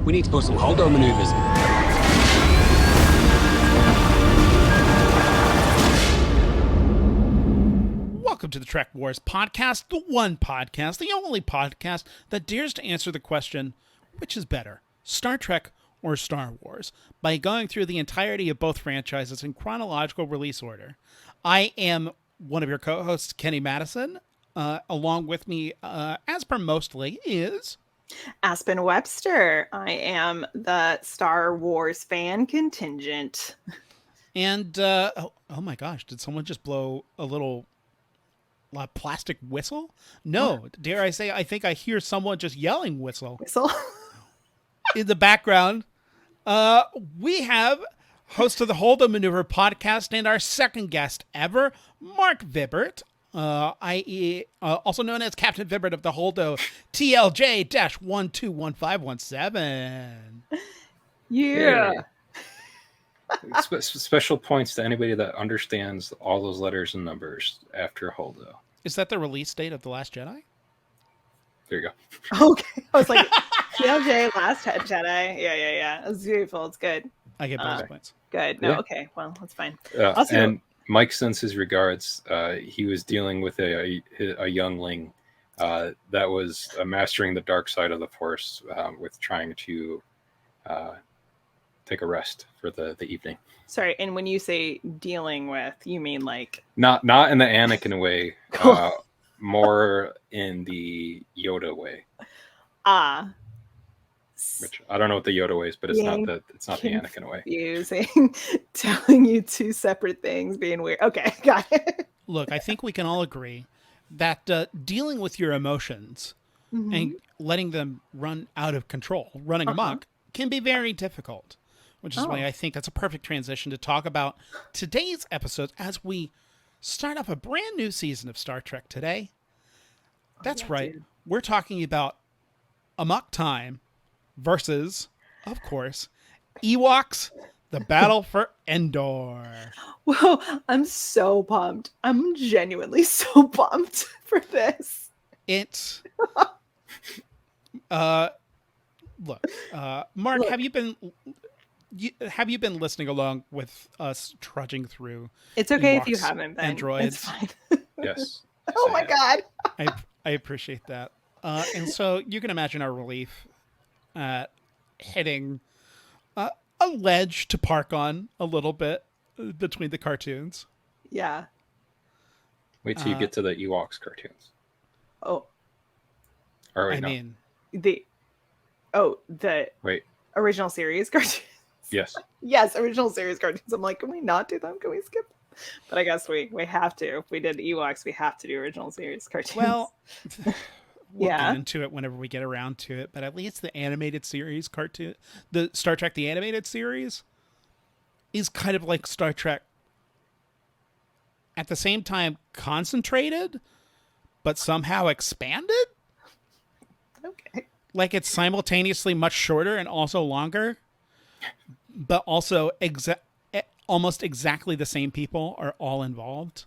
We need to put some Holdo maneuvers. Welcome to the Trek Wars podcast, the one podcast, the only podcast that dares to answer the question, which is better, Star Trek or Star Wars, by going through the entirety of both franchises in chronological release order. I am one of your co-hosts, Kenny Madison. Along with me, as per mostly, is... Aspen Webster. I am the Star Wars fan contingent. And, oh my gosh, did someone just blow a little plastic whistle? No, dare I say, I think I hear someone just yelling whistle. In the background. We have host of the Holdo Maneuver Podcast and our second guest ever, Marc Vibbert, i.e. Also known as Captain Vibbert of the Holdo TLJ-121517. Yeah. Special points to anybody that understands all those letters and numbers after Holdo. Is that the release date of The Last Jedi? There you go. Okay. I was like, TLJ, Last Jedi. Yeah. It's beautiful. It's good. I get bonus points. Good. No, Yeah. Okay. Well, that's fine. And Mike sends his regards. He was dealing with a youngling that was mastering the dark side of the Force with trying to take a rest for the evening. Sorry, and when you say dealing with, you mean like... Not in the Anakin way, more in the Yoda way. Which I don't know what the Yoda way is, but it's not the Anakin way. Using telling you two separate things, being weird. Okay, got it. Look, I think we can all agree that dealing with your emotions and letting them run out of control, running amok, can be very difficult. Which is why I think that's a perfect transition to talk about today's episode as we start off a brand new season of Star Trek today. That's right. Dude. We're talking about Amok Time versus, of course, Ewoks, the Battle for Endor. Whoa, I'm so pumped. I'm genuinely so pumped for this. It's... Mark, have you been listening along with us trudging through? It's okay Ewoks if you haven't been. Androids. It's fine. Yes. Oh my God. I appreciate that. And so you can imagine our relief at hitting a ledge to park on a little bit between the cartoons. Yeah. Wait till you get to the Ewoks cartoons. Oh. Or wait, the wait. Original series cartoons. Yes. Yes, original series cartoons. I'm like, can we not do them? Can we skip them? But I guess we have to. If we did Ewoks, we have to do original series cartoons. Well, we'll get into it whenever we get around to it. But at least the animated series cartoon, the Star Trek the Animated Series, is kind of like Star Trek. At the same time, concentrated, but somehow expanded. Okay. Like it's simultaneously much shorter and also longer, but also almost exactly the same people are all involved,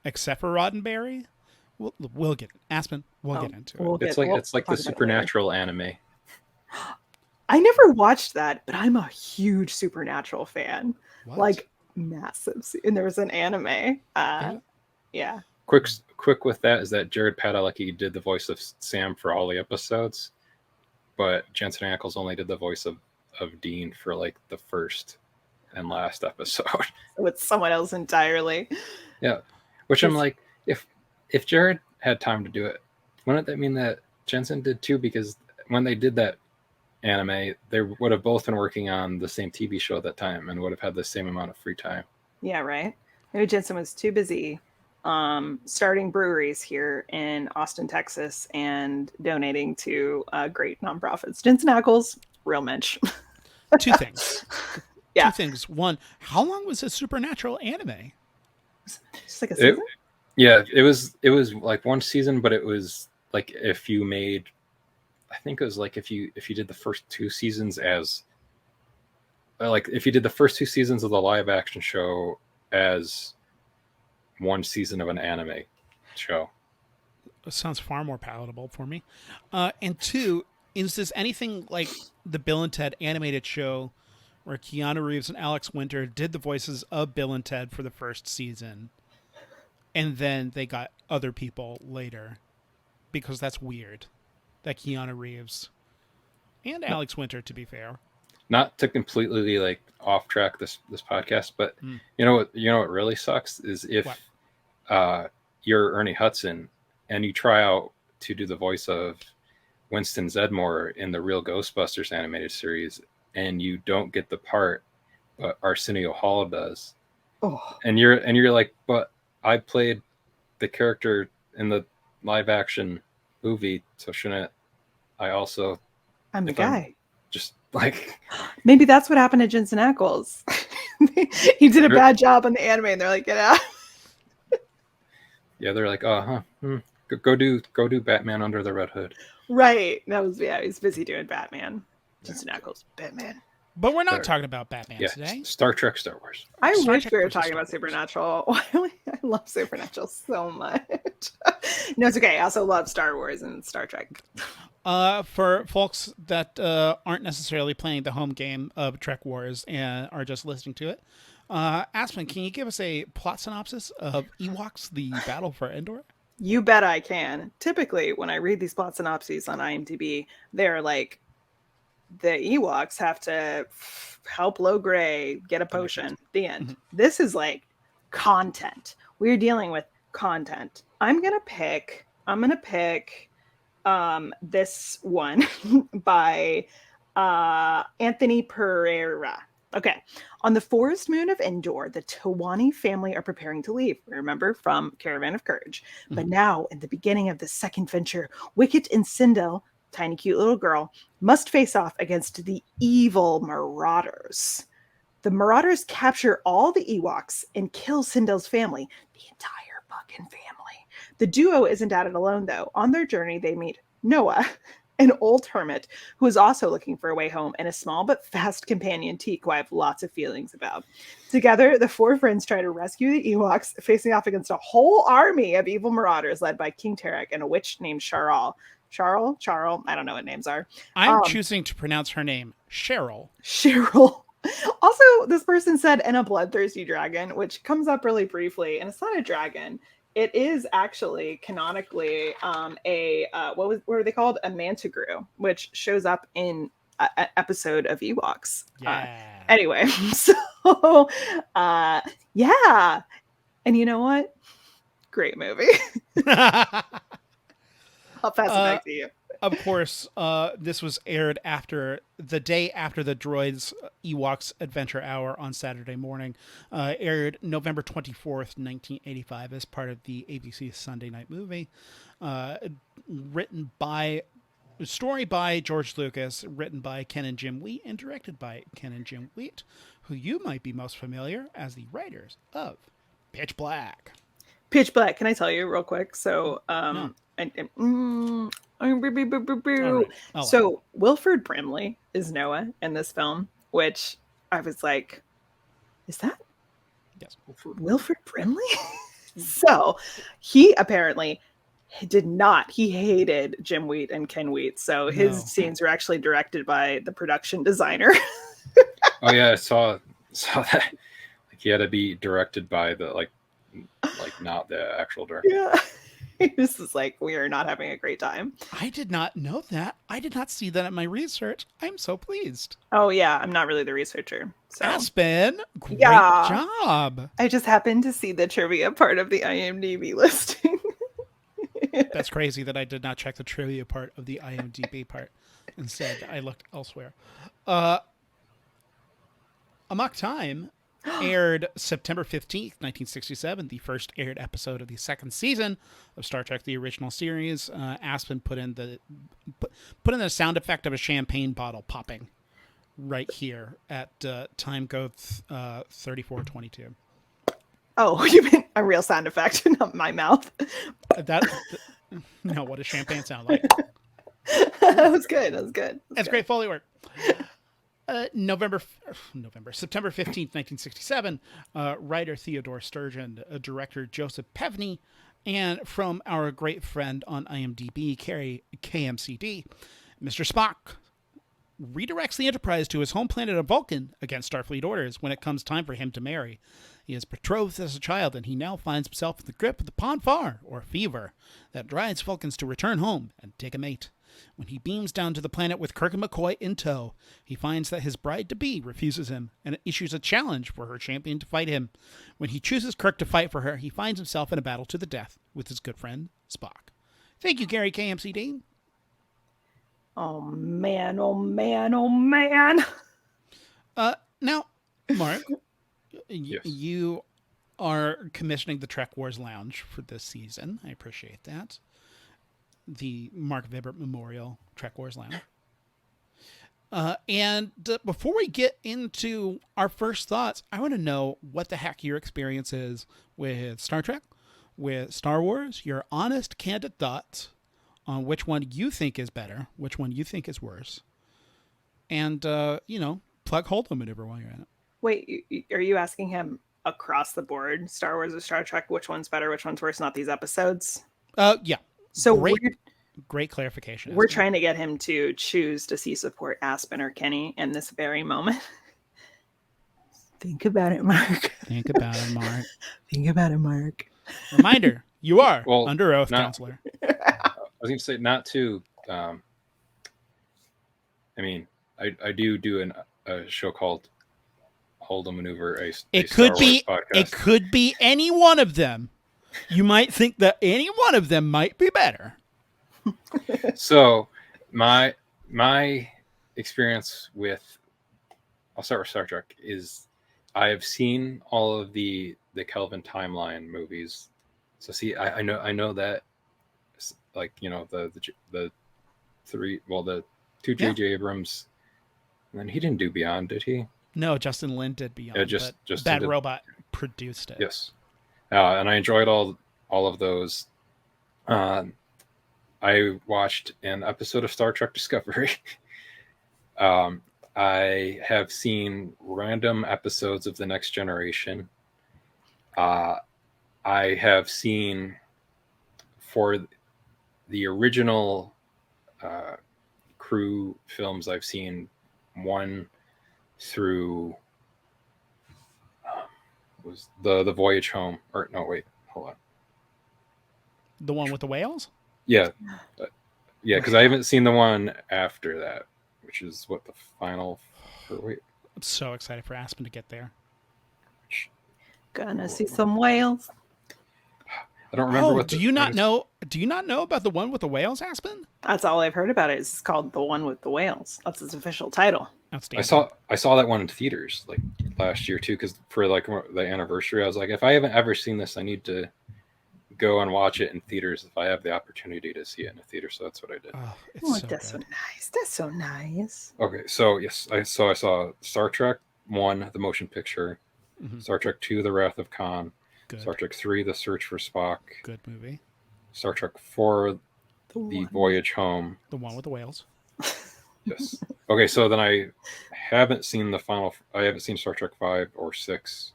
except for Roddenberry. We'll get Aspen. We'll get into it. It's like the Supernatural anime. I never watched that, but I'm a huge Supernatural fan. What? Like massive. And there was an anime. Yeah. Quick with that is that Jared Padalecki did the voice of Sam for all the episodes, but Jensen Ackles only did the voice of Dean for like the first and last episode. So it's someone else entirely. Yeah. Which I'm like, if Jared had time to do it, wouldn't that mean that Jensen did too? Because when they did that anime, they would have both been working on the same TV show at that time and would have had the same amount of free time. Yeah, right. Maybe Jensen was too busy starting breweries here in Austin, Texas, and donating to great nonprofits. Jensen Ackles, real mensch. Two things. Yeah. Two things. One, how long was this Supernatural anime? Just like a season? It was like one season, but it was like if you made, I think it was like if you did the first two seasons as, like if you did the first two seasons of the live action show as one season of an anime show. It sounds far more palatable for me. And two, is this anything like the Bill and Ted animated show where Keanu Reeves and Alex Winter did the voices of Bill and Ted for the first season, and then they got other people later? Because that's weird that Keanu Reeves and Alex Winter, to be fair. Not to completely like off track this podcast, but you know what really sucks is if you're Ernie Hudson and you try out to do the voice of Winston Zedmore in the Real Ghostbusters animated series, and you don't get the part, but Arsenio Hall does. Oh. And you're like, but I played the character in the live action movie, so shouldn't I also? I'm the guy. Just like maybe that's what happened to Jensen Ackles. He did a bad job on the anime, and they're like, get out. Yeah, they're like, go do Batman Under the Red Hood. Right. That was he's busy doing Batman. Jensen Ackles, Batman. But we're not talking about Batman today. Star Trek, Star Wars. I wish we were talking about Supernatural. I love Supernatural so much. No, it's okay. I also love Star Wars and Star Trek. For folks that aren't necessarily playing the home game of Trek Wars and are just listening to it, Aspen, can you give us a plot synopsis of Ewoks, the Battle for Endor? You bet I can. Typically, when I read these plot synopses on IMDb, they're like, the Ewoks have to help Logray get a potion. The end. Mm-hmm. This is like content. We're dealing with content. I'm gonna pick this one by Anthony Pereira. Okay. On the forest moon of Endor, the Tawani family are preparing to leave. Remember from Caravan of Courage. Mm-hmm. But now, in the beginning of the second venture, Wicket and Sindel, tiny cute little girl, must face off against the evil Marauders. The Marauders capture all the Ewoks and kill Sindel's family, the entire fucking family. The duo isn't at it alone, though. On their journey, they meet Noah, an old hermit who is also looking for a way home, and a small but fast companion, Teak, who I have lots of feelings about. Together, the four friends try to rescue the Ewoks, facing off against a whole army of evil Marauders led by King Tarek and a witch named Charl, I don't know what names are. I'm choosing to pronounce her name Cheryl. Also, this person said, and a bloodthirsty dragon, which comes up really briefly, and it's not a dragon. It is actually canonically what were they called? A Mantigrew, which shows up in an episode of Ewoks. Yeah. Anyway, so yeah. And you know what? Great movie. I'll pass it back to you. Of course, this was aired the day after the Droids Ewoks Adventure Hour on Saturday morning. Aired November 24th, 1985 as part of the ABC Sunday Night Movie. Story by George Lucas, written by Ken and Jim Wheat, and directed by Ken and Jim Wheat, who you might be most familiar as the writers of Pitch Black. Pitch Black, can I tell you real quick? So, No. So Wilford Brimley is Noah in this film, which I was like, is that Wilford Brimley? So he apparently he hated Jim Wheat and Ken Wheat. So his scenes were actually directed by the production designer. Oh yeah, I saw that. Like he had to be directed by the like not the actual director. Yeah. This is like, we are not having a great time. I did not know that. I did not see that in my research. I'm so pleased. Oh, yeah. I'm not really the researcher. So. Aspen, great job. I just happened to see the trivia part of the IMDb listing. That's crazy that I did not check the trivia part of the IMDb part. Instead, I looked elsewhere. Amok Time aired September 15th, 1967, the first aired episode of the second season of Star Trek, the original series. Aspen put in the sound effect of a champagne bottle popping right here at time code 3422. Oh, you mean a real sound effect, not my mouth? No, what does champagne sound like? That was good. That's great Foley work. September 15th, 1967, writer Theodore Sturgeon, director Joseph Pevney, and from our great friend on IMDb, Carrie KMCD, Mr. Spock redirects the Enterprise to his home planet of Vulcan against Starfleet orders when it comes time for him to marry. He is betrothed as a child, and he now finds himself in the grip of the Ponfar, or fever, that drives Vulcans to return home and take a mate. When he beams down to the planet with Kirk and McCoy in tow, he finds that his bride-to-be refuses him and issues a challenge for her champion to fight him. When he chooses Kirk to fight for her, he finds himself in a battle to the death with his good friend, Spock. Thank you, Gary KMCD. Oh, man, oh, man, oh, man. Now, Mark, Yes. you are commissioning the Trek Wars Lounge for this season. I appreciate that. The Mark Vibbert Memorial Trek Wars Lounge. And before we get into our first thoughts, I want to know what the heck your experience is with Star Trek, with Star Wars, your honest, candid thoughts on which one you think is better, which one you think is worse. And, plug Holdo Maneuver while you're at it. Wait, are you asking him across the board, Star Wars or Star Trek, which one's better, which one's worse, not these episodes? Yeah. So great clarification. We're trying to get him to choose to see support Aspen or Kenny in this very moment. Think about it, Mark. Think about it, Mark. Think about it, Mark. Reminder, you are under oath, counselor. I was going to say not to. I do a show called Holdo Maneuver. It could be any one of them. You might think that any one of them might be better. So my experience I'll start with Star Trek, is I have seen all of the Kelvin timeline movies. So see, I know that, like, the two J.J. Abrams, and then he didn't do Beyond, did he? No, Justin Lin did Beyond. Yeah, just Bad Robot produced it. Yes, and I enjoyed all of those. I watched an episode of Star Trek Discovery. I have seen random episodes of The Next Generation. I have seen, for the original crew films, I've seen 1 through was the Voyage Home, or no, wait, hold on. The one with the whales? Yeah, because I haven't seen the one after that, which is what the final. Wait, I'm so excited for Aspen to get there. Gonna see some whales. I don't remember do you not know about the one with the whales, Aspen? That's all I've heard about it. It's called The One with the Whales. That's its official title. Outstanding. I saw that one in theaters like last year too, because for like the anniversary, I was like, if I haven't ever seen this, I need to go and watch it in theaters if I have the opportunity to see it in a theater. So that's what I did. That's so nice. That's so nice. Okay, so yes, I saw Star Trek 1, the motion picture, Star Trek 2, The Wrath of Khan, Good. Star Trek 3, The Search for Spock, Good movie. Star Trek 4, The Voyage Home, the one with the whales. Yes. Okay, so then I haven't seen I haven't seen Star Trek 5 or 6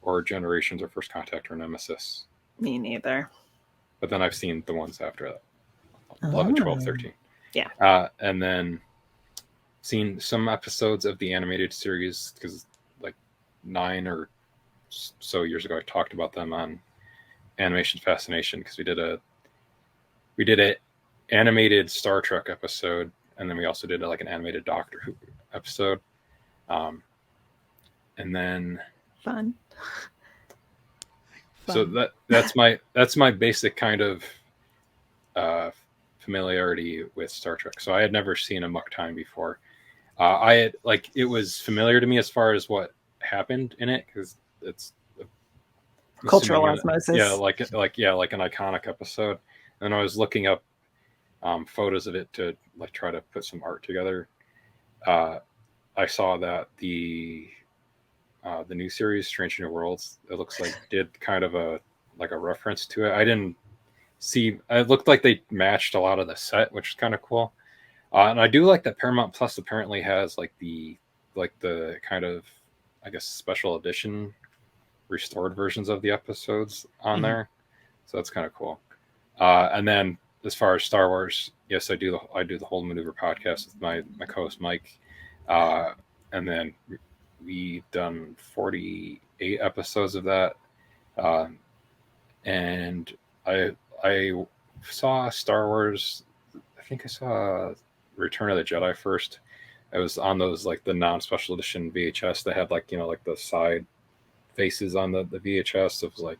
or Generations or First Contact or Nemesis. Me neither. But then I've seen the ones after that. 11, 12, 13. Yeah. And then seen some episodes of the animated series, because like 9 or so years ago I talked about them on Animation Fascination, because we did an animated Star Trek episode, and then we also did like an animated Doctor Who episode. And then Fun. So that's my basic kind of familiarity with Star Trek. So I had never seen Amok Time before. It was familiar to me as far as what happened in it, because it's cultural osmosis. Yeah, like an iconic episode. And I was looking up photos of it to like try to put some art together. I saw that the new series Strange New Worlds, it looks like did kind of a reference to it. I didn't see, it looked like they matched a lot of the set, which is kind of cool. And I do like that Paramount Plus apparently has like the kind of, I guess, special edition restored versions of the episodes on there. So that's kind of cool. And then as far as Star Wars, yes, I do the Holdo Maneuver podcast with my co-host Mike, and then we done 48 episodes of that, and I saw Star Wars. I think I saw Return of the Jedi first. I was on those like the non-special edition VHS that had like like the side faces on the VHS. It was like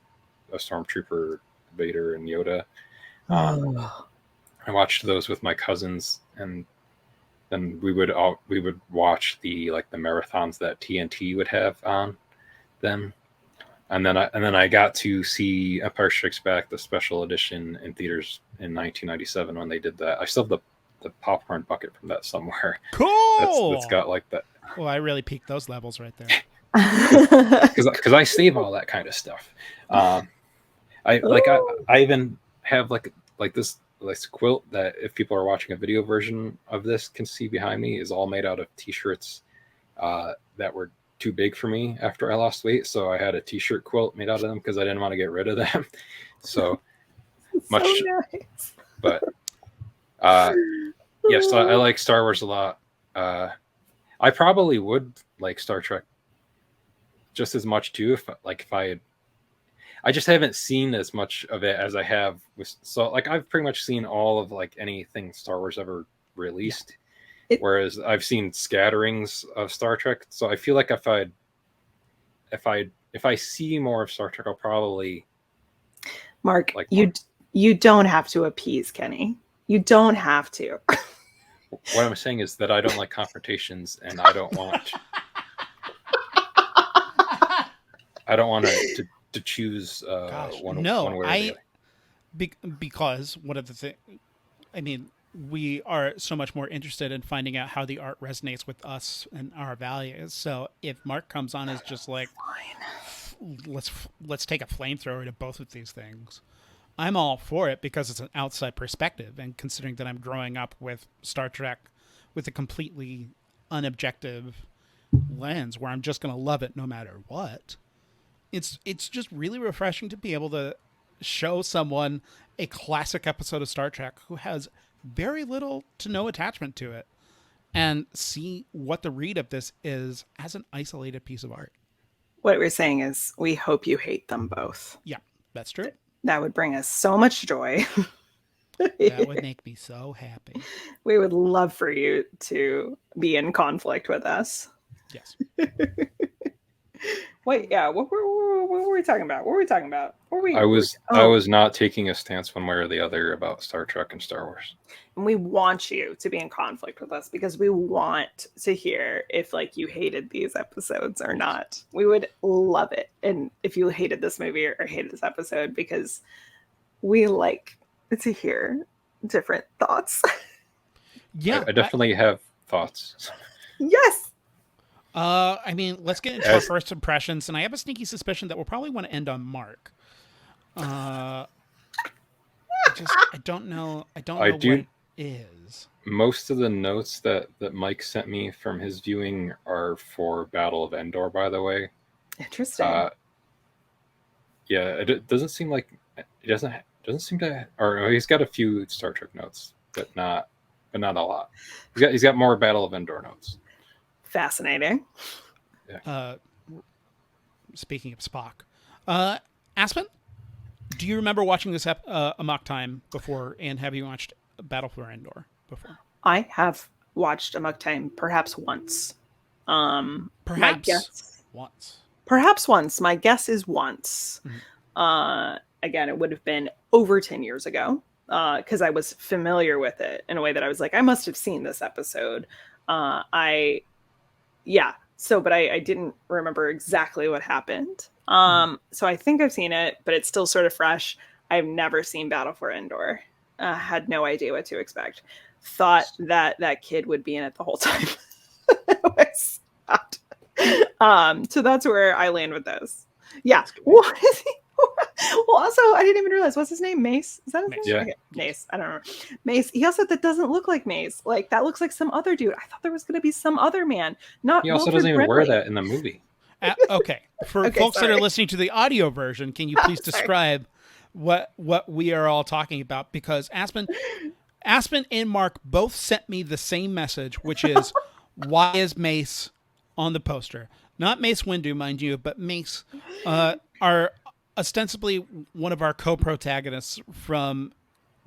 a Stormtrooper, Vader, and Yoda. I watched those with my cousins, and then we would watch the marathons that TNT would have on them. And then I got to see Empire Strikes Back, the special edition, in theaters in 1997 when they did that. I still have the popcorn bucket from that somewhere. Cool. That's got like that. Well, I really peaked those levels right there. Because I save all that kind of stuff. I even have like this quilt that, if people are watching a video version of this, can see behind me, is all made out of t-shirts that were too big for me after I lost weight. So I had a t-shirt quilt made out of them because I didn't want to get rid of them. So much, nice. But yes, I like Star Wars a lot. I probably would like Star Trek just as much too if I just haven't seen as much of it as I have I've pretty much seen all of anything Star Wars ever released. Whereas I've seen scatterings of Star Trek. So I feel like if I see more of Star Trek, I'll probably Mark, you don't have to appease Kenny. You don't have to. What I'm saying is that I don't like confrontations, and I don't want to choose one way or the other. Because one of the things, I mean, we are so much more interested in finding out how the art resonates with us and our values. So if Mark comes on as just like, let's take a flamethrower to both of these things, I'm all for it because it's an outside perspective. And considering that I'm growing up with Star Trek with a completely unobjective lens where I'm just going to love it no matter what, it's just really refreshing to be able to show someone a classic episode of Star Trek who has very little to no attachment to it and see what the read of this is as an isolated piece of art. What we're saying is we hope you hate them both. Yeah, that's true. That would bring us so much joy. That would make me so happy. We would love for you to be in conflict with us. Yes. Wait, yeah. What were we talking about? I was not taking a stance one way or the other about Star Trek and Star Wars. And we want you to be in conflict with us because we want to hear if you hated these episodes or not. We would love it. And if you hated this movie or hated this episode, because we like to hear different thoughts. Yeah. I definitely have thoughts. Yes. I mean, let's get into our first impressions, and I have a sneaky suspicion that we'll probably want to end on Mark. I don't know. What it is. Most of the notes that Mike sent me from his viewing are for Battle of Endor, by the way. Interesting. Yeah, it doesn't seem like it doesn't seem to. Or he's got a few Star Trek notes, but not a lot. He's got more Battle of Endor notes. Fascinating. Yeah. Speaking of Spock, Aspen, do you remember watching this Amok Time before, and have you watched Battle for Endor before? I have watched Amok Time perhaps once. Perhaps once. My guess is once. Mm-hmm. Again, it would have been over 10 years ago because I was familiar with it in a way that I was like, I must have seen this episode. But I didn't remember exactly what happened. So I think I've seen it, but it's still sort of fresh. I've never seen Battle for Endor. Had no idea what to expect. Thought that kid would be in it the whole time. Was not. So that's where I land with this. Yeah. What is he? Well, also, I didn't even realize, what's his name? Mace? Is that his name? Yeah. Okay. Mace. I don't remember. Mace. He also, that doesn't look like Mace. That looks like some other dude. I thought there was going to be some other man. Not He also Wilford doesn't even Brimley. wear that in the movie. Okay. For folks that are listening to the audio version, can you please describe what we are all talking about, because Aspen and Mark both sent me the same message, which is, why is Mace on the poster? Not Mace Windu, mind you, but Mace, are ostensibly one of our co-protagonists from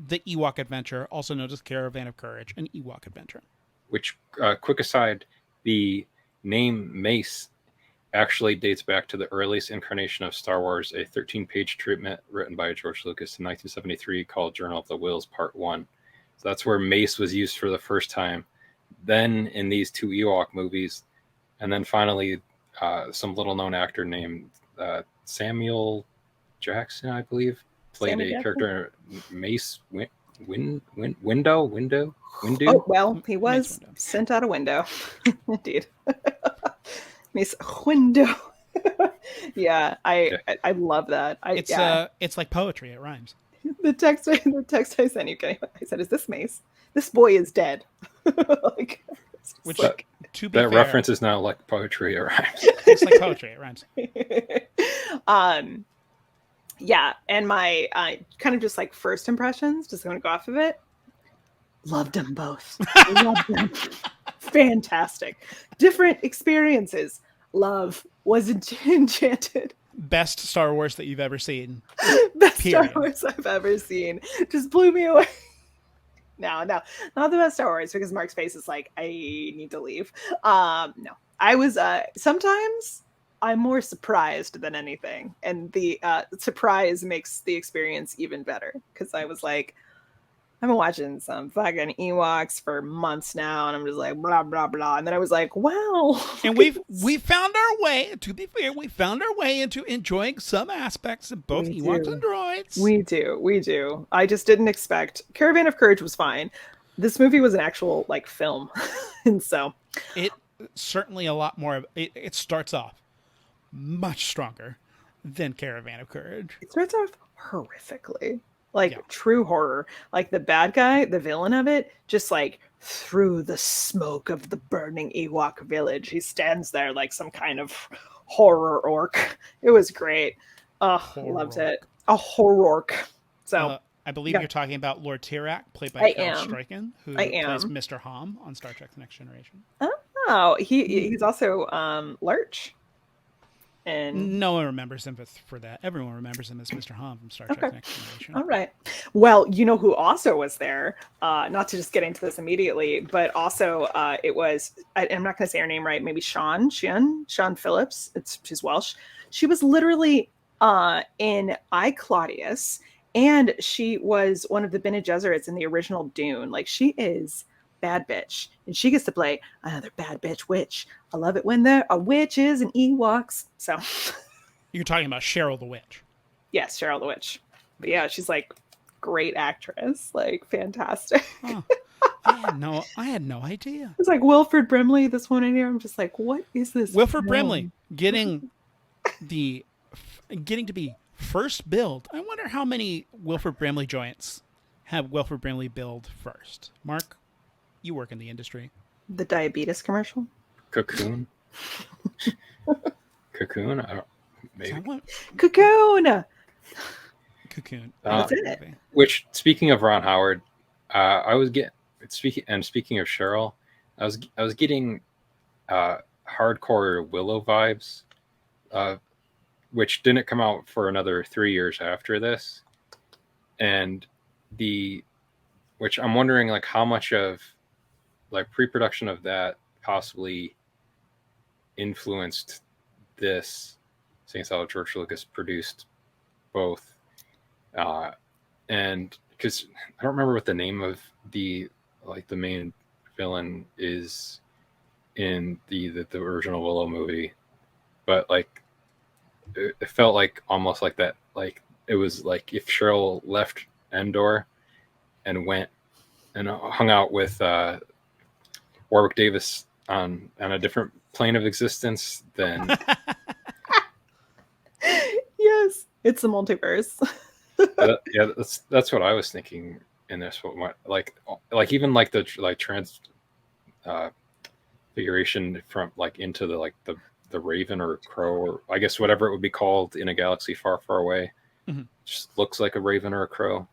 the Ewok Adventure, also known as Caravan of Courage, an Ewok Adventure. Which, quick aside, the name Mace actually dates back to the earliest incarnation of Star Wars, a 13-page treatment written by George Lucas in 1973 called Journal of the Whills Part 1. So that's where Mace was used for the first time. Then in these two Ewok movies, and then finally some little-known actor named Samuel Jackson, I believe, played a character, Mace Windu. Oh, well, he was sent out a window. Indeed. Mace Windu. Yeah, I love that. It's like poetry. It rhymes. The text I sent you, I said, "Is this Mace? This boy is dead." Like, which, like, to be fair, reference is not like poetry. It rhymes. It's like poetry. It rhymes. Yeah, and my kind of just like first impressions, just going to go off of it. Loved them both. Loved them. Fantastic. Different experiences. Love was enchanted. Best Star Wars that you've ever seen. Best Period. Star Wars I've ever seen. Just blew me away. No, not the best Star Wars, because Mark's face is like, I need to leave. No, I was sometimes I'm more surprised than anything, and the surprise makes the experience even better, because I was like, I've been watching some fucking Ewoks for months now, and I'm just like, blah, blah, blah. And then I was like, wow. And we found our way, to be fair, into enjoying some aspects of both Ewoks and droids. We do. I just didn't expect. Caravan of Courage was fine. This movie was an actual, like, film. And so. It certainly a lot more, it starts off much stronger than Caravan of Courage. It starts off horrifically. Like, true horror. Like, the bad guy, the villain of it, just like through the smoke of the burning Ewok village, he stands there like some kind of horror orc. It was great. Loved it. A horror orc. So I believe you're talking about Lord Tirak, played by Cal Striken, who plays Mr. Hom on Star Trek: The Next Generation. Oh, he's also Lurch. And no one remembers him for that. Everyone remembers him as Mr. Hom from Star Trek: Next Generation. All right. Well, you know who also was there? Not to just get into this immediately, but also it was, I'm not going to say her name right, maybe Sean Phillips. She's Welsh. She was literally in I, Claudius, and she was one of the Bene Gesserits in the original Dune. Like, she is bad bitch, and she gets to play another bad bitch witch. I love it when there are witches and Ewoks. So you're talking about Cheryl the Witch. Yes, Cheryl the Witch. But yeah, she's like great actress, like fantastic. Oh, I had no idea. It's like Wilford Brimley, this one in here. I'm just like, what is this? Wilford Brimley getting to be first billed. I wonder how many Wilford Brimley joints have Wilford Brimley billed first. Mark, you work in the industry. The diabetes commercial? Cocoon? Cocoon? Maybe. Cocoon! Cocoon. That's it. Which, speaking of Ron Howard, speaking of Cheryl, I was getting hardcore Willow vibes, which didn't come out for another 3 years after this. And which I'm wondering, like, how much of like pre-production of that possibly influenced this, seeing as how George Lucas produced both, and because I don't remember what the name of the main villain is in the original Willow movie, but like it felt like almost like that, like it was like if Cheryl left Endor and went and hung out with Warwick Davis on a different plane of existence, then yes, it's the multiverse. Yeah, that's what I was thinking in this. Like even like the transfiguration from like into the Raven or Crow, or I guess whatever it would be called in a galaxy far, far away. Just looks like a raven or a crow.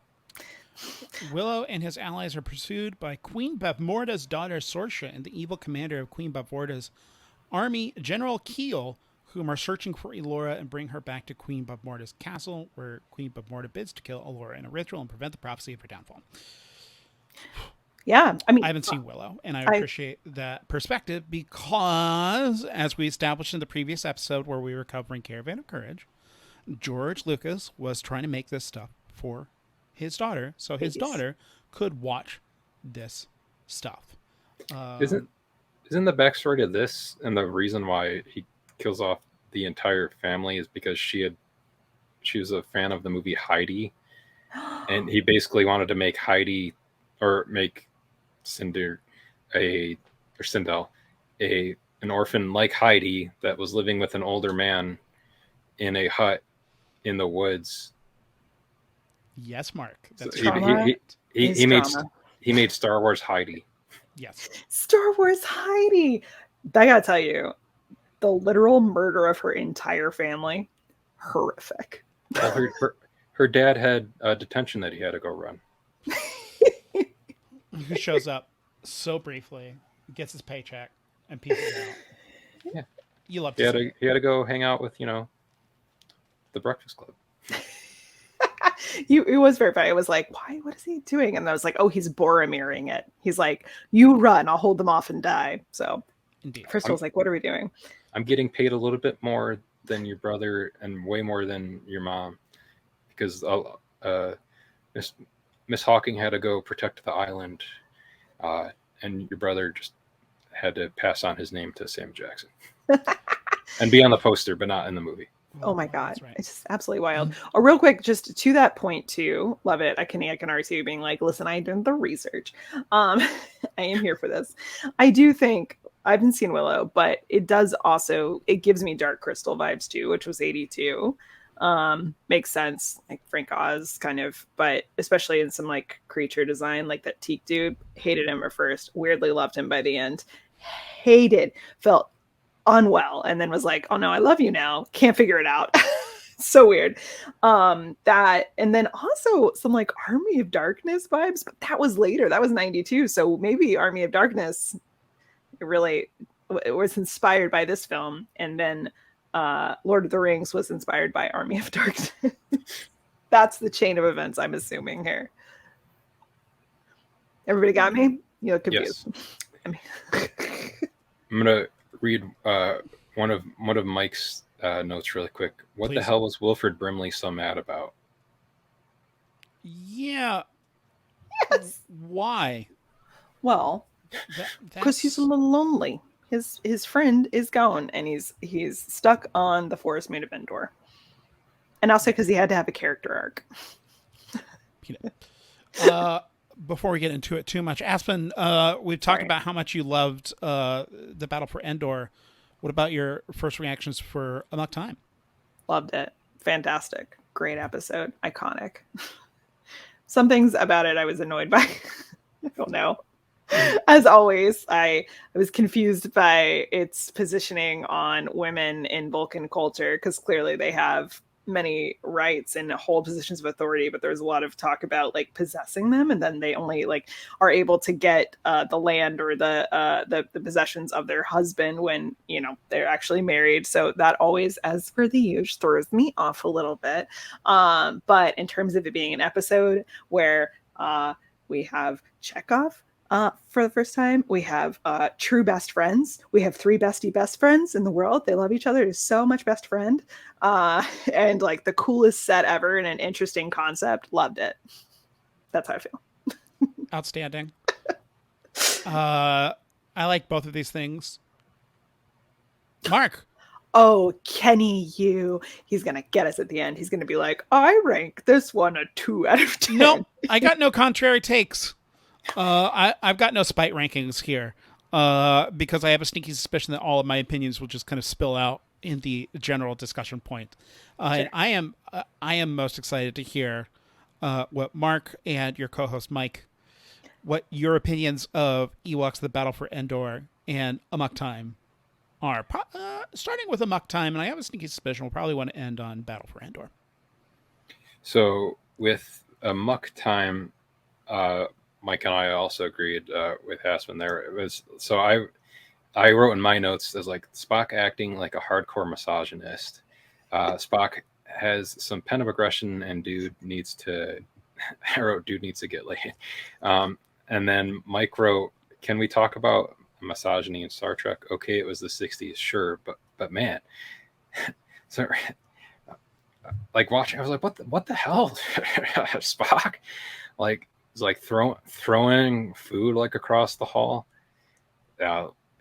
Willow and his allies are pursued by Queen Bavmorda's daughter Sorsha and the evil commander of Queen Bavmorda's army, General Keel, whom are searching for Elora and bring her back to Queen Bavmorda's castle, where Queen Bavmorda bids to kill Elora in a ritual and prevent the prophecy of her downfall. Yeah, I mean, I haven't seen Willow, and I appreciate that perspective because, as we established in the previous episode where we were covering Caravan of Courage, George Lucas was trying to make this stuff for his daughter, so his daughter could watch this stuff. Isn't the backstory to this and the reason why he kills off the entire family is because she was a fan of the movie Heidi, and he basically wanted to make Heidi or make Sindel an orphan like Heidi that was living with an older man in a hut in the woods. Yes, Mark. That's he made Star Wars Heidi. Yes. Star Wars Heidi. I gotta tell you, the literal murder of her entire family, horrific. Well, her dad had a detention that he had to go run. Who shows up so briefly, gets his paycheck, and pieces out. Yeah. You love to see he had to go hang out with, the Breakfast Club. It was very funny. It was like, why? What is he doing? And I was like, oh, he's Boromiring it. He's like, you run, I'll hold them off and die. So Indeed. First I was like, what are we doing? I'm getting paid a little bit more than your brother and way more than your mom because Miss Hawking had to go protect the island, and your brother just had to pass on his name to Sam Jackson and be on the poster, but not in the movie. Oh my God. Right. It's just absolutely wild. Oh, real quick, just to that point too. Love it. I can already see you being like, listen, I did the research. I am here for this. I do think I haven't seen Willow, but it gives me Dark Crystal vibes too, which was 82. Makes sense. Like Frank Oz kind of, but especially in some like creature design, like that Teak dude, hated him at first, weirdly loved him by the end, felt unwell, and then was like, oh no, I love you now, can't figure it out. So weird. That, and then also some like Army of Darkness vibes, but that was later, that was 92, so maybe Army of Darkness it was inspired by this film, and then Lord of the Rings was inspired by Army of Darkness. That's the chain of events I'm assuming here. Everybody got me? You look confused. Yes. I'm gonna read one of Mike's notes really quick. What the hell was Wilford Brimley so mad about? Yeah. Yes. Why? Well, because he's a little lonely. His friend is gone, and he's stuck on the forest moon of Endor. And also because he had to have a character arc. Before we get into it too much, Aspen, we've talked about how much you loved the Battle for Endor. What about your first reactions for Amok Time? Loved it. Fantastic. Great episode. Iconic. Some things about it I was annoyed by. I don't know. As always, I was confused by its positioning on women in Vulcan culture, because clearly they have many rights and hold positions of authority, but there's a lot of talk about like possessing them, and then they only like are able to get the land or the possessions of their husband when they're actually married. So that always, as per the usual, throws me off a little bit. But in terms of it being an episode where we have Chekhov for the first time, we have true best friends. We have 3 best friends in the world. They love each other. There's so much best friend, and like the coolest set ever and an interesting concept. Loved it. That's how I feel. Outstanding. I like both of these things. Mark. Oh, Kenny, he's going to get us at the end. He's going to be like, I rank this one a 2 out of 10. No, I got no contrary takes. I've got no spite rankings here because I have a sneaky suspicion that all of my opinions will just kind of spill out in the general discussion point. Sure. And I am most excited to hear what Mark and your co-host Mike, what your opinions of Ewoks: The Battle for Endor and Amok Time are. Starting with Amok Time, and I have a sneaky suspicion we'll probably want to end on Battle for Endor. So with Amok time, Mike and I also agreed with Aspen there. It was so I wrote in my notes as like Spock acting like a hardcore misogynist. Spock has some pen of aggression, and dude needs to. I wrote dude needs to get laid. And then Mike wrote, "Can we talk about misogyny in Star Trek?" Okay, it was the '60s, sure, but man, so like watching, I was like, what the hell, Spock? Like it's like throwing food like across the hall,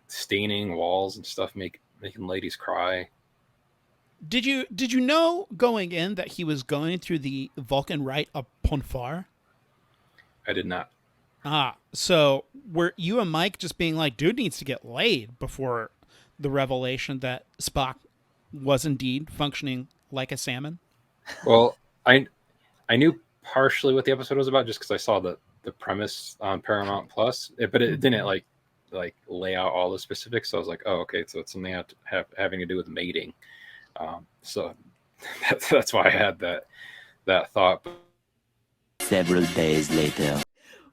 staining walls and stuff, making ladies cry. Did you know going in that he was going through the Vulcan rite of Ponfar? I did not. So were you and Mike just being like, dude needs to get laid before the revelation that Spock was indeed functioning like a salmon? Well, I knew partially what the episode was about just because I saw the premise on Paramount Plus, but it didn't like lay out all the specifics. So I was like, oh, okay, so it's something having to do with mating. So that's why I had that thought. Several days later.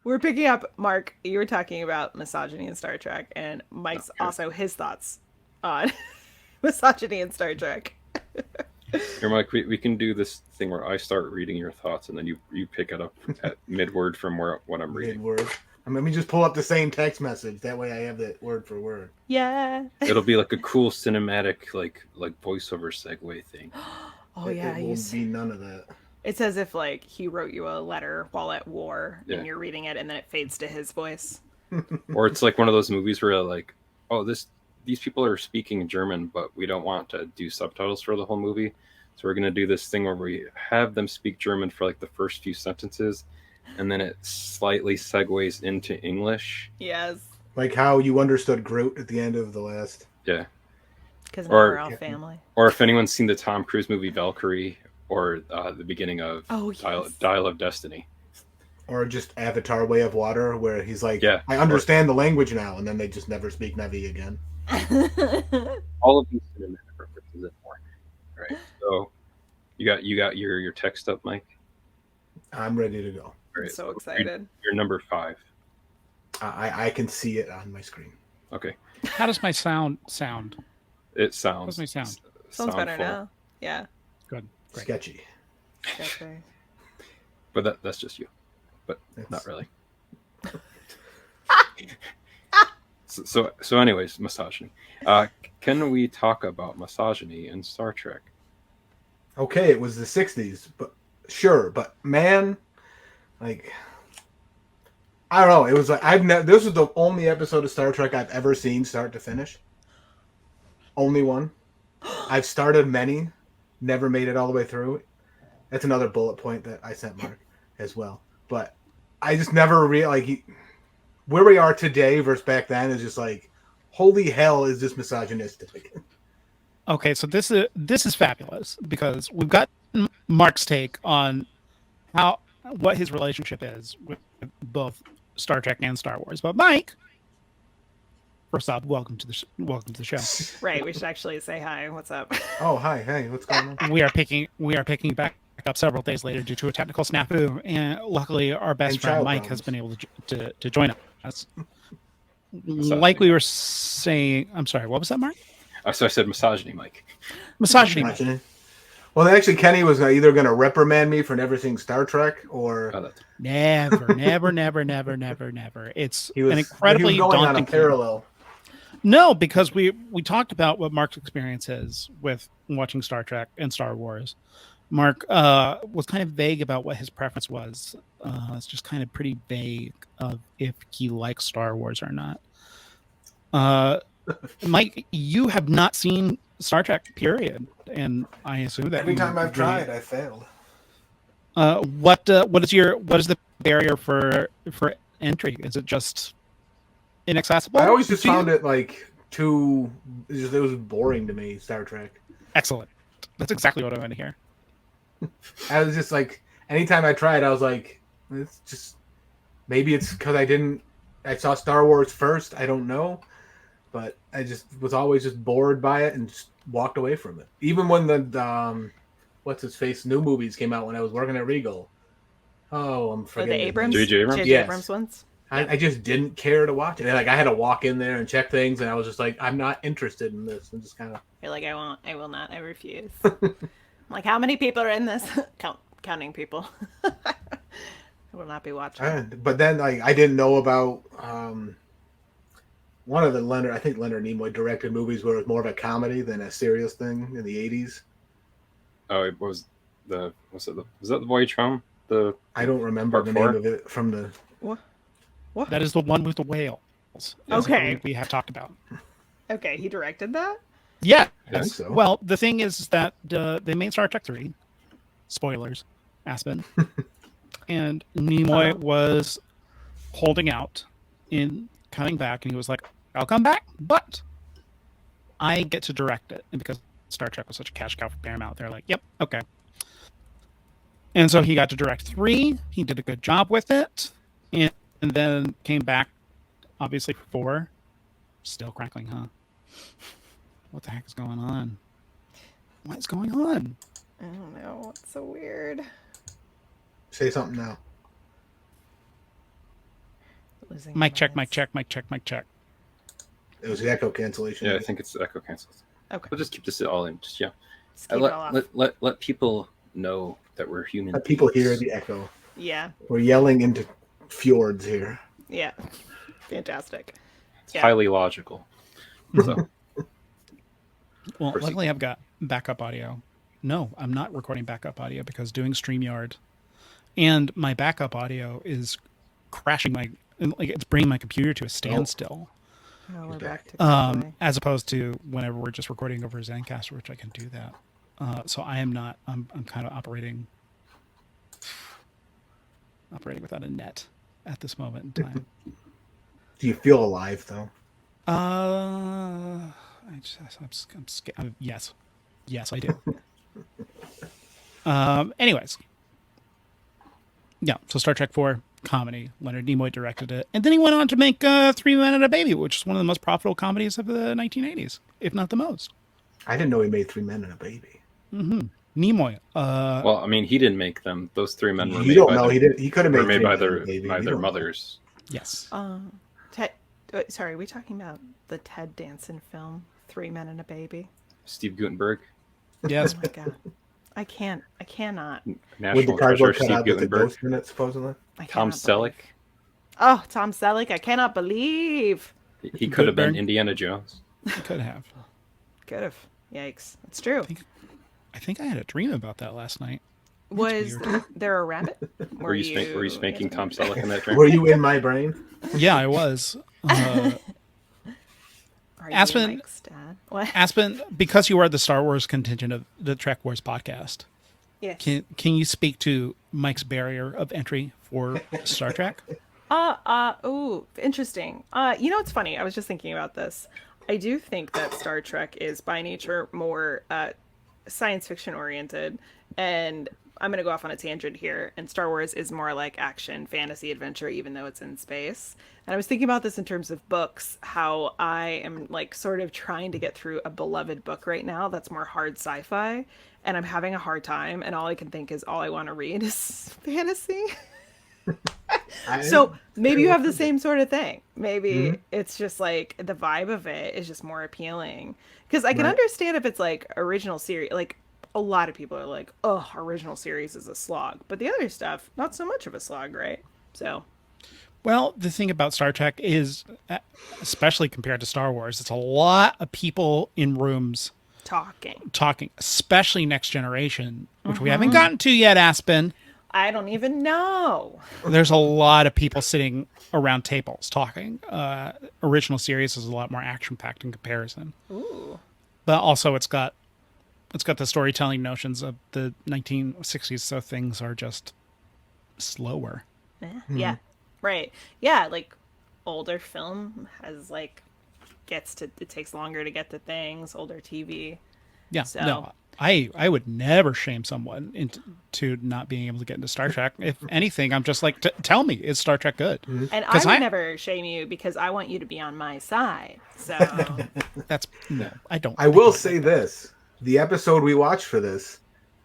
We're picking up, Mark, you were talking about misogyny in Star Trek, and Mike's also his thoughts on misogyny in Star Trek. Here, Mike, we can do this thing where I start reading your thoughts, and then you pick it up at mid-word from what I'm reading. Mid-word. Let me just pull up the same text message. That way I have that word for word. Yeah. It'll be like a cool cinematic, like voiceover segue thing. Oh, yeah. It won't be none of that. It's as if, like, he wrote you a letter while at war, and you're reading it, and then it fades to his voice. Or it's like one of those movies where, like, oh, these people are speaking German, but we don't want to do subtitles for the whole movie. So we're going to do this thing where we have them speak German for, like, the first few sentences, and then it slightly segues into English. Yes. Like how you understood Groot at the end of the last. Yeah. Because now we're all family. Or if anyone's seen the Tom Cruise movie Valkyrie, or the beginning of Dial of Destiny. Or just Avatar Way of Water, where he's like, yeah, I understand the language now, and then they just never speak Navi again. All of these cinematic references and more. All right. So you got your text up, Mike? I'm ready to go. Right, I'm so excited. You're number 5. I can see it on my screen. Okay. How does my sound? It sounds. How does my sound? Sounds better now. Yeah. Good. Great. Sketchy. Okay. But that's just you. But not really. So anyways, misogyny. Can we talk about misogyny in Star Trek? Okay, it was the 60s, but sure. But man, like, I don't know. It was like this was the only episode of Star Trek I've ever seen start to finish. Only one. I've started many, never made it all the way through. That's another bullet point that I sent Mark as well. But I just never where we are today versus back then is just like, holy hell, is this misogynistic? Okay, so this is fabulous because we've got Mark's take on what his relationship is with both Star Trek and Star Wars. But Mike, first off, welcome to the show. Right, we should actually say hi. What's up? Oh, hi, hey, what's going on? We are picking back up several days later due to a technical snafu, and luckily our best friend Mike has been able to join us. Like we were saying, I'm sorry, what was that, Mark? So I said misogyny, Mike. Misogyny. Well, actually, Kenny was either going to reprimand me for never seeing Star Trek or never. It's an incredibly daunting on a parallel. No, because we talked about what Mark's experience is with watching Star Trek and Star Wars. Mark was kind of vague about what his preference was. It's just kind of pretty vague of if he likes Star Wars or not. Mike, you have not seen Star Trek, period, and I assume that every time I've tried, I failed. What is the barrier for entry? Is it just inaccessible? I always just found it like it was boring to me. Star Trek. Excellent. That's exactly what I want to hear. I was just like, anytime I tried, I was like, it's just maybe it's because I saw Star Wars first. I don't know. But I just was always just bored by it and just walked away from it. Even when the what's his face new movies came out when I was working at Regal. Oh, I'm forgetting. The Abrams, J.J. Abrams? J.J. Yes. Abrams ones. I just didn't care to watch it. Like I had to walk in there and check things, and I was just like, I'm not interested in this, and just kind of. You're like, I won't. I will not. I refuse. I'm like, how many people are in this? Counting people. I will not be watching. But then, like, I didn't know about one of the I think Leonard Nimoy directed movies where it was more of a comedy than a serious thing in the 80s. Oh, it was was that the Voyage Home? I don't remember Part the 4? name of it from the. What? That is the one with the whales. as Okay. we have talked about. Okay, he directed that? Yeah. I think so. Well, the thing is that they made Star Trek 3. Spoilers. Aspen. And Nimoy was holding out in coming back, and he was like, I'll come back, but I get to direct it. And because Star Trek was such a cash cow for Paramount, they're like, yep, okay. And so he got to direct 3. He did a good job with it. And then came back, obviously, for 4. Still crackling, huh? What the heck is going on? What is going on? I don't know. It's so weird. Say something now. Losing Mic check, my mic check, mic check, mic check. It was the echo cancellation. Yeah, I think it's echo cancels. Okay. We'll just keep this all in. Just Just keep it all off. let people know that we're human. Let people hear the echo. Yeah. We're yelling into fjords here. Yeah. Fantastic. It's Yeah. highly logical. So, Well, Proceed. luckily I've got backup audio. No, I'm not recording backup audio because doing StreamYard and my backup audio is crashing it's bringing my computer to a standstill. Oh, we're back to As opposed to whenever we're just recording over Zencaster, which I can do that. So I am not. I'm kind of operating without a net at this moment in time. Do you feel alive though? I'm scared. Yes, I do. Anyways, yeah. So Star Trek 4 comedy. Leonard Nimoy directed it, and then he went on to make 3 Men and a Baby, which is one of the most profitable comedies of the 1980s, if not the most. I didn't know he made 3 Men and a Baby. Mm-hmm. Nimoy. well, I mean, he didn't make them. Those 3 men were You made don't by know. their, He did. He could have were made made 3 by Men their and a Baby. by You their don't know. mothers. Yes. Sorry, are we talking about the Ted Danson film, 3 Men and a Baby? Steve Guttenberg, Yes. Oh my god. I cannot. With the National cardboard Treasure, cut Steve out with the Guttenberg, ghost in it, supposedly. I Tom cannot Selleck. believe- Oh, Tom Selleck. I cannot believe. He could have been Guttenberg. Indiana Jones. He could have. Could have. Yikes. It's true. I think I had a dream about that last night. Was weird. there a rabbit? Were you spanking Tom Selleck in that dream? Were you in my brain? Yeah, I was. Are you Aspen- Mike's dad? What? Aspen, because you are the Star Wars contingent of the Trek Wars podcast, Yes. can you speak to Mike's barrier of entry for Star Trek? Ooh, interesting. It's funny. I was just thinking about this. I do think that Star Trek is by nature more science fiction oriented, and I'm going to go off on a tangent here. And Star Wars is more like action, fantasy, adventure, even though it's in space. And I was thinking about this in terms of books, how I am like sort of trying to get through a beloved book right now that's more hard sci-fi, and I'm having a hard time. And all I can think is all I want to read is fantasy. So maybe you have the same sort of thing. Maybe it's just like the vibe of it is just more appealing. Because I can understand if it's like original series, like a lot of people are like, oh, original series is a slog. But the other stuff, not so much of a slog, right? So. Well, the thing about Star Trek is, especially compared to Star Wars, it's a lot of people in rooms talking, especially Next Generation, which we haven't gotten to yet, Aspen. I don't even know. There's a lot of people sitting around tables talking. Original series is a lot more action-packed in comparison. Ooh. But also it's got the storytelling notions of the 1960s, so things are just slower. Yeah. Right. Yeah, like older film has like it takes longer to get to things, older TV. Yeah. So. No, I would never shame someone into not being able to get into Star Trek. If anything, I'm just like, tell me, is Star Trek good? And I would never shame you because I want you to be on my side. So No, I don't. I will say this: the episode we watched for this,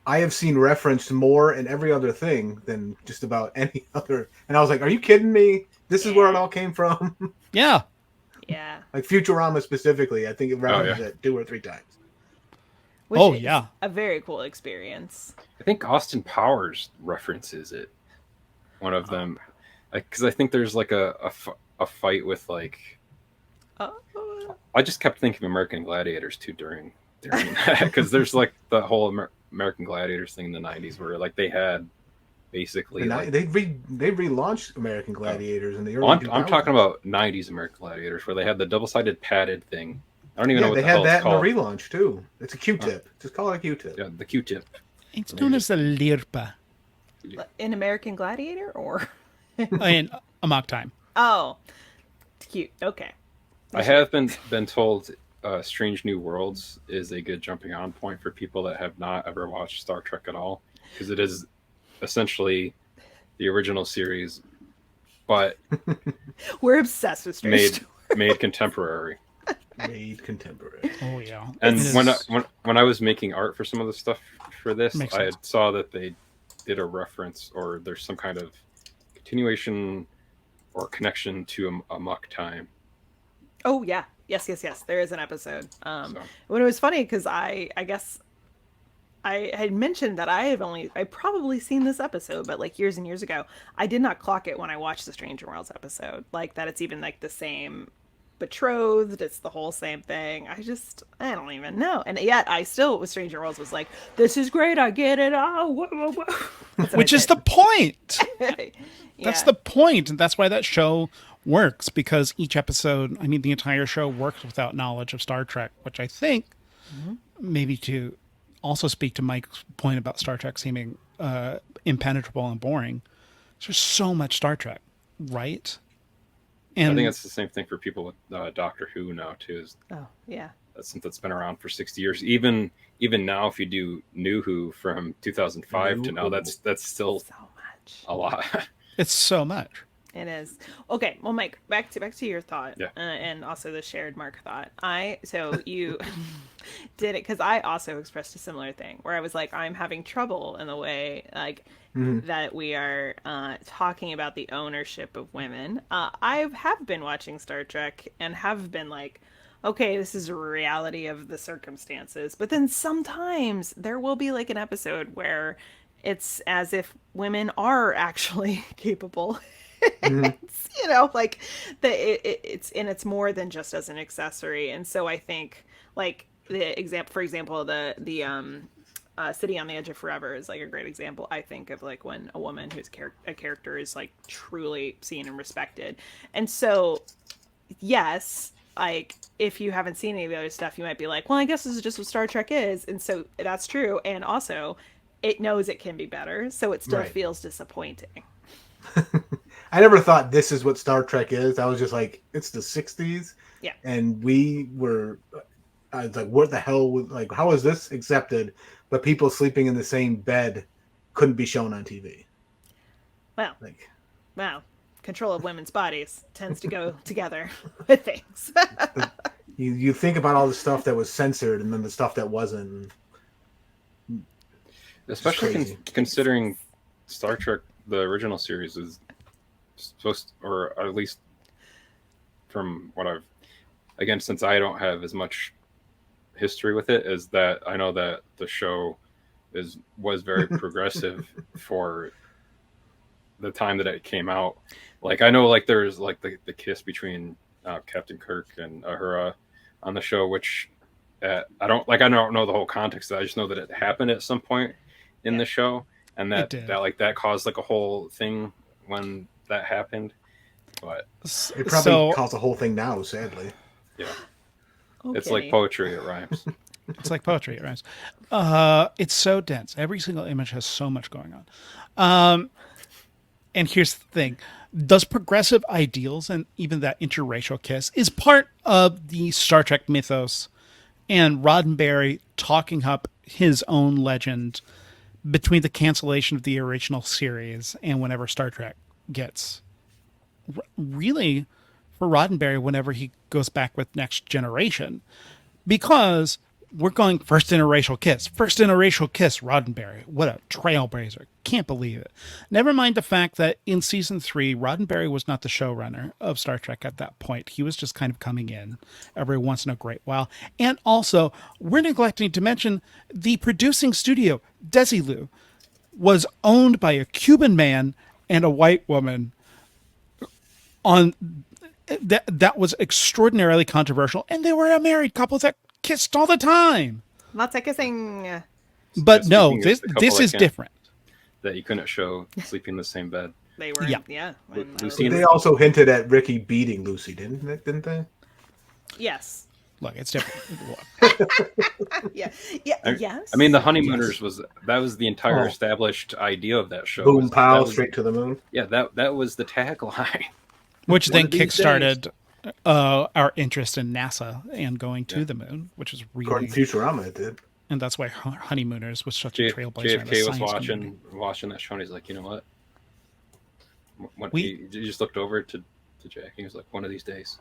I have seen referenced more in every other thing than just about any other. And I was like, are you kidding me? This is where it all came from. Yeah. Yeah. Like Futurama specifically, I think it references it 2 or 3 times. Which Oh, is yeah. a very cool experience. I think Austin Powers references it. One of them, because I think there's like a fight with like. I just kept thinking American Gladiators too during that, because there's like the whole American Gladiators thing in the '90s where like they had basically like, they relaunched American Gladiators in the early 2000s. I'm talking about '90s American Gladiators where they had the double-sided padded thing. I don't even know what they the had hell that it's called. in the relaunch too. It's a Q-tip. Just call it a Q-tip. Yeah, the Q-tip. It's known as the Lirpa In American Gladiator or? in Amok Time. Oh, cute. Okay. I have been told Strange New Worlds is a good jumping on point for people that have not ever watched Star Trek at all, because it is essentially the original series, but We're obsessed with Strange. made contemporary. Made contemporary. Oh, yeah. And when I was making art for some of the stuff for this, Makes I sense. saw that they did a reference, or there's some kind of continuation or connection to Amok Time. Oh yeah, yes. There is an episode. So. When it was funny because I guess I had mentioned that I probably seen this episode, but like years and years ago, I did not clock it when I watched the Stranger Worlds episode. Like that, it's even like the same betrothed. It's the whole same thing. I don't even know. And yet, I still with Stranger Worlds was like, this is great. I get it. Oh, whoa. Which is the point. Yeah. That's the point. And that's why that show works, because each episode, I mean, the entire show works without knowledge of Star Trek, which I think maybe to also speak to Mike's point about Star Trek seeming impenetrable and boring. There's so much Star Trek, right? And I think it's the same thing for people with Doctor Who now too. Oh yeah. Since it's been around for 60 years, even now, if you do New Who from 2005 to now, that's still So much. a lot. it's so much. It is. Okay, well, Mike, back to your thought, Yeah. And also the shared Mark thought. So you did it because I also expressed a similar thing where I was like, I'm having trouble in the way like that we are talking about the ownership of women. I have been watching Star Trek and have been like, okay, this is a reality of the circumstances, but then sometimes there will be like an episode where it's as if women are actually capable. It's, like it's more than just as an accessory. And so I think like for example, the City on the Edge of Forever is like a great example, I think, of like when a woman who's a character is like truly seen and respected. And so, yes, like if you haven't seen any of the other stuff, you might be like, well, I guess this is just what Star Trek is. And so that's true. And also it knows it can be better. So it still feels disappointing. I never thought this is what Star Trek is. I was just like, it's the 60s. Yeah. And I was like, what the hell? Like, how is this accepted? But people sleeping in the same bed couldn't be shown on TV. Well, Like, wow. Control of women's bodies tends to go together with things. you think about all the stuff that was censored and then the stuff that wasn't. Especially considering Star Trek, the original series, is supposed, or at least from what I've, again, since I don't have as much history with it, is that I know that the show was very progressive for the time that it came out. Like I know, like there's like the kiss between Captain Kirk and Uhura on the show, which I don't know the whole context. I just know that it happened at some point in the show, and that caused like a whole thing when that happened. But it probably caused a whole thing now, sadly. Yeah. Okay. It's like poetry, it rhymes. It's like poetry, it rhymes. It's so dense. Every single image has so much going on. And here's the thing. Those progressive ideals and even that interracial kiss is part of the Star Trek mythos, and Roddenberry talking up his own legend between the cancellation of the original series and whenever Star Trek gets really for Roddenberry whenever he goes back with Next Generation, because we're going first interracial kiss. Roddenberry. What a trailblazer. Can't believe it. Never mind the fact that in season 3, Roddenberry was not the showrunner of Star Trek at that point. He was just kind of coming in every once in a great while. And also, we're neglecting to mention the producing studio, Desilu, was owned by a Cuban man and a white woman. That was extraordinarily controversial, and they were a married couple that kissed all the time. Lots of kissing. But no, this is different. That you couldn't show sleeping in the same bed. They were, yeah. They also hinted at Ricky beating Lucy, didn't they? Yes. Look, it's different. Yeah. Yes. I mean, the Honeymooners was the entire established idea of that show. Boom, pow, straight to the moon. Yeah, that was the tagline. Which then kickstarted our interest in NASA and going to the moon, which is really... According to Futurama, it did. And that's why Honeymooners was such a trailblazer. JFK was watching that show, and he's like, you know what? He just looked over to Jack, and he was like, one of these days,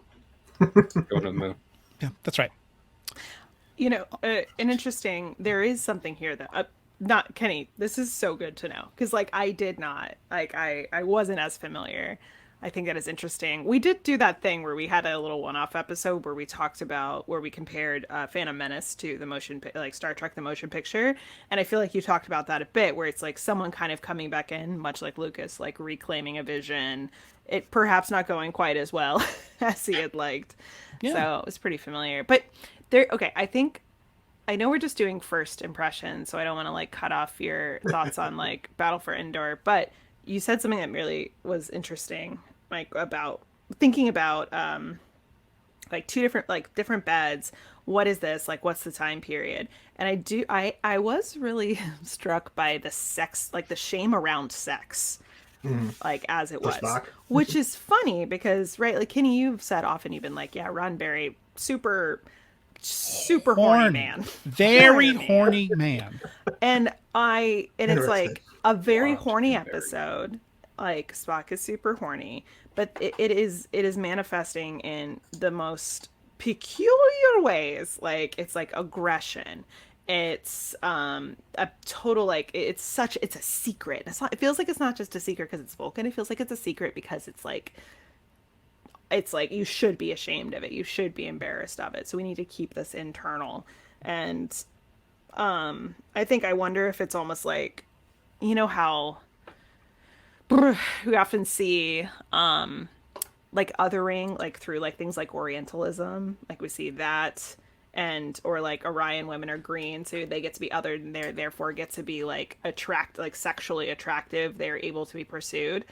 go to the moon. Yeah, that's right. You know, an interesting... There is something here that... not Kenny, this is so good to know. Because, like, I did not... Like, I wasn't as familiar... I think that is interesting. We did do that thing where we had a little one-off episode where we compared Phantom Menace to like Star Trek the motion picture, and I feel like you talked about that a bit, where it's like someone kind of coming back in, much like Lucas, like reclaiming a vision. It perhaps not going quite as well as he had liked. Yeah. So it was pretty familiar. But I know we're just doing first impressions, so I don't want to like cut off your thoughts on like Battle for Endor, but you said something that really was interesting, like about thinking about like different beds. What is this? Like, what's the time period? And I was really struck by the sex, like the shame around sex, like as it was, which is funny because, right, like Kenny, you've said often, you've been like, yeah, Roddenberry, super horny man, very horny man. And it's like a very horny episode. Like Spock is super horny, but it is manifesting in the most peculiar ways. Like it's like aggression. It's a total like it's a secret. It feels like it's not just a secret because it's Vulcan. It feels like it's a secret because it's like you should be ashamed of it. You should be embarrassed of it. So we need to keep this internal. And I wonder if it's almost like, you know how we often see like othering, like through like things like Orientalism, like we see that, or like Orion women are green, so they get to be othered and they therefore get to be like sexually attractive. They're able to be pursued.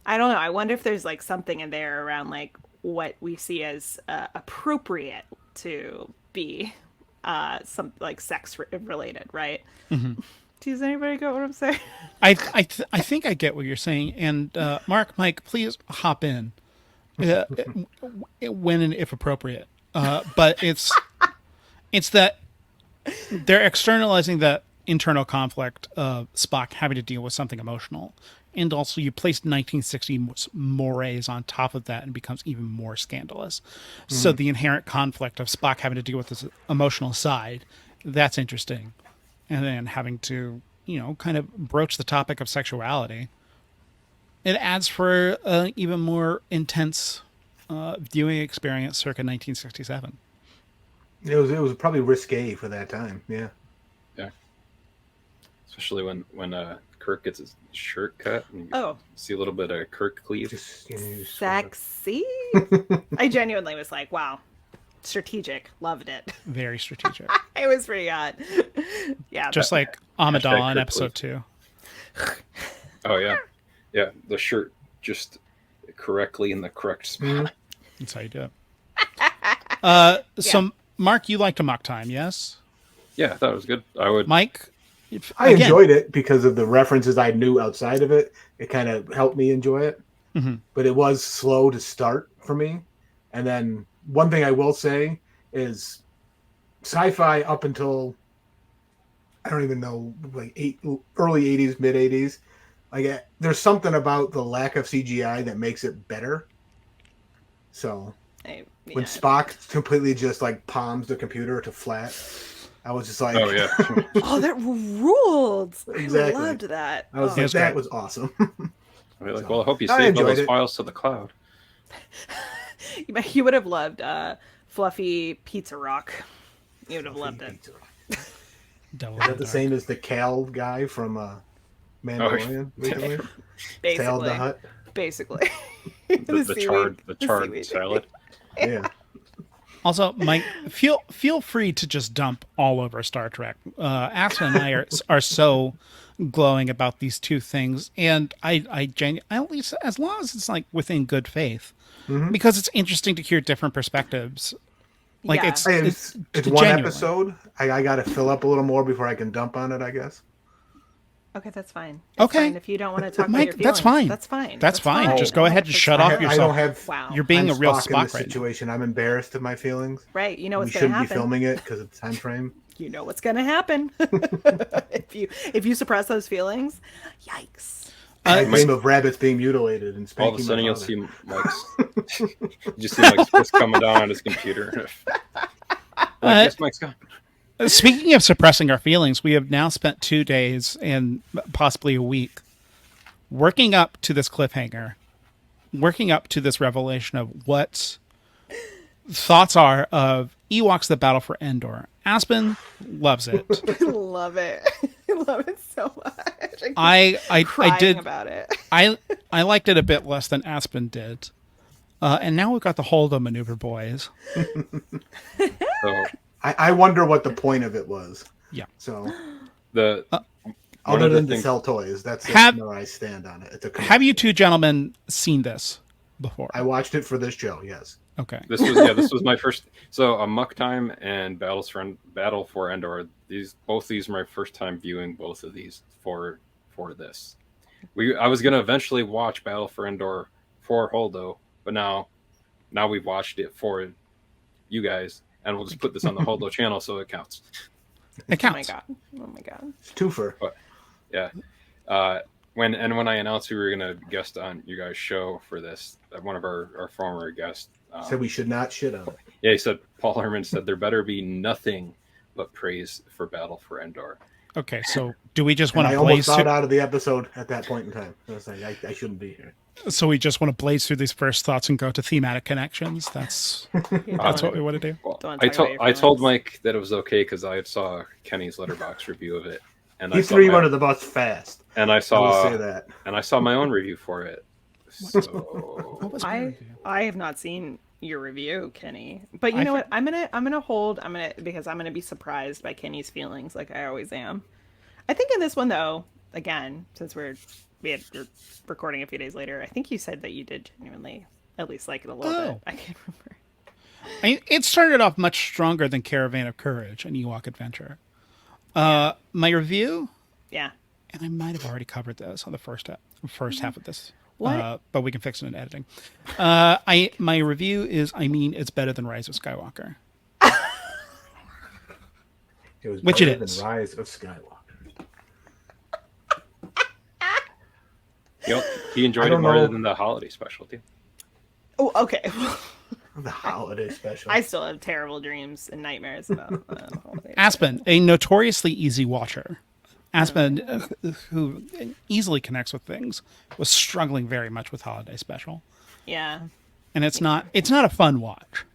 I don't know. I wonder if there's like something in there around like what we see as appropriate to be some like sex related, right? Mm-hmm. Does anybody get what I'm saying? I think I get what you're saying. And Marc, Mike, please hop in when and if appropriate. But it's that they're externalizing that internal conflict of Spock having to deal with something emotional. And also you place 1960s mores on top of that and it becomes even more scandalous. Mm-hmm. So the inherent conflict of Spock having to deal with this emotional side, that's interesting. And then having to, kind of broach the topic of sexuality. It adds for an even more intense viewing experience circa 1967. It was probably risque for that time, yeah. Yeah. Especially when Kirk gets his shirt cut and you see a little bit of Kirk cleave. Sexy. I genuinely was like, wow. Strategic. Loved it. Very strategic. It was pretty hot. Yeah. Just like Amidala in episode 2. Oh, yeah. Yeah. The shirt just correctly in the correct spot. That's how you do it. So, Marc, you liked Amok Time, yes? Yeah, I thought it was good. Mike? I enjoyed it because of the references I knew outside of it. It kind of helped me enjoy it. Mm-hmm. But it was slow to start for me. And then one thing I will say is sci-fi up until, I don't even know, like early 80s, mid 80s. Like there's something about the lack of CGI that makes it better. So when Spock completely just like palms the computer to flat, I was just like, Oh yeah. Oh, that ruled. Exactly. I loved that. I was Oh. like, was that great. was awesome. I'd be like, well, I hope you I saved all enjoyed those it. files to the cloud. You would have loved Fluffy Pizza Rock. You would have loved it. Double Is that the dark. same as the Cal guy from Mandalorian? Recently? Cal the Basically. Hut? The The charred seaweed. salad. Yeah. Also, Mike, feel free to just dump all over Star Trek. Aspen and I are so glowing about these two things, and I at least as long as it's like within good faith, because it's interesting to hear different perspectives. Like Yeah. it's It's one genuinely. episode. I got to fill up a little more before I can dump on it, I guess. Okay, that's fine. That's Okay. fine if you don't want to talk Mike, about your that's feelings. fine. That's fine. That's fine. Just go ahead and That's shut fine. off I yourself. don't have. Wow. You're being a I'm real Spock in Spock this right now. situation. I'm embarrassed of my feelings. Right. You know We what's going to shouldn't be happen. filming it because of the time frame. You know what's going to happen. if you suppress those feelings, yikes. I dream of rabbits being mutilated and All of spanking a sudden, my you'll father. see Mike's. You just see Mike's fist coming down on his computer. Yes, Mike's gone. Speaking of suppressing our feelings, we have now spent 2 days and possibly a week working up to this cliffhanger, working up to this revelation of what thoughts are of Ewoks: The Battle for Endor. Aspen loves it. I love it. I love it so much. I crying did. about it. I liked it a bit less than Aspen did. And now we've got the Holdo Maneuver boys. So I wonder what the point of it was. Yeah. So, the one other of the than to things- sell toys, that's Have- where I stand on it. It's a Have you two gentlemen seen this before? I watched it for this show. Yes. Okay. This was my first. So Amok Time and Battle for Endor. Both these were my first time viewing both of these for this. I was gonna eventually watch Battle for Endor for Holdo, but now we've watched it for you guys, and we'll just put this on the Holdo channel so it counts. It counts. Oh my god. It's twofer. Yeah. When I announced we were gonna guest on you guys' show for this, one of our former guests Said we should not shit on it. yeah, he said Paul Herman said there better be nothing but praise for Battle for Endor. Okay, so do we just And want I to almost blaze bowed through, out of the episode at that point in time. I was like, I shouldn't be here. so we just want to blaze through these first thoughts and go to thematic connections? That's what we want to do. Well, Don't I talk told about your I told feelings. Mike that it was okay because I saw Kenny's Letterboxd review of it, and He threw you under the bus fast. I I will say saw that. and I saw my own review for it. So What was my review? I have not seen your review, Kenny. But you know what? I'm gonna because I'm gonna be surprised by Kenny's feelings like I always am. I think in this one though, again, since we're recording a few days later, I think you said that you did genuinely at least like it a little Oh. bit. I can't remember. It started off much stronger than Caravan of Courage and Ewok Adventure. My review, Yeah. and I might have already covered this on the first half of this. What? But we can fix it in editing. My review is, it's better than Rise of Skywalker. It was Which it better is. than Rise of Skywalker. he enjoyed I it don't more know. than the holiday special too. Oh, okay. The holiday special. I still have terrible dreams and nightmares about holidays. Aspen, a notoriously easy watcher. Aspen, who easily connects with things, was struggling very much with Holiday Special, Yeah. and it's not a fun watch.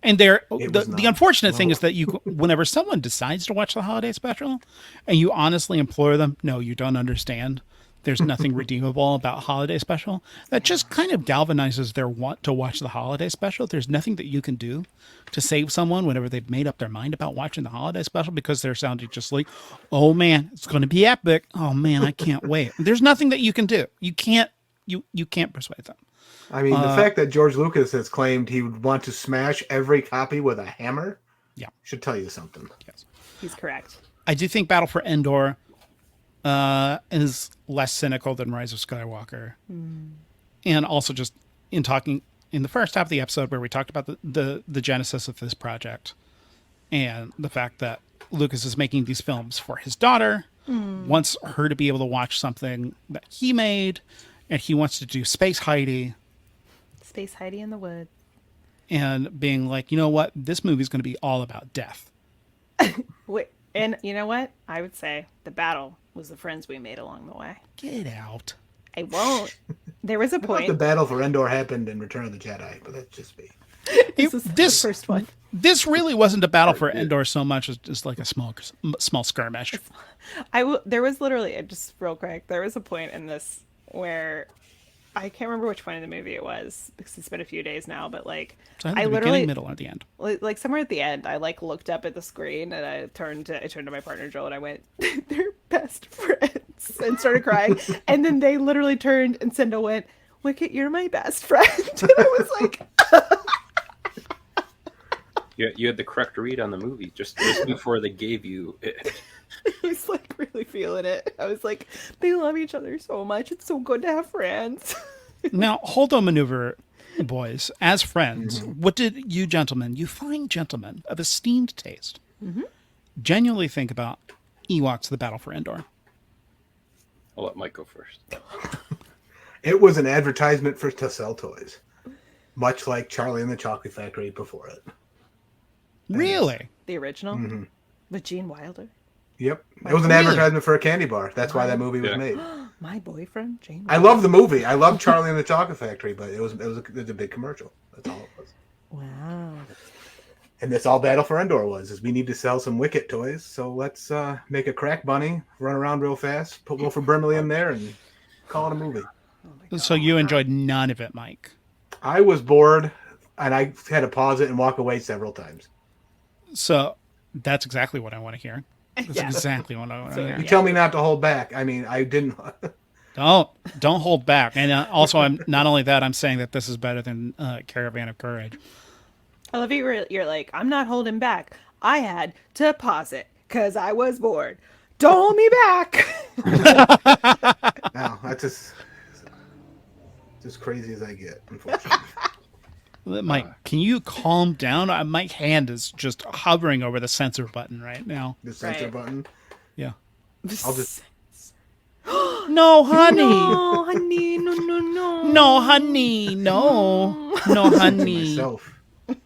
And the was not. unfortunate thing No. is that whenever someone decides to watch the Holiday Special, and you honestly implore them, no, you don't understand. There's nothing redeemable about Holiday Special. That just kind of galvanizes their want to watch the Holiday Special. There's nothing that you can do to save someone whenever they've made up their mind about watching the Holiday Special because they're sounding just like, oh man, it's going to be epic. Oh man, I can't wait. There's nothing that you can do. You can't persuade them. I mean, the fact that George Lucas has claimed he would want to smash every copy with a hammer, Yeah. should tell you something. Yes. He's correct. I do think Battle for Endor is less cynical than Rise of Skywalker. And also just in talking in the first half of the episode where we talked about the genesis of this project and the fact that Lucas is making these films for his daughter, wants her to be able to watch something that he made, and he wants to do Space Heidi, Space Heidi in the woods. and being like, you know what, this movie's going to be all about death. Wait, and you know what? I would say the battle was the friends we made along the way. Get out. I won't. There was a I thought point. the battle for Endor happened in Return of the Jedi, but that's just me. This is the first one. This really wasn't a battle for Endor so much as just like a small skirmish. There was literally, just real quick, there was a point in this where I can't remember which point in the movie it was because it's been a few days now, but like So I the literally beginning, middle, or the end. like somewhere at the end, I like looked up at the screen and I turned to my partner Joel and I went, "They're best friends," and started crying. And then they literally turned and Sindel went, "Wicket, you're my best friend." And I was like, You had the correct read on the movie just before they gave you it. I was like really feeling it. I was like, they love each other so much. It's so good to have friends. Now, Holdo Maneuver boys, as friends, what did you gentlemen, you fine gentlemen of esteemed taste, genuinely think about Ewoks: The Battle for Endor? I'll let Mike go first. It was an advertisement to sell toys, much like Charlie and the Chocolate Factory before it. Really? The original with Gene Wilder. Yep. It was an Really? advertisement for a candy bar. That's why that movie was Yeah. made. My boyfriend, Jane. I love the movie. I love Charlie and the Chocolate Factory, but it was a big commercial. That's all it was. Wow. And that's all Battle for Endor was, is we need to sell some Wicket toys. So let's make a crack bunny, run around real fast, put Wilford Brimley in there, and call it a movie. So you enjoyed none of it, Mike? I was bored, and I had to pause it and walk away several times. So that's exactly what I want to hear. That's Yeah. exactly what I want to You hear. tell me not to hold back. I mean, I didn't. Don't hold back. And also, I'm not only that, I'm saying that this is better than Caravan of Courage. I love you're like, I'm not holding back. I had to pause it because I was bored. Don't hold me back. No, that's just crazy as I get, unfortunately. Mike, can you calm down? My hand is just hovering over the censor button right now. The censor Right. button. Yeah. I'll just. No, honey. No, honey, no. No, honey. No. No, honey. Myself.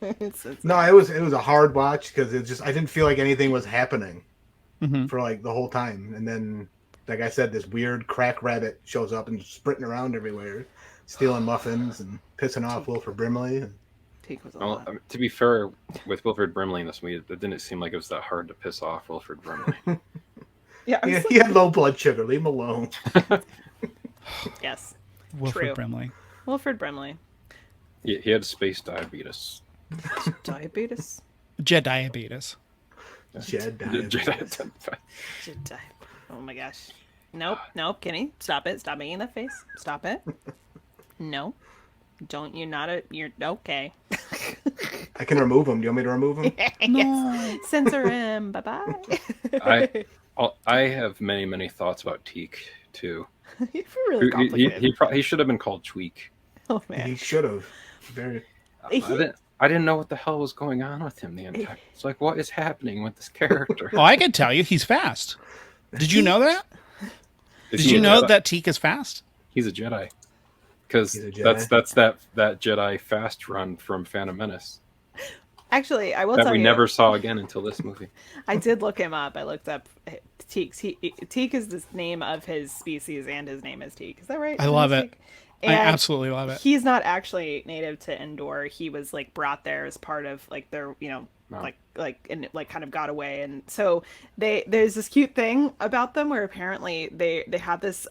It's No, it was a hard watch because I didn't feel like anything was happening for like the whole time, and then like I said, this weird crack rabbit shows up and sprinting around everywhere, stealing muffins and pissing off Wilford Brimley. Teak was a Well, lot. to be fair, with Wilford Brimley in this movie, it didn't seem like it was that hard to piss off Wilford Brimley. Yeah, I was Yeah, like, he had low blood sugar. Leave him alone. yes. Wilford True. Brimley. Wilford Brimley. He had space diabetes. Diabetes. Jediabetes. Jed Jedi- Jedi. Oh my gosh. Nope, Kenny. Stop it. Stop making that face. Stop it. No. Don't you not you're okay. I can remove him. Do you want me to remove him? Yes. Censor him. Bye-bye. I have many thoughts about Teak too. You're really complicated. He should have been called Tweak. Oh He man. should have. Very. I didn't know what the hell was going on with him the entire. It's like, what is happening with this character? Oh, I can tell you, he's fast. Did you know that? Did he you a know Jedi? that Teak is fast? He's a Jedi? Because He's a Jedi. that's that Jedi fast run from Phantom Menace Actually, I will that tell we you. never saw again until this movie. I did look him up. I looked up Teak. Teak is the name of his species, and his name is Teak. Is that right? I love it. Teak? I And absolutely love it. He's not actually native to Endor. He was like brought there as part of like their, Wow. and like kind of got away. And so there's this cute thing about them where apparently they have this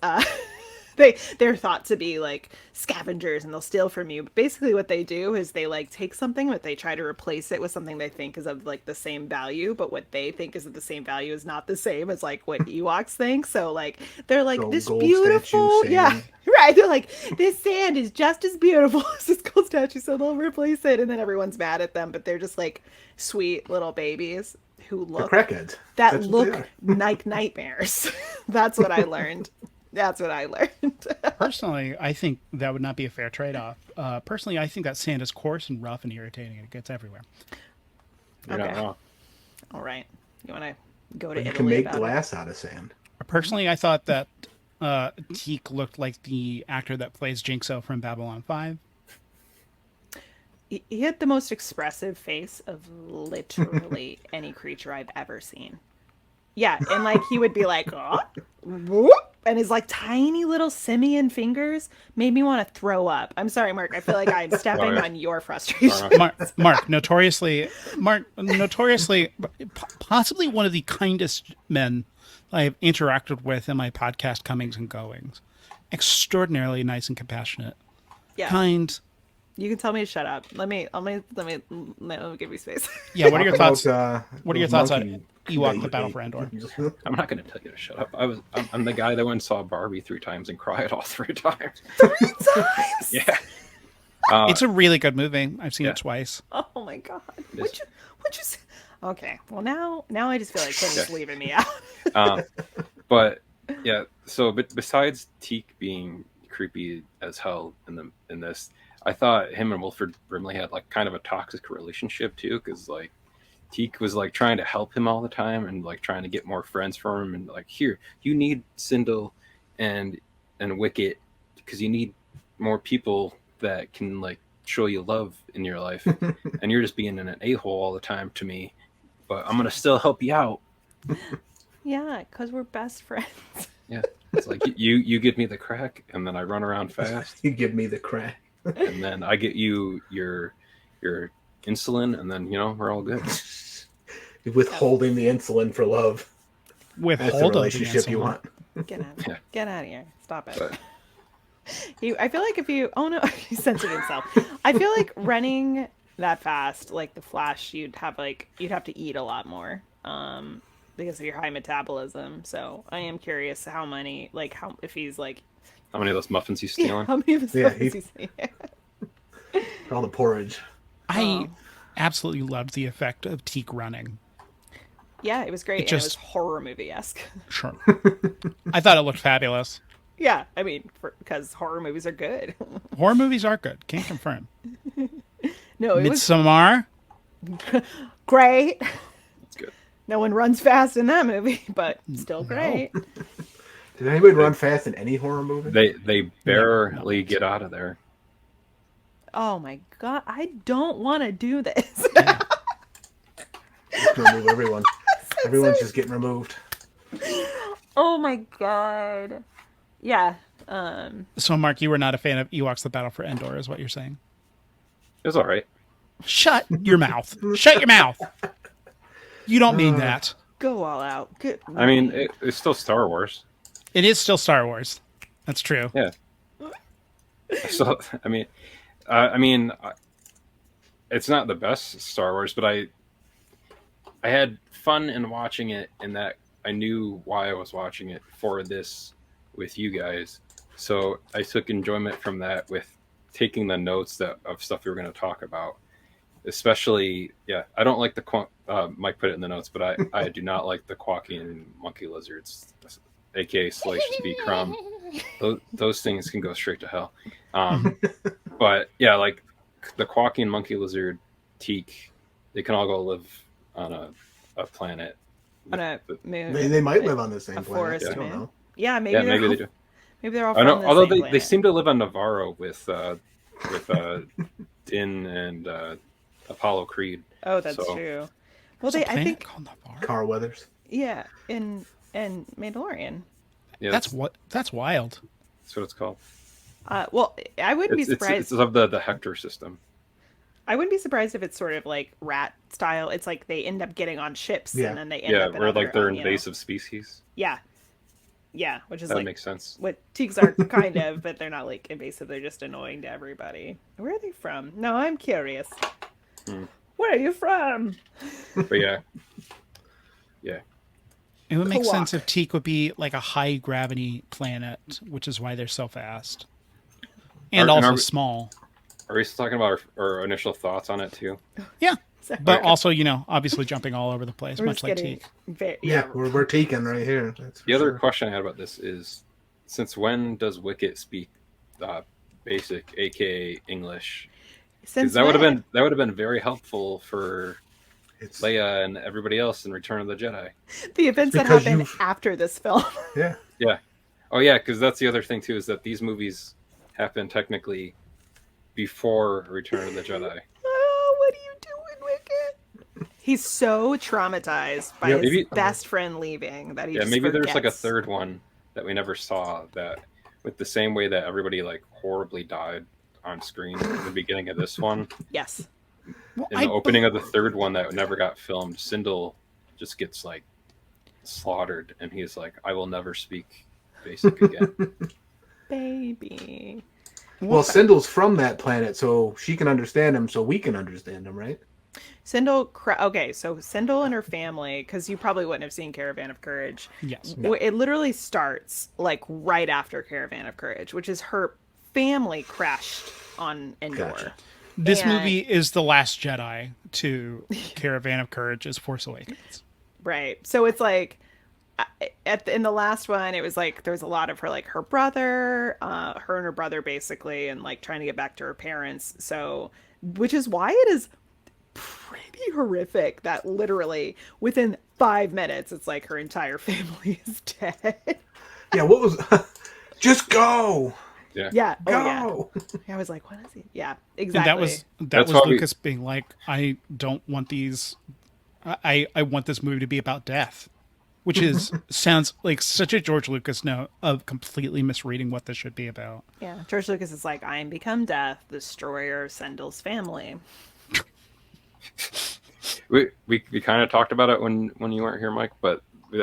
they're thought to be like scavengers and they'll steal from you. But basically what they do is they like take something but they try to replace it with something they think is of like the same value, but what they think is of the same value is not the same as like what Ewoks think. So like they're like this Gold beautiful statue yeah. sand. Right, they're like, this sand is just as beautiful as this gold statue, so they'll replace it, and then everyone's mad at them, but they're just like sweet little babies who They're look crackheads. that That's what they look are. like nightmares. That's what I learned. That's what I learned. Personally, I think that would not be a fair trade-off. Personally, I think that sand is coarse and rough and irritating, and it gets everywhere. You're not Okay. wrong. All right, you want to go to But you Italy can make about glass out of sand. Personally, I thought that Teak looked like the actor that plays Jinxo from Babylon 5. he had the most expressive face of literally any creature I've ever seen. Yeah, and like he would be like, oh, whoop, and his like tiny little simian fingers made me want to throw up. I'm sorry, Mark. I feel like I'm stepping on your frustration. Mark, notoriously, possibly one of the kindest men I have interacted with in my podcast comings and goings. Extraordinarily nice and compassionate. Yeah. Kind. You can tell me to shut up. Let me give you space. Yeah, what are your thoughts? What are your thoughts monkey on Ewok, the Battle for Endor? I'm not going to tell you to shut up. I'm the guy that went and saw Barbie 3 times and cried all 3 times. 3 times? Yeah. It's a really good movie. I've seen it twice. Oh my god. Would you say? Okay. Well, now I just feel like Tim is leaving me out. But yeah, so besides Teak being creepy as hell in this, I thought him and Wilford Brimley had like kind of a toxic relationship too, because like Teak was like trying to help him all the time and like trying to get more friends for him, and like, here, you need Sindel and Wicket because you need more people that can like show you love in your life, and you're just being an a-hole all the time to me, but I'm gonna still help you out. Yeah, because we're best friends. Yeah, it's like you give me the crack, and then I run around fast. You give me the crack, and then I get you your insulin, and then we're all good. Withholding the insulin for love. That's the relationship you want. Get out of here! Stop it. But... I feel like if you he censored himself. I feel like running that fast, like the Flash, you'd have to eat a lot more. Because of your high metabolism. So I am curious how many of those muffins he's stealing. How many of his muffins he's stealing. All the porridge. I absolutely loved the effect of Teak running. Yeah, it was great. It was horror movie-esque. Sure. I thought it looked fabulous. Yeah, I mean, because horror movies are good. Horror movies are good. Can't confirm. No, it Midsommar? Great. That's good. No one runs fast in that movie, but still great. No. Did anybody run fast in any horror movie? They barely get out of there. Oh my god, I don't want to do this. Just remove everyone. Everyone's just getting removed. Oh my god. Yeah. So, Mark, you were not a fan of Ewoks: The Battle for Endor, is what you're saying? It was all right. Shut your mouth. Shut your mouth. You don't mean that. Go all out. Good. I mean, it's still Star Wars. It is still Star Wars. That's true. Yeah. So, I mean, it's not the best Star Wars, but I had fun in watching it, in that I knew why I was watching it for this with you guys. So I took enjoyment from that with taking the notes of stuff we were going to talk about. Especially, I don't like the Mike put it in the notes, but I do not like the Quakian monkey lizards, aka Slash to be Crumb. Those things can go straight to hell. But yeah, like the Quakian monkey lizard, Teak, they can all go live on a planet. On a moon. They might live on the same planet. Forest I don't know. Yeah, maybe they do. Maybe they're all. Although they seem to live on Navarro with Din and Apollo Creed. Oh, that's true. Well, I think Carl Weathers. Yeah, and Mandalorian. Yeah, that's wild. That's what it's called. Well, I wouldn't be surprised. It's of the Hector system. I wouldn't be surprised if it's sort of like rat style. It's like they end up getting on ships and then they end up where like they're invasive species. Yeah, which is that makes sense. What Teaks are kind of, but they're not like invasive. They're just annoying to everybody. Where are they from? No, I'm curious. Where are you from? But yeah. It would make sense if Teak would be like a high gravity planet, which is why they're so fast, and also small. Are we still talking about our initial thoughts on it too? Yeah, but also obviously jumping all over the place, much like Teak. We're Teaking right here. The other question I had about this is, since when does Wicket speak basic, aka English? Because that would have been very helpful for Leia and everybody else in Return of the Jedi. The events that happen after this film. Yeah. Oh yeah, because that's the other thing too, is that these movies happen technically before Return of the Jedi. He's so traumatized by his best friend leaving that he just maybe forgets. there's like a third one that we never saw, that with the same way that everybody like horribly died on screen at the beginning of this one. Yes. In the opening of the third one that never got filmed, Sindel just gets like slaughtered, and he's like, I will never speak basic again. Baby. Well, Sindel's from that planet, so she can understand him, so we can understand him, right? Sindel, okay, so Sindel and her family, because you probably wouldn't have seen Caravan of Courage. Yes. No. It literally starts like right after Caravan of Courage, which is her family crashed on Endor. Gotcha. This movie is the last Jedi to Caravan of Courage's Force Awakens. Right. So it's like in the last one, it was like there was a lot of her, like her brother, her and her brother basically, and like trying to get back to her parents. So, which is why it is pretty horrific that literally within 5 minutes, it's like her entire family is dead. Yeah, what was... Just go! Yeah. Go! I was like, what is he? Yeah, exactly. And that was Lucas being like, I don't want these... I want this movie to be about death. Which sounds like such a George Lucas note of completely misreading what this should be about. Yeah, George Lucas is like, I am become death, destroyer of Sendel's family. We kind of talked about it when you weren't here, Mike, but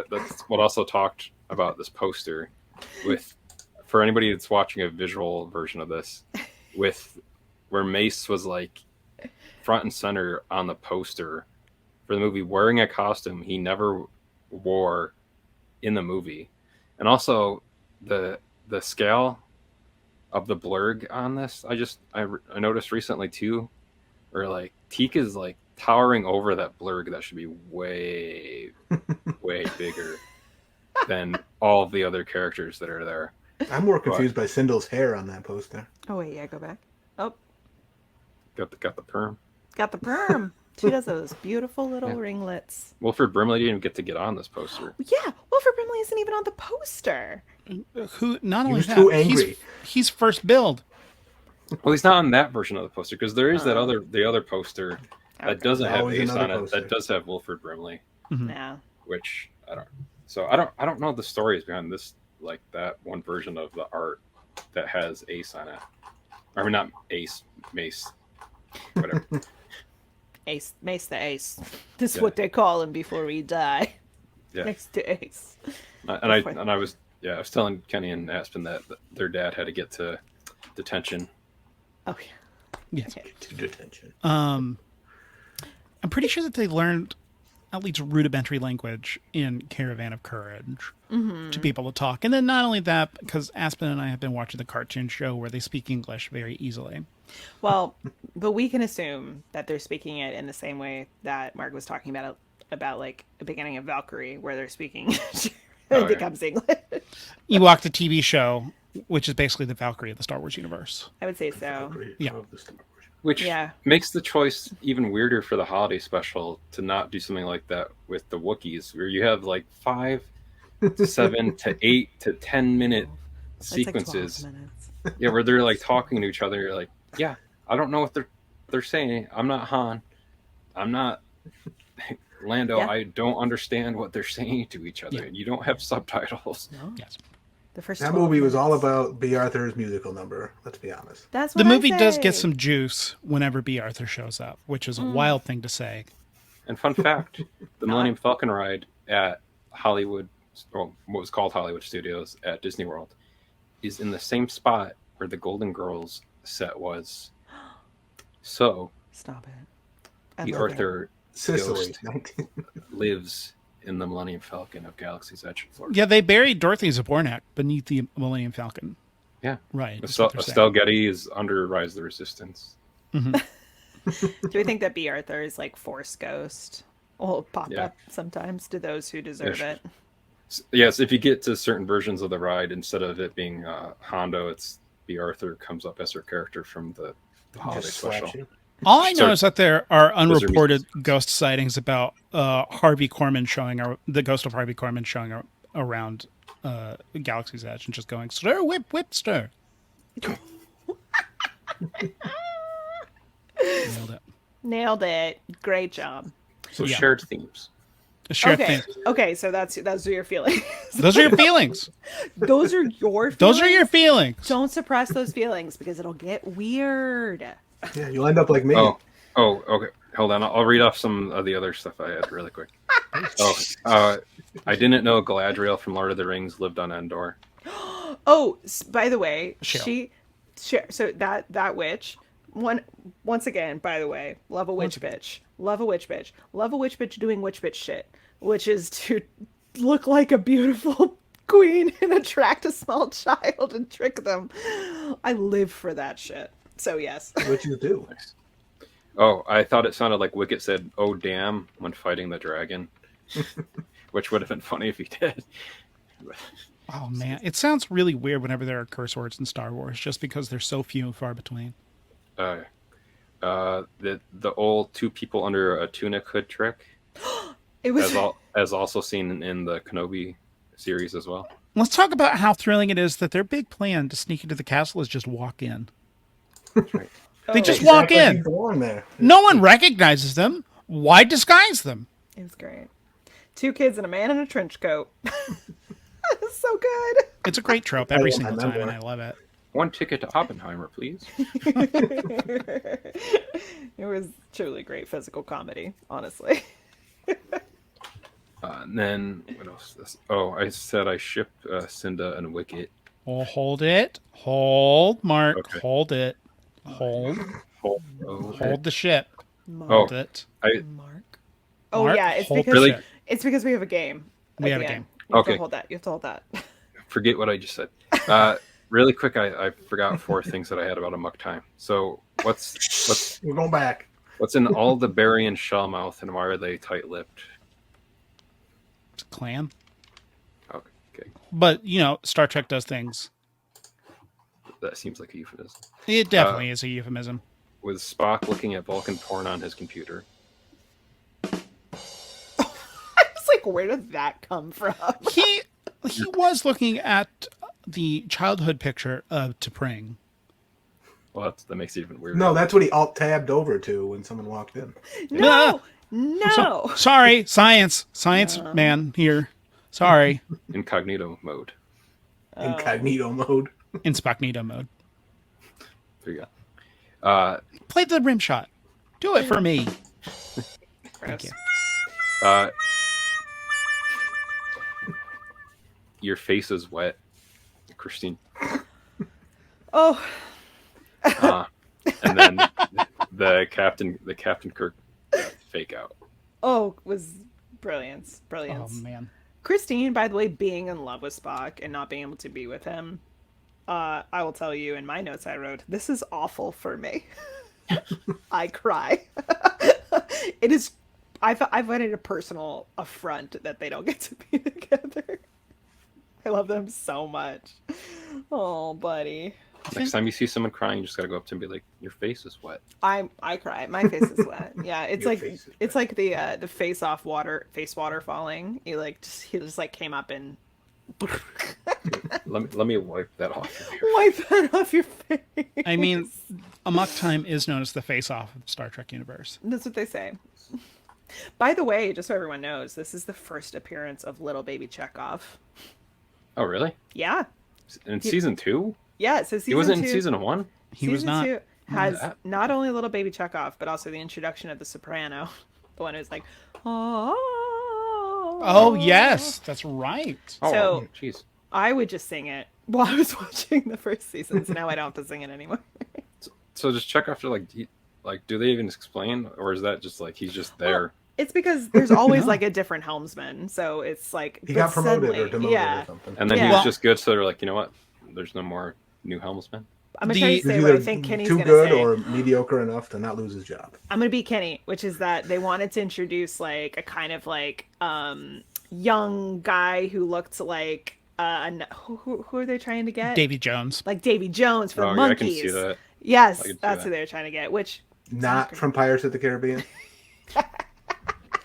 that's what also talked about this poster with, for anybody that's watching a visual version of this, with where Mace was like front and center on the poster for the movie wearing a costume he never wore in the movie. And also the scale of the blurg on this, I noticed recently too, where like Teak is like towering over that blurg that should be way bigger than all of the other characters that are there. I'm more confused by Sindel's hair on that poster. Oh wait, yeah, go back. Oh, Got the perm. got the perm. She does those beautiful little ringlets. Wilford Brimley didn't get on this poster. Yeah, Wilford Brimley isn't even on the poster. Who not only was that, too angry. he's first build. Well, he's not on that version of the poster because there is the other poster that doesn't have Always Ace another on it. poster. That does have Wilford Brimley, Yeah. which I don't know the stories behind this, like that one version of the art that has Ace on it. I mean, not Ace, Mace, whatever. Mace the Ace. This is what they call him before he die. Yeah. Next to Ace. I was telling Kenny and Aspen that their dad had to get to detention. Oh yeah. Yes. To detention. I'm pretty sure that they learned at least rudimentary language in Caravan of Courage to be able to talk. And then not only that, because Aspen and I have been watching the cartoon show where they speak English very easily. Well, but we can assume that they're speaking it in the same way that Mark was talking about like the beginning of Valkyrie, where they're speaking it becomes English. Ewok, the TV show, which is basically the Valkyrie of the Star Wars universe. I would say so. Yeah. Which makes the choice even weirder for the holiday special to not do something like that with the Wookiees, where you have like 5 to 7 to 8 to 10 minute sequences. Like 12 minutes. Yeah, where they're like talking to each other. You're like, yeah, I don't know what they're saying. I'm not Han. I'm not Lando. Yeah. I don't understand what they're saying to each other. Yeah. You don't have subtitles. No. Yes. The first That 12 movie was all minutes. about B. Arthur's musical number. Let's be honest. That's what The I movie does say. get some juice whenever B. Arthur shows up, which is a wild thing to say. And fun fact, the Millennium Falcon ride at Hollywood, or what was called Hollywood Studios at Disney World, is in the same spot where the Golden Girls set was. So, Stop it. I the love it. Arthur Sicily. ghost lives in the Millennium Falcon of Galaxy's Edge in Florida. Yeah, they buried Dorothy Zabornak beneath the Millennium Falcon. Yeah. Right. that's what they're saying. Estelle Getty is under Rise of the Resistance. Do we think that B. Arthur is like Force Ghost? Will pop up sometimes to those who deserve it. Yes, if you get to certain versions of the ride, instead of it being Hondo, it's B. Arthur comes up as her character from the holiday Just slap special. you. All I know is that there are unreported Wizards. ghost sightings about Harvey Korman the ghost of Harvey Korman showing around Galaxy's Edge and just going, stir, whip, stir. Nailed it. Nailed it. Great job. So Yeah. shared themes. Shared Okay. thing. Okay, so that's your feelings. Those are your feelings. Those are your feelings. Those are your feelings. Don't suppress those feelings because it'll get weird. Yeah, you'll end up like me. Oh, okay. Hold on. I'll read off some of the other stuff I had really quick. I didn't know Galadriel from Lord of the Rings lived on Endor. Oh, by the way, Cheryl. so that witch, once again, by the way, love a witch bitch. Love a witch bitch. Love a witch bitch doing witch bitch shit, which is to look like a beautiful queen and attract a small child and trick them. I live for that shit. So yes. What you do? Nice. Oh, I thought it sounded like Wicket said, "Oh damn," when fighting the dragon, which would have been funny if he did. Oh man, it sounds really weird whenever there are curse words in Star Wars, just because they're so few and far between. The old two people under a tunic hood trick, It was as also seen in the Kenobi series as well. Let's talk about how thrilling it is that their big plan to sneak into the castle is just walk in. That's right. They just it walk Act like in. you belong there. No one recognizes them. Why disguise them? was great. Two kids and a man in a trench coat. It's so good. It's a great trope every I single time, remember. and I love it. One ticket to Oppenheimer, please. It was truly great physical comedy, honestly. And then what else? Oh, I said I ship Cinda and Wicket. Oh, hold it. Hold, Mark. Okay. Hold it. Hold. Hold the ship. Hold it. Mark. Oh Mark, yeah, it's hold because the Really? ship. it's because we have a game. We at have the a end. game. You have Okay. to hold that. You have to hold that. Forget what I just said. Really quick, I forgot 4 things that I had about Amok time. So what's We're going back. what's in all the berry and shellmouth, and why are they tight-lipped? It's a clan. Okay, But, you know, Star Trek does things. that seems like a euphemism. It definitely is a euphemism. With Spock looking at Vulcan porn on his computer. It's like, where did that come from? He was looking at the childhood picture of T'Pring. Well, that makes it even weirder. No, that's what he alt-tabbed over to when someone walked in. No, no. Sorry, science man here. Sorry, Incognito mode. Incognito mode. in Spocknito mode. There you go. Play the rim shot. Do it for me. Thank you. Your face is wet, Christine. Oh, And then the Captain Kirk fake out. was brilliance. Oh man. Christine, by the way, being in love with Spock and not being able to be with him, I will tell you in my notes I wrote, this is awful for me. I cry. It is. I find it a personal affront that they don't get to be together. I love them so much. Oh, buddy. Next time you see someone crying, you just gotta go up to them and be like, "Your face is wet." I cry. My face is wet. Yeah, it's Your like face is it's like the face water falling. He just like came up and Let me wipe that off of here. wipe that off your face. I mean, Amok time is known as the face-off of the Star Trek universe. That's what they say. By the way, just so everyone knows, this is the first appearance of little baby Chekhov. Oh, really? Yeah. In season 2? Yeah, so season He wasn't 2, in season 1? He was season not. 2 has that. not only little baby Chekhov, but also the introduction of the soprano. The one who's like, oh. Oh yes, that's right. Oh, So- jeez. I would just sing it while I was watching the first season, so now I don't have to sing it anymore. So just check after do they even explain, or is that just like he's just there? It's because there's always like a different helmsman, so it's like He but got promoted or suddenly- demoted yeah. or something. And then he Yeah. was just good, so they're like, you know what? There's no more new helmsmen. I'm gonna try The- to say He's what I either think Kenny's too gonna good say. or mediocre enough to not lose his job. I'm gonna be Kenny, which is that they wanted to introduce like a kind of like young guy who looked like who are they trying to get? Davy Jones. Like Davy Jones for Oh, the yeah, I monkeys. can see that. Yes, I can see that's that. who they're trying to get. Which Not from Pirates of the Caribbean.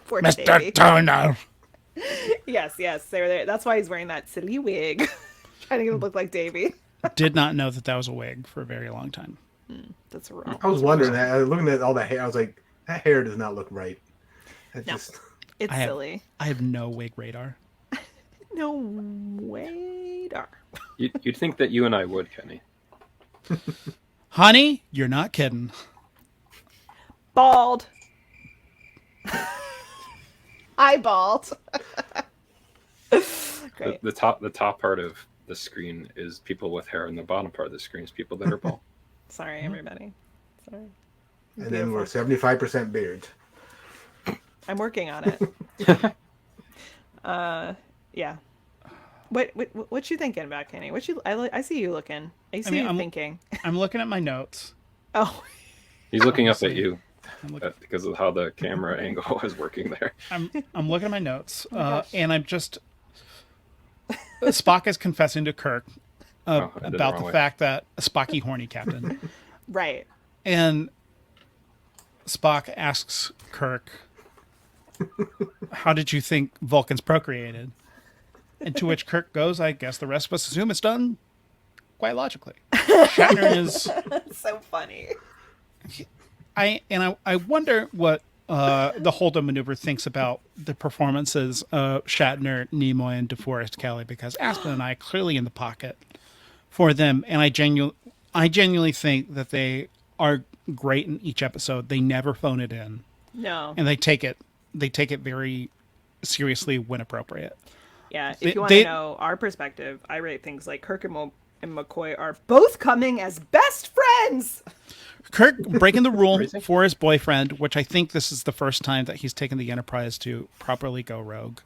poor Davy. Mr. Turner. Yes, they were there. That's why he's wearing that silly wig, trying to get him to look like Davy. Did not know that was a wig for a very long time. That's wrong. I was wondering that. Looking at all that hair, I was like, that hair does not look right. It No. just It's silly. I have no wig radar. No radar. You'd think that you and I would, Kenny. Honey, you're not kidding. Bald. Eyeballed. Great. The top part of the screen is people with hair, and the bottom part of the screen is people that are bald. Sorry, everybody. Sorry. and then we're 75% beards. I'm working on it. Yeah. What you thinking about, Kenny? I see you looking. I see you thinking. I'm looking at my notes. Oh. He's looking up at you looking, because of how the camera angle is working there. I'm looking at my notes, and I'm just Spock is confessing to Kirk about the fact that Spocky horny captain. Right. And Spock asks Kirk, "How did you think Vulcans procreated?" And to which Kirk goes, "I guess the rest of us assume it's done quite logically." Shatner is so funny. I wonder what the Holdo Maneuver thinks about the performances of Shatner, Nimoy, and DeForest Kelley, because Aspen and I are clearly in the pocket for them, and I genuinely think that they are great in each episode. They never phone it in. No. And they take it very seriously when appropriate. Yeah, if you want to know our perspective, I rate things like Kirk and McCoy are both coming as best friends. Kirk breaking the rule for his boyfriend, which I think this is the first time that he's taken the Enterprise to properly go rogue.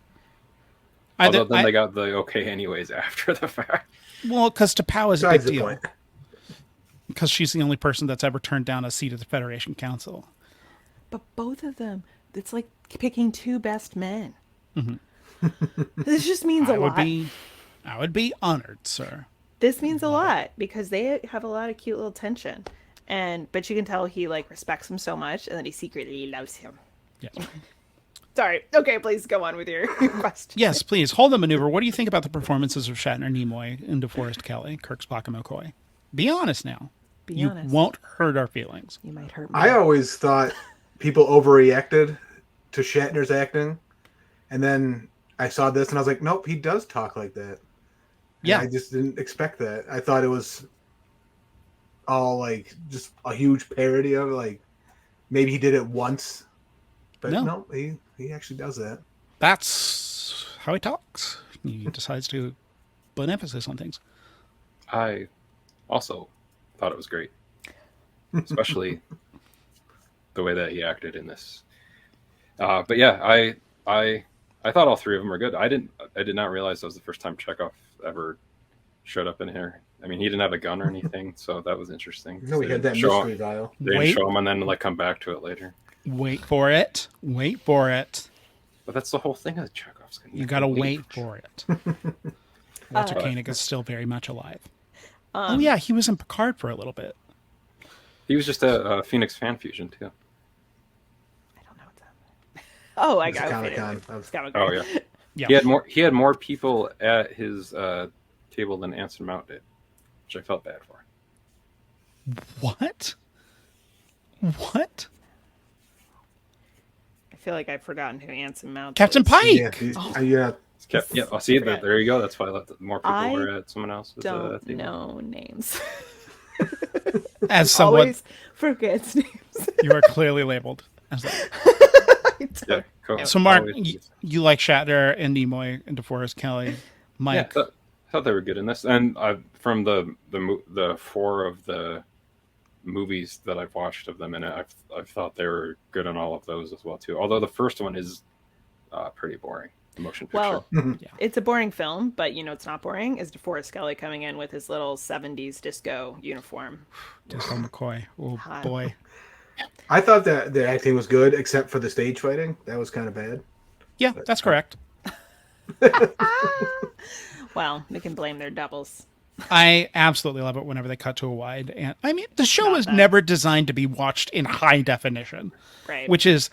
Although then they got the okay anyways after the fact. Well, because T'Pau is a big deal. Because she's the only person that's ever turned down a seat at the Federation Council. But both of them, it's like picking two best men. Mm-hmm. This just means a lot. I would be honored, sir. This means a lot because they have a lot of cute little tension. But you can tell he respects him so much and that he secretly loves him. Yeah. Sorry. Okay, please go on with your question. Yes, please. Holdo Maneuver. What do you think about the performances of Shatner, Nimoy, and DeForest Kelley, Kirk, Spock, and McCoy? Be honest now. Be honest. You won't hurt our feelings. You might hurt me. I always thought people overreacted to Shatner's acting, and then I saw this and I was like, nope, he does talk like that. Yeah. And I just didn't expect that. I thought it was all just a huge parody of it. Maybe he did it once, but no, he actually does that. That's how he talks. He decides to put emphasis on things. I also thought it was great, especially the way that he acted in this. But yeah, I thought all three of them were good. I did not realize that was the first time Chekhov ever showed up in here. I mean, he didn't have a gun or anything, so that was interesting. No, he had that mystery vial. They didn't show him and then come back to it later. Wait for it. But that's the whole thing of Chekhov's. You got to wait for it. Walter Koenig is still very much alive. Oh yeah, he was in Picard for a little bit. He was just a Phoenix fan fusion too. I don't know what's happening. Oh, I got Comic-Con. Oh yeah. Yeah. He had more people at his table than Anson Mount did, which I felt bad for. What? I feel like I've forgotten who Anson Mount Captain is. Pike. Yeah. Yeah. I'll see that. There you go. That's why more people were at someone else's Don't table. know names. As someone Always forgets names. you are clearly labeled as that. Yeah, cool. So Mark, you like Shatner and Nimoy and DeForest Kelley, Mike. Yeah, I thought they were good in this, and from the four of the movies that I've watched of them in it, I've thought they were good in all of those as well too. Although the first one is pretty boring, the motion picture. Well, it's a boring film, but it's not boring. Is DeForest Kelley coming in with his little 70s disco uniform? Disco McCoy. Oh Hot. boy. I thought that the acting was good, except for the stage fighting. That was kind of bad. Yeah, that's correct. Well, they can blame their doubles. I absolutely love it whenever they cut to a wide. And I mean, the show was never designed to be watched in high definition, Right? which is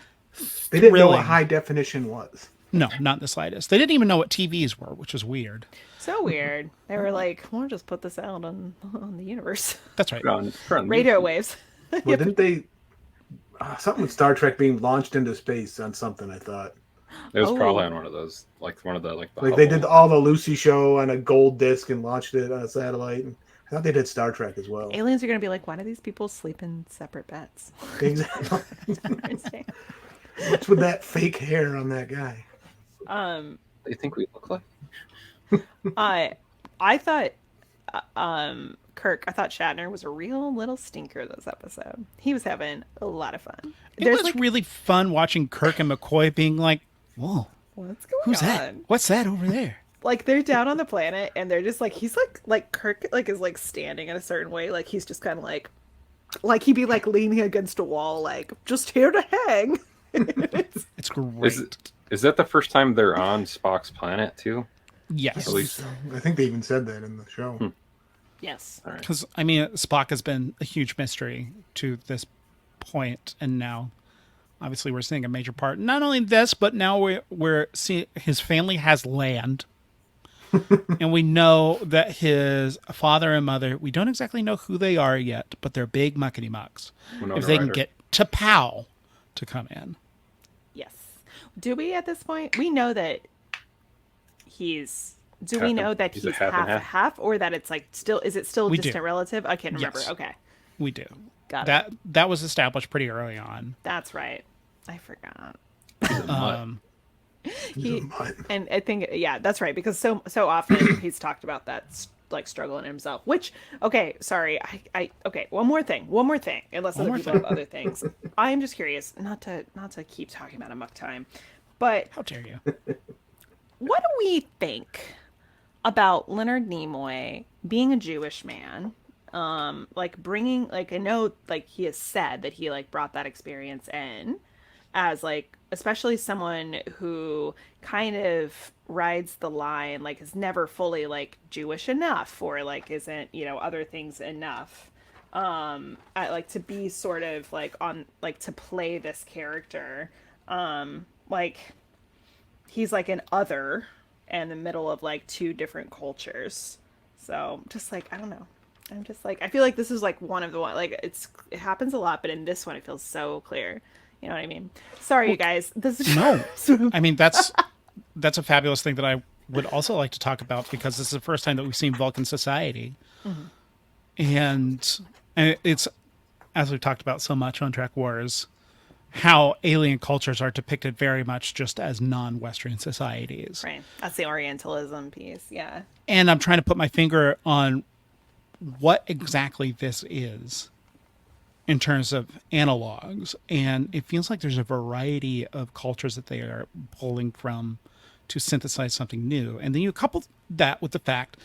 They didn't know thrilling. what high definition was. No, not the slightest. They didn't even know what TVs were, which is weird. So weird. They were like, "We'll just put this out on the universe." That's right. Radio waves. Well, didn't they? something with Star Trek being launched into space on something. I thought It was probably on one of those, like one of the like. The like they did all the Lucy show on a gold disc and launched it on a satellite. And I thought they did Star Trek as well. Aliens are going to be like, why do these people sleep in separate beds? Exactly. I don't understand. What's with that fake hair on that guy? They think we look like. I thought I thought Shatner was a real little stinker this episode. He was having a lot of fun. It was really fun watching Kirk and McCoy being like, whoa, what's going who's on? that? What's that over there? Like they're down on the planet and they're just like, he's like Kirk like is like standing in a certain way. Like he's just kind of like he'd be like leaning against a wall, like just here to hang. It's great. Is that the first time they're on Spock's planet too? Yes. At least. I think they even said that in the show. Yes. Because, I mean, Spock has been a huge mystery to this point, and now, obviously, we're seeing a major part. Not only this, but now we're seeing his family has land, and we know that his father and mother, we don't exactly know who they are yet, but they're big muckety mucks. If they can get T'Pau to come in. Yes. Do we at this point? We know that he's... Do we know that he's half, or that it's like still? Is it still a distant relative? I can't remember. Yes. Okay, we do. Got it. That was established pretty early on. That's right. I forgot. And I think that's right, because so often he's talked about that like struggle in himself. Which sorry, I one more thing. Unless other people have other things, I'm just curious. Not to keep talking about Amok time, but how dare you? What do we think about Leonard Nimoy being a Jewish man, like bringing, like, I know, like, he has said that he, like, brought that experience in as, like, especially someone who kind of rides the line, like, is never fully, like, Jewish enough, or, like, isn't, other things enough, like, to be sort of, like, on, like, to play this character, like, he's, like, an other in the middle of like two different cultures. So just like, I don't know. I'm just like, I feel like this is like one of the one, like it happens a lot, but in this one it feels so clear. You know what I mean? Sorry, you guys. This is no. I mean, that's a fabulous thing that I would also like to talk about, because this is the first time that we've seen Vulcan society. Mm-hmm. And it's, as we've talked about so much on Trek Wars, how alien cultures are depicted very much just as non-Western societies. Right. That's the Orientalism piece. Yeah. And I'm trying to put my finger on what exactly this is in terms of analogs. And it feels like there's a variety of cultures that they are pulling from to synthesize something new. And then you couple that with the fact,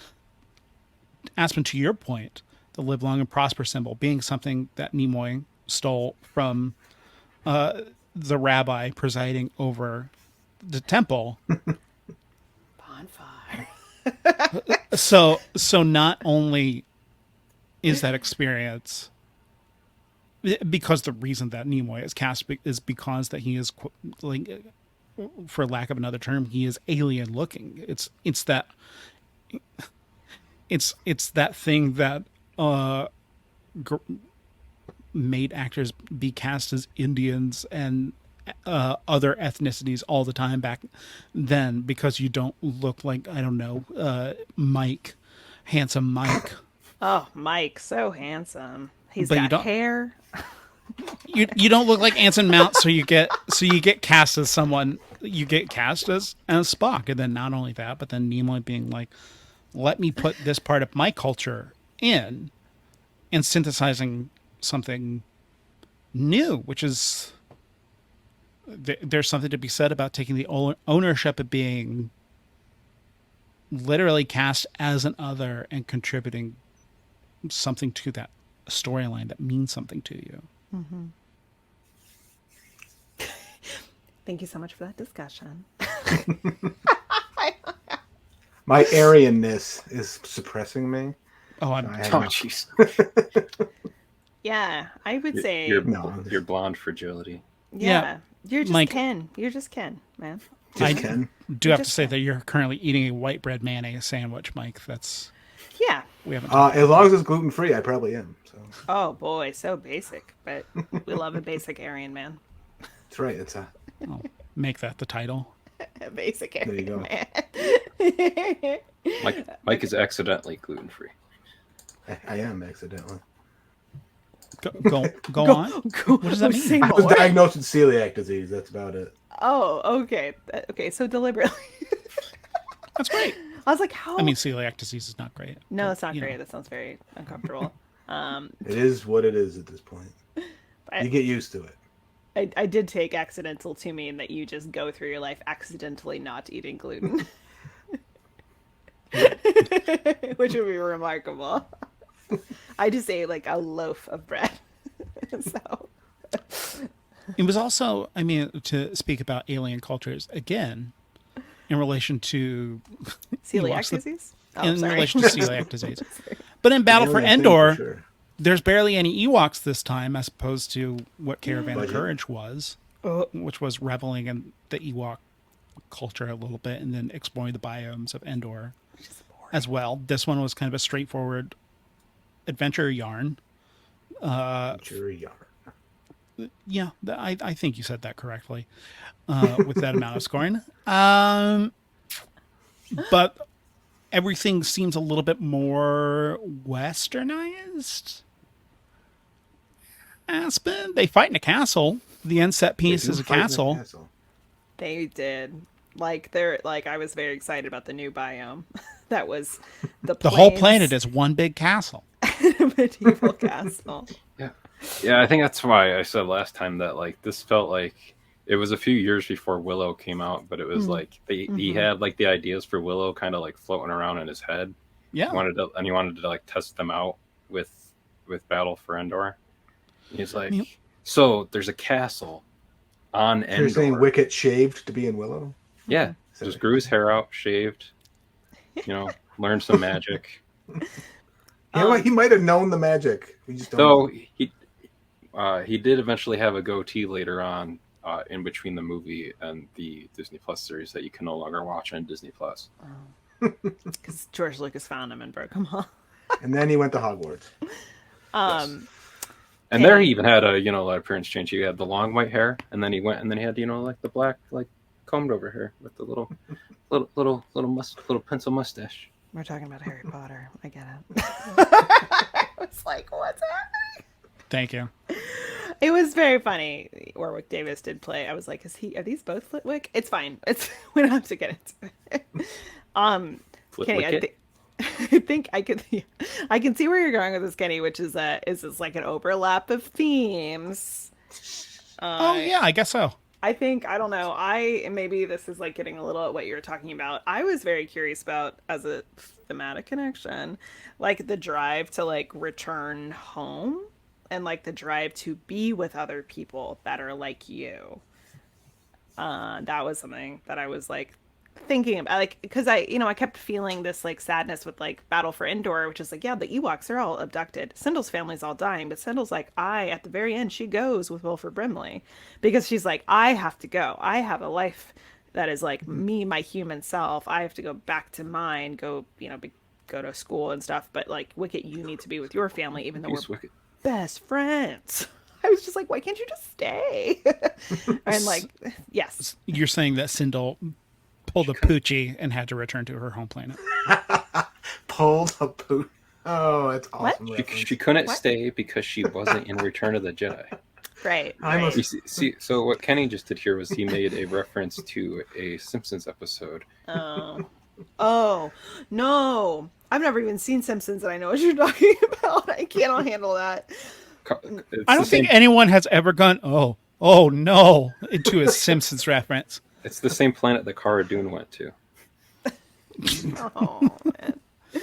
Aspen, to your point, the live long and prosper symbol being something that Nimoy stole from the rabbi presiding over the temple. Bonfire. So not only is that experience, because the reason that Nimoy is cast is because that he is, like, for lack of another term, he is alien looking. It's that thing that made actors be cast as Indians and other ethnicities all the time back then, because you don't look like, I don't know, Mike, handsome Mike. Oh, Mike, so handsome. He's got hair. You don't look like Anson Mount, so you get cast as someone. You get cast as Spock, and then not only that, but then Nimoy being like, let me put this part of my culture in, and synthesizing something new, which is, there's something to be said about taking the ownership of being literally cast as an other and contributing something to that storyline that means something to you. Mm-hmm. Thank you so much for that discussion. My Aryanness is suppressing me. Oh, jeez. Yeah, I would say your blonde fragility. Yeah. You're just Mike, Ken. You're just Ken, man. I do have to say that you're currently eating a white bread mayonnaise sandwich, Mike. That's we haven't. As long as it's gluten free, I probably am. So Oh boy, so basic, but we love a basic Aryan man. that's right. It's a I'll make that the title. A basic There you Aryan go. man. Mike is accidentally gluten free. I am accidentally. Go on. What does that mean? Say I was more. diagnosed with celiac disease. That's about it. Oh, okay. Okay, so deliberately. That's great. I was like, how? I mean, celiac disease is not great. no, it's not you know. great. That sounds very uncomfortable. It is what it is at this point. I- You get used to it. I did take accidental to mean that you just go through your life accidentally not eating gluten. Which would be remarkable. I just ate like a loaf of bread. So It was also, I mean, to speak about alien cultures again, in relation to celiac watched the- disease? Oh, in sorry. relation to celiac disease. But in Battle for Alien thing for Endor, sure. there's barely any Ewoks this time, as opposed to what Caravan of Budget. Courage was, Oh. which was reveling in the Ewok culture a little bit and then exploring the biomes of Endor as well. This one was kind of a straightforward adventure yarn. Jury yard. Yeah, I think you said that correctly with that amount of scoring. But everything seems a little bit more westernized. Aspen, they fight in a castle. The end set piece They do is a fight in the castle. They did. I was very excited about the new biome. That was the whole planet is one big castle. medieval castle. Yeah, I think that's why I said last time that like this felt like it was a few years before Willow came out, but it was like he had like the ideas for Willow kind of like floating around in his head. Yeah. He wanted to like test them out with Battle for Endor. He's like, so there's a castle on Endor. You're saying Wicket shaved to be in Willow? Yeah, just grew his hair out, shaved, learned some magic. He might have known the magic. We just don't Though know. he did eventually have a goatee later on in between the movie and the Disney Plus series that you can no longer watch on Disney Plus. Because George Lucas found him and broke him off. And then he went to Hogwarts. And there he even had a appearance change. He had the long white hair, and then he had like the black like combed over hair with the little pencil mustache. We're talking about Harry Potter. I get it. I was like, what's happening? Thank you. It was very funny. Warwick Davis did play. I was like, are these both Flitwick? It's fine. We don't have to get into it. Kenny, I think I can see where you're going with this, Kenny, which is this like an overlap of themes. Yeah, I guess so. I don't know. Maybe this is like getting a little at what you were talking about. I was very curious about, as a thematic connection, like the drive to like return home and like the drive to be with other people that are like you. That was something that I was like thinking about, like, because I kept feeling this like sadness with like Battle for Endor, which is like, yeah, the Ewoks are all abducted. Sindel's family's all dying, but Sindel's like, at the very end, she goes with Wilford Brimley because she's like, I have to go. I have a life that is like me, my human self. I have to go back to mine, go to school and stuff. But like, Wicket, you need to be with your family, even though we're best friends. I was just like, why can't you just stay? And like, yes. You're saying that Sindel pulled a poochie and had to return to her home planet. Pulled a pooch. Oh, that's awesome. She couldn't stay because she wasn't in Return of the Jedi. Right. You see, so what Kenny just did here was he made a reference to a Simpsons episode. Oh, no. I've never even seen Simpsons and I know what you're talking about. I cannot handle that. I don't think anyone has ever gone, oh no, into a Simpsons reference. It's the same planet that Cara Dune went to. Oh, man.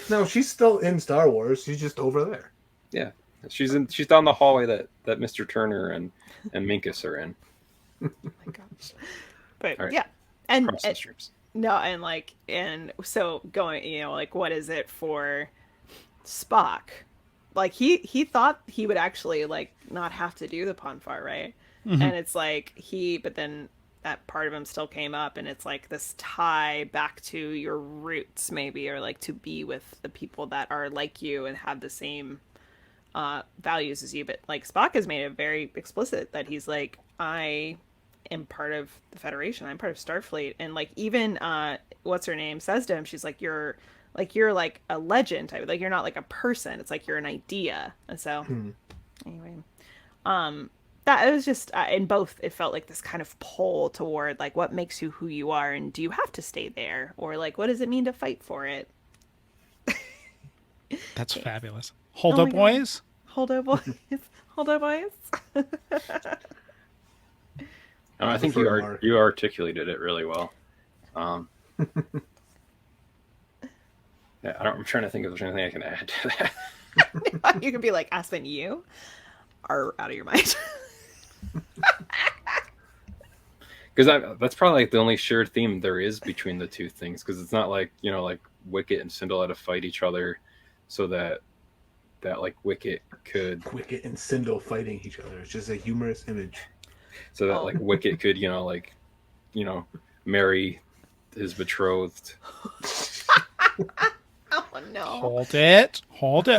No, she's still in Star Wars. She's just over there. Yeah. She's down the hallway that Mr. Turner and Minkus are in. Oh my gosh. But right. yeah. And Cross the streams. no, and so going, like, what is it for Spock? Like he thought he would actually like not have to do the Ponfar, right? Mm-hmm. And it's like but then that part of him still came up, and it's like this tie back to your roots, maybe, or like to be with the people that are like you and have the same values as you, but like Spock has made it very explicit that he's like, I am part of the Federation. I'm part of Starfleet. And like even what's her name says to him, she's like, you're like a legend type. Like you're not like a person. It's like you're an idea. And so anyway, that it was just in both. It felt like this kind of pull toward like what makes you who you are, and do you have to stay there, or like what does it mean to fight for it? That's fabulous. Holdo boys. Holdo boys. Holdo boys. I think you articulated it really well. Yeah, I'm trying to think if there's anything I can add to that. You can be like, Aspen, you are out of your mind. Because that's probably like the only shared theme there is between the two things. Because it's not like, you know, like Wicket and Sindel had to fight each other so that like Wicket and Sindel fighting each other. It's just a humorous image. So that like Wicket could, marry his betrothed. Oh no! Hold it,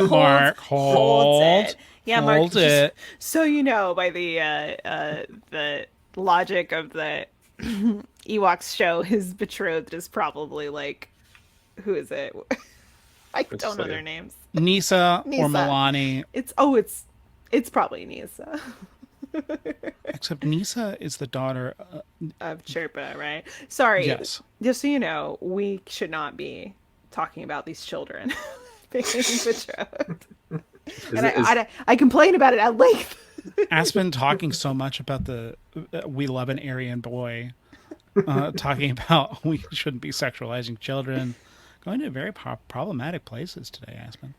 Mark. Hold it. Yeah, Mark. Just, so you know, by the logic of the Ewoks show, his betrothed is probably like, who is it? I don't know their names. Nisa or Milani. It's probably Nisa. Except Nisa is the daughter of Chirpa, right? Sorry. Yes. Just so you know, we should not be talking about these children being betrothed. I complain about it at length. Aspen talking so much about the we love an Aryan boy, talking about we shouldn't be sexualizing children, going to very problematic places today, Aspen.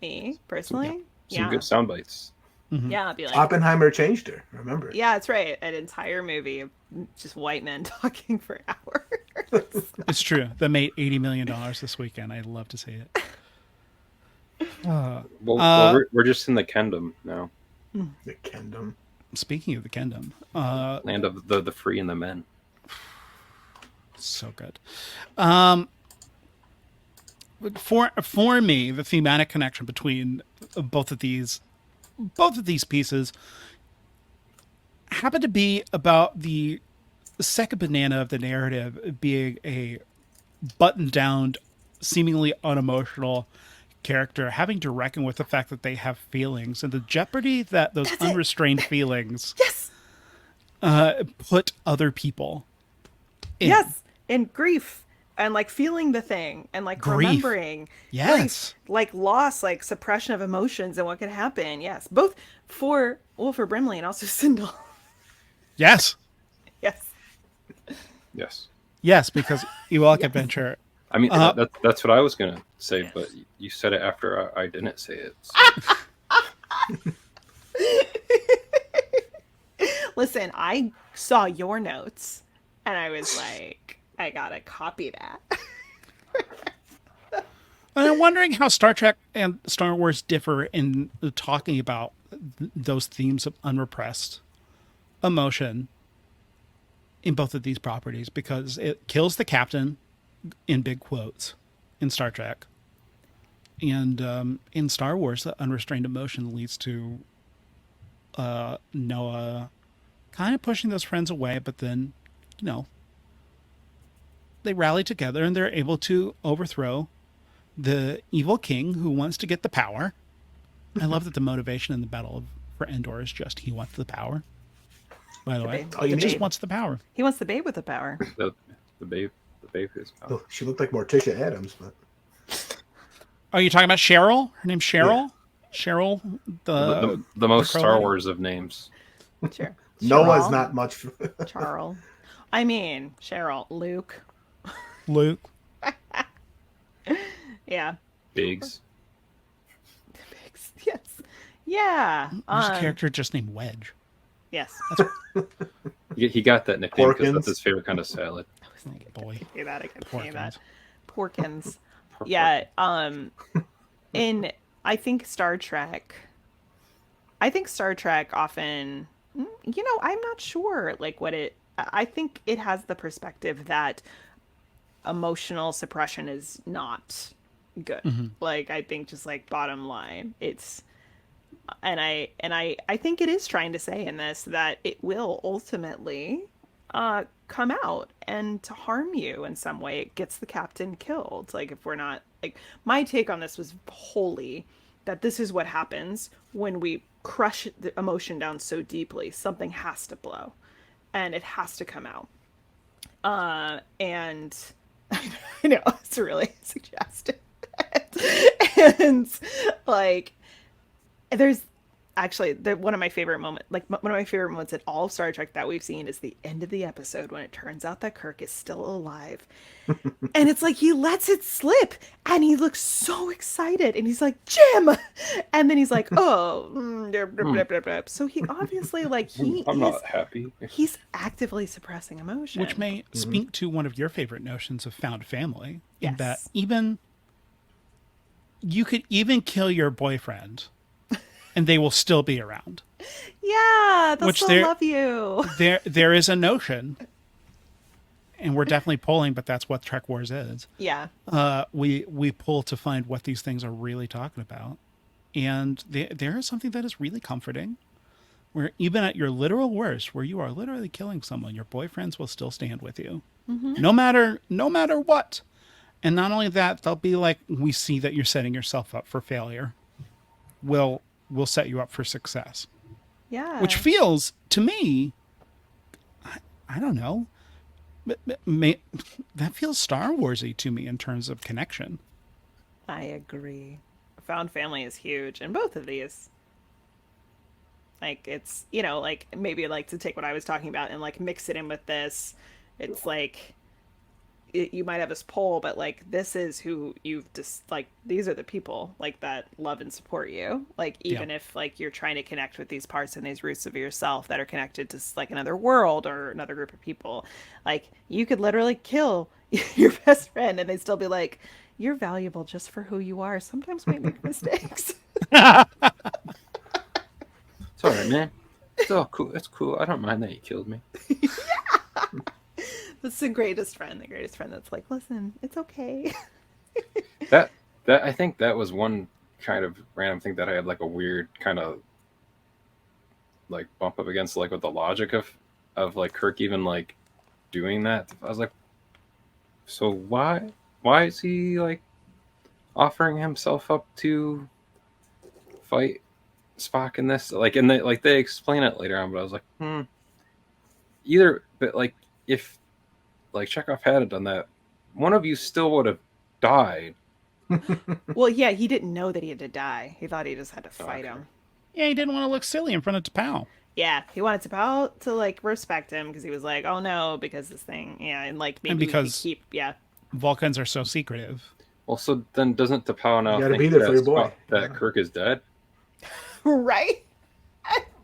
Me personally, some good sound bites. Mm-hmm. Yeah, I'd be like, Oppenheimer changed her. Remember? Yeah, that's right. An entire movie of just white men talking for hours. It's true. That made $80 million this weekend. I'd love to see it. We're just in the Kingdom now. The Kingdom. Speaking of the Kingdom, land of the free and the men. So good. For me, the thematic connection between both of these pieces happen to be about the second banana of the narrative being a buttoned down, seemingly unemotional character having to reckon with the fact that they have feelings and the jeopardy that those unrestrained feelings put other people in. Yes, and grief. And like feeling the thing and like remembering, yes, grief, like loss, like suppression of emotions and what could happen. Yes, both for Wilford Brimley and also Sindel. Yes, because Ewok Adventure. I mean, that's what I was gonna say, but you said it after I didn't say it. So. Listen, I saw your notes, and I was like, I gotta copy that. And I'm wondering how Star Trek and Star Wars differ in talking about those themes of unrepressed emotion in both of these properties, because it kills the captain in big quotes in Star Trek, and in Star Wars, the unrestrained emotion leads to Noah kind of pushing those friends away, but then, they rally together and they're able to overthrow the evil king who wants to get the power. I love that the motivation in the battle for Endor is just he wants the power. By the way, he just wants the power. He wants the babe with the power. The babe is power. Oh, she looked like Morticia Adams, but. Are you talking about Cheryl? Her name's Cheryl. Yeah. Cheryl, the most Star Wars of names. Sure. Noah's not much. Charles. I mean, Cheryl, Luke. Yeah. Biggs. Yes. Yeah. There's a character just named Wedge. Yes. He got that nickname because that's his favorite kind of salad. Oh, boy. I could say that. Porkins. Yeah. In I think Star Trek often, I'm not sure like what it. I think it has the perspective that emotional suppression is not good. Mm-hmm. Like, I think just like bottom line, it's I think it is trying to say in this that it will ultimately come out and to harm you in some way. It gets the captain killed. Like, if we're not, like, my take on this was wholly that this is what happens when we crush the emotion down so deeply. Something has to blow and it has to come out. And I know it's really suggestive. And like, there's actually one of my favorite moments, like one of my favorite moments in all of Star Trek that we've seen is the end of the episode when it turns out that Kirk is still alive. And it's like he lets it slip and he looks so excited and he's like, Jim! And then he's like, oh, blah, blah, blah, blah. So he obviously, like, I'm not happy. He's actively suppressing emotion. Which may speak to one of your favorite notions of found family. Yes. In that even you could even kill your boyfriend and they will still be around. Yeah, they'll still love you. There is a notion, and we're definitely pulling, but that's what Trek Wars is. Yeah. We pull to find what these things are really talking about. And there is something that is really comforting, where even at your literal worst, where you are literally killing someone, your boyfriends will still stand with you. Mm-hmm. No matter what. And not only that, they'll be like, we see that you're setting yourself up for failure. We'll set you up for success. Yeah. Which feels, to me, I don't know, that feels Star Wars-y to me in terms of connection. I agree. Found family is huge in both of these. Like, it's, you know, like, maybe like to take what I was talking about and like mix it in with this. It's like, you might have this poll, but like, this is who you've just, like, these are the people like that love and support you. Like, even if like you're trying to connect with these parts and these roots of yourself that are connected to like another world or another group of people, like, you could literally kill your best friend and they'd still be like, you're valuable just for who you are. Sometimes we make mistakes. It's all right, man. It's all cool. It's cool. I don't mind that you killed me. Yeah. That's the greatest friend that's like, listen, it's okay. that I think that was one kind of random thing that I had like a weird kind of like bump up against, like with the logic of like Kirk even like doing that. I was like, so why is he like offering himself up to fight Spock in this? Like, and they explain it later on, but I was like, either, but like if like Chekhov had done that, one of you still would have died. Well, yeah, he didn't know that he had to die. He thought he just had to fight him. Yeah, he didn't want to look silly in front of T'Pau. Yeah, he wanted T'Pau to like respect him because he was like, oh no, because this thing, and like maybe and because we could keep, Vulcans are so secretive. Well, so then doesn't T'Pau now gotta think be there for your boy. that Kirk is dead? Right?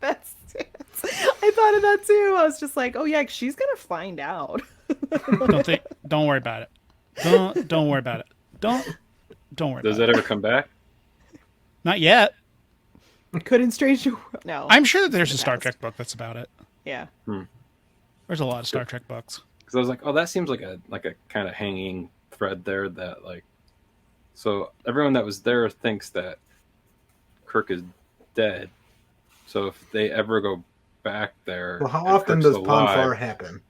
That's it. I thought of that too. I was just like, oh yeah, she's gonna find out. Don't worry about it. Don't worry about it. Don't worry. Does that ever come back? Not yet. Couldn't strange your world. No. I'm sure that there's a Star Trek book that's about it. Yeah. There's a lot of Star Trek books. Because I was like, oh, that seems like a kind of hanging thread there that like, so everyone that was there thinks that Kirk is dead. So if they ever go back there, well, how often does Ponfar happen?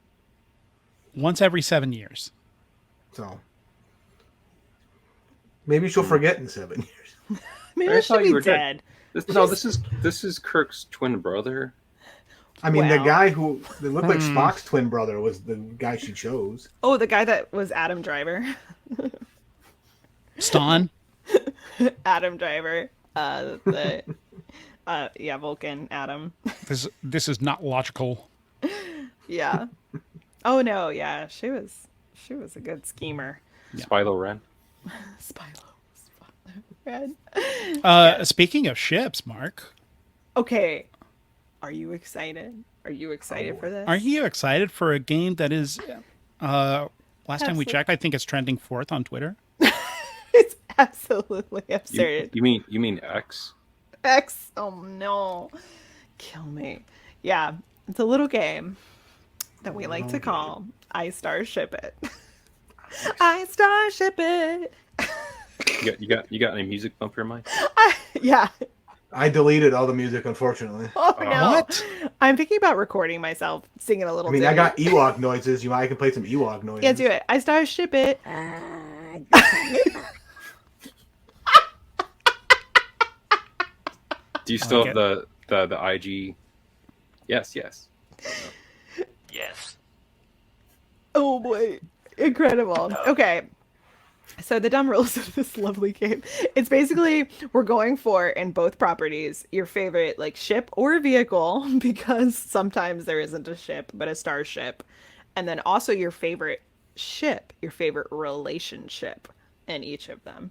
Once every 7 years. So maybe she'll forget in 7 years. Maybe she'll be dead. This is Kirk's twin brother. I mean, the guy who looked like Spock's twin brother was the guy she chose. Oh, the guy that was Adam Driver. Ston. Adam Driver. Vulcan Adam. This is not logical. Yeah. Oh no, yeah, she was a good schemer. Yeah. Spilo Ren. Ren. Speaking of ships, Mark. Okay. Are you excited? Are you excited for this? Are you excited for a game that is last time we checked, I think it's trending 4th on Twitter? It's absolutely absurd. You mean X? X? Oh no. Kill me. Yeah, it's a little game that we like to call I Starship It. I Starship It. You got any music bump here, Mike? Yeah. I deleted all the music, unfortunately. Oh no! What? I'm thinking about recording myself singing a little. I mean, ditty. I got Ewok noises. I can play some Ewok noises. Yeah, do it. I starship it. Do you still Like have the IG? Yes. Yes. Oh boy, incredible. Okay. So the dumb rules of this lovely game. It's basically we're going for in both properties your favorite like ship or vehicle because sometimes there isn't a ship but a starship, and then also your favorite ship, your favorite relationship in each of them.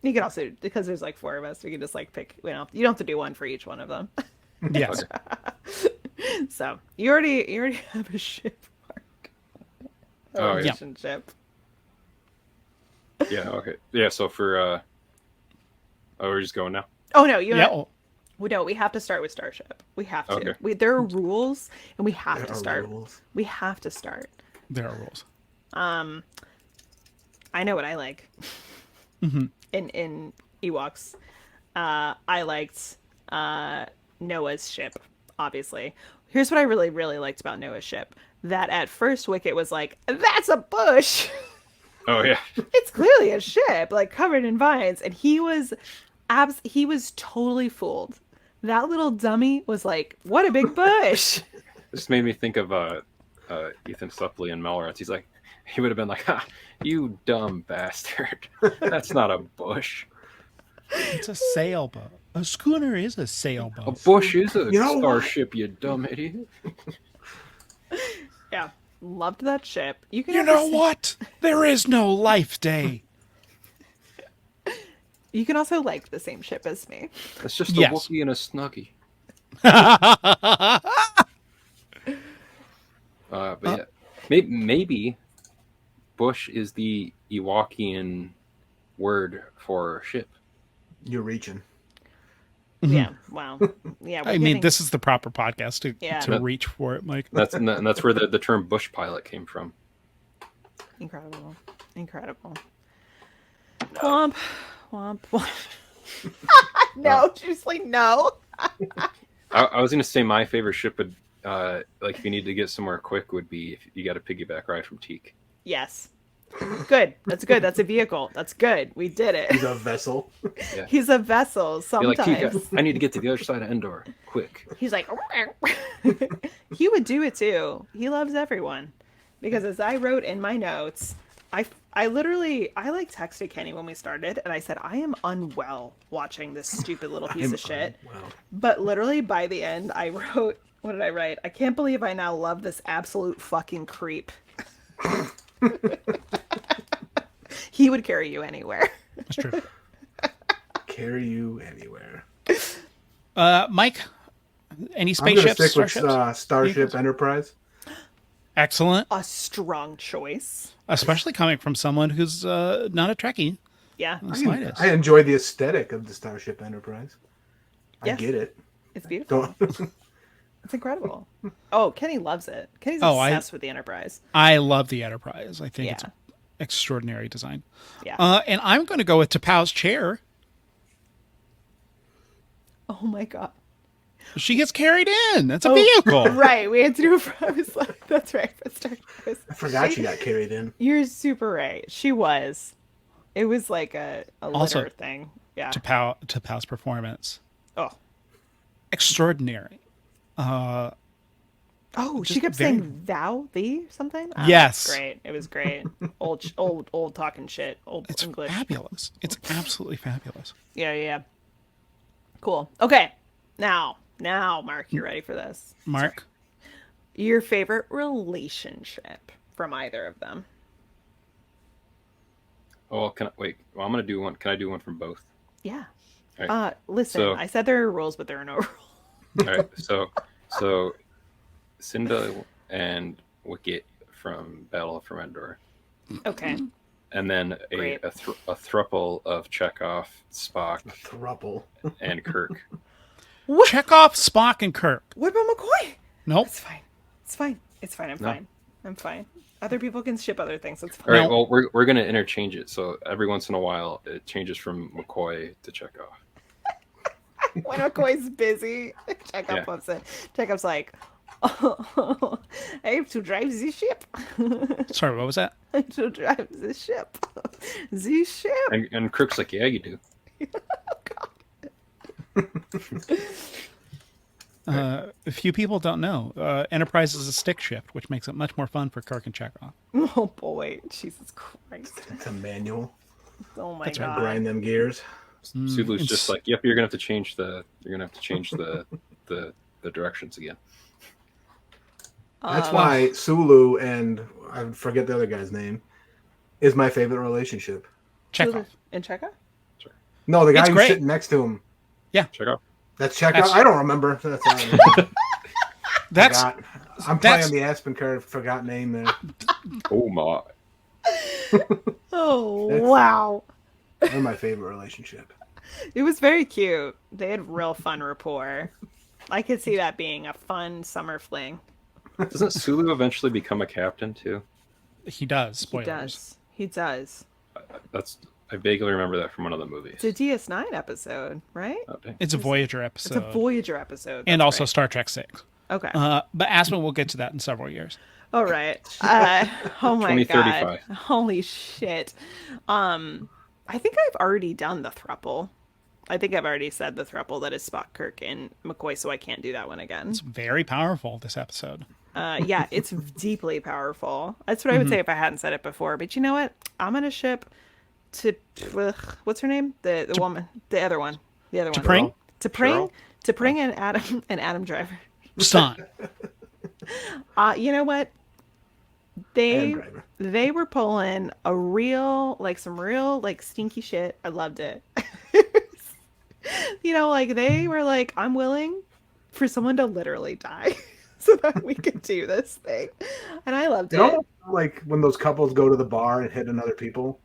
You can also, because there's like 4 of us, we can just like pick. You don't have to do one for each one of them. Yes. So you already have a ship, Mark. A Oh, yeah. relationship. Yeah. Okay. Yeah. So for oh, we're just going now. Oh no, you Yeah. know. No, we have to start with Starship. We have to. Okay. There are rules, and we have There to are start. rules. We have to start. There are rules. I know what I like. In Ewoks, I liked Noah's ship. Obviously, here's what I really liked about Noah's ship. That at first Wicket was like, "That's a bush." Oh yeah. It's clearly a ship, like covered in vines, and he was totally fooled. That little dummy was like, "What a big bush!" This made me think of Ethan Suplee in Mallrats. He would have been like, "Ha, you dumb bastard! That's not a bush. It's a sailboat. A schooner is a sailboat. A bush is a You know what? starship, you dumb idiot." Yeah, loved that ship. You can You never know see- what? There is no life day. You can also like the same ship as me. It's just a Yes. Wookiee and a Snuggie. But yeah, maybe bush is the Ewokian word for ship. You're reaching. Yeah, wow. Yeah, I mean, this is the proper podcast Yeah. to reach for it, Mike. And that's where the term bush pilot came from. incredible. Womp, womp, womp. No, seriously, no. I was gonna say my favorite ship would, like if you need to get somewhere quick, would be if you got a piggyback ride from Teak. Yes. Good. That's good. That's a vehicle. That's good. We did He's it. a vessel. He's a vessel You're like, Teak, sometimes. I need to get to the other side of Endor, quick. He's like, he would do it too. He loves everyone. Because as I wrote in my notes, I like texted Kenny when we started, and I said, I am unwell watching this stupid little piece of shit. Wow. But literally by the end, I wrote, what did I write? I can't believe I now love this absolute fucking creep. He would carry you anywhere. That's true. Carry you anywhere. Mike, any I'm gonna spaceships, stick with starships? Starship Enterprise. Excellent. A strong choice. Especially coming from someone who's not a Trekkie. Yeah, The slightest. I enjoy the aesthetic of the Starship Enterprise. I Yes. get it. it's beautiful. Don't. It's incredible. Oh, Kenny loves it. Kenny's Oh, obsessed with the Enterprise. I love the Enterprise. I think it's Yeah. extraordinary design. Yeah. And I'm going to go with T'Pau's chair. Oh my god. She gets carried in. That's a Oh, vehicle. Right, we had to do it for, I was like, that's right. I forgot she got carried in. You're super right. She was. It was like a Also, litter thing. Yeah. T'Pau's performance. Oh. Extraordinary. Oh, she Just kept very- saying thou, thee, something? Oh, Yes. Great. It was great. old talking shit. Old It's English. fabulous. It's absolutely fabulous. Yeah. Cool. Okay. Now, Mark, you ready for this? Mark? Your favorite relationship from either of them? Oh, wait. Well, I'm gonna do one. Can I do one from both? Yeah. All right. Listen, So- I said there are rules, but there are no rules. All right. So Cinda and Wicket from Battle from Endor, Okay. and then a Great. thruple of Chekhov, Spock, Thruple. and Kirk. Chekhov, Spock, and Kirk. What about McCoy? Nope. It's fine. It's fine. No. I'm fine. Other people can ship other things. It's All fine. right. No. Well, we're gonna interchange it. So every once in a while, it changes from McCoy to Chekhov. When McCoy's busy, Chekhov pops in. Chekhov's like, oh, I have to drive the ship. Sorry, what was that? I have to drive the ship. The ship. And Crook's like, yeah, you do. A few people don't know. Enterprise is a stick shift, which makes it much more fun for Kirk and Chekhov. Oh boy, Jesus Christ! It's a manual. Oh my That's god! right. Grind them gears. Sulu's just like, yep, you're gonna have to change the directions again. That's why Sulu and I forget the other guy's name is my favorite relationship. Chekhov. And Chekhov? No, the guy It's who's great. sitting next to him. Check out. That's Chekhov. That's- I don't remember. That's all I remember. That's I'm that's- playing the Aspen card. Forgot name there. Oh my. Oh That's- wow! They're my favorite relationship. It was very cute. They had real fun rapport. I could see that being a fun summer fling. Doesn't Sulu eventually become a captain too? he does. Spoilers. He does. He does. I vaguely remember that from one of the movies. It's a DS9 episode, right? Oh, dang. It's a Voyager It's episode, a Voyager episode. and that's also right. Star Trek 6. Okay. But Aspen will get to that in several years. All right. Oh my god. 2035. Holy shit. I think I've already done the thruple. I think I've already said the thruple that is Spock, Kirk, and McCoy, so I can't do that one again. It's very powerful, this episode. Yeah, it's deeply powerful. That's what I would say if I hadn't said it before. But you know what? I'm gonna ship to what's her name? The woman, the other one, the other one. T'Pring? T'Pring and Adam Driver. Stan. You know what? And Driver. They were pulling some real stinky shit. I loved it. They were like, I'm willing for someone to literally die so that we could do this thing. And I loved it. You know, like when those couples go to the bar and hit another people